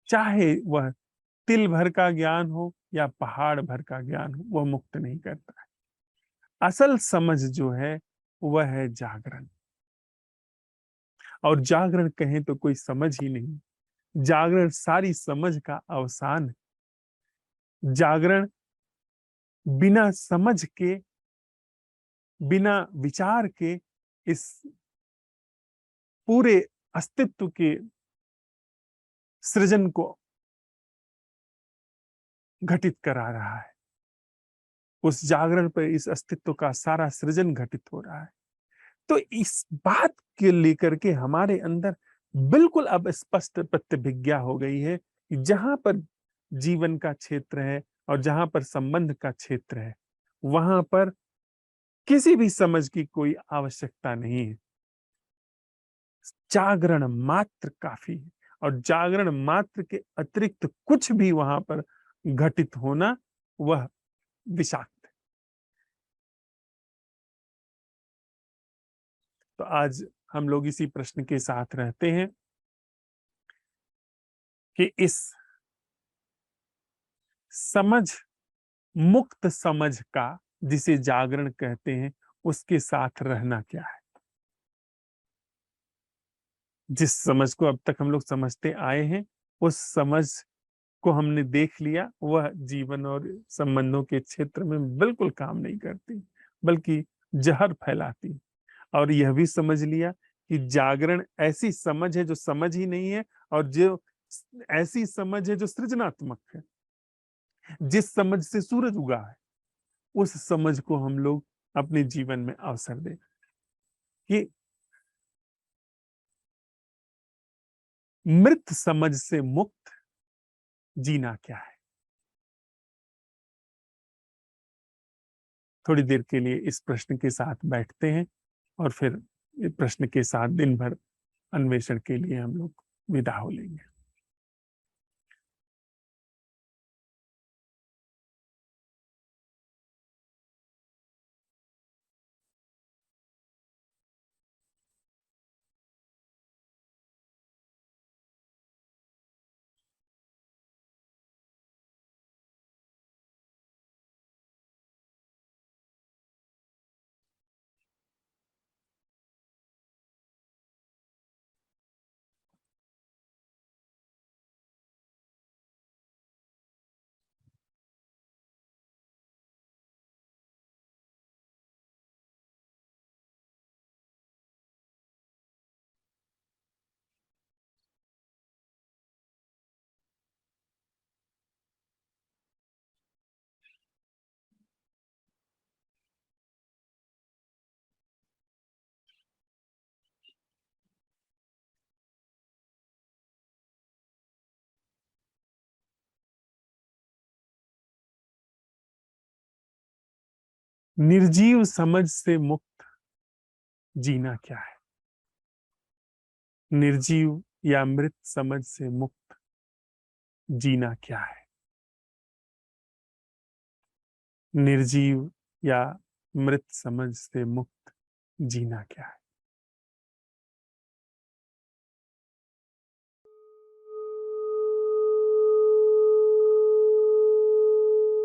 चाहे वह तिल भर का ज्ञान हो या पहाड़ भर का ज्ञान हो, वह मुक्त नहीं करता है। असल समझ जो है वह है जागरण, और जागरण कहें तो कोई समझ ही नहीं, जागरण सारी समझ का अवसान है। जागरण बिना समझ के, बिना विचार के इस पूरे अस्तित्व के सृजन को घटित करा रहा है। उस जागरण पर इस अस्तित्व का सारा सृजन घटित हो रहा है। तो इस बात के लेकर के हमारे अंदर बिल्कुल अब स्पष्ट प्रतिभिज्ञा हो गई है कि जहां पर जीवन का क्षेत्र है और जहां पर संबंध का क्षेत्र है, वहां पर किसी भी समझ की कोई आवश्यकता नहीं है। जागरण मात्र काफी है, और जागरण मात्र के अतिरिक्त कुछ भी वहां पर घटित होना वह विषाक्त है। तो आज हम लोग इसी प्रश्न के साथ रहते हैं कि इस समझ, मुक्त समझ का, जिसे जागरण कहते हैं, उसके साथ रहना क्या है। जिस समझ को अब तक हम लोग समझते आए हैं, उस समझ को हमने देख लिया, वह जीवन और संबंधों के क्षेत्र में बिल्कुल काम नहीं करती, बल्कि जहर फैलाती। और यह भी समझ लिया कि जागरण ऐसी समझ है जो समझ ही नहीं है, और जो ऐसी समझ है जो सृजनात्मक है। जिस समझ से सूरज उगा है, उस समझ को हम लोग अपने जीवन में अवसर दें कि मृत समझ से मुक्त जीना क्या है। थोड़ी देर के लिए इस प्रश्न के साथ बैठते हैं और फिर इस प्रश्न के साथ दिन भर अन्वेषण के लिए हम लोग विदा हो लेंगे। निर्जीव समझ से मुक्त जीना क्या है। निर्जीव या मृत समझ से मुक्त जीना क्या है। निर्जीव या मृत समझ से मुक्त जीना क्या है।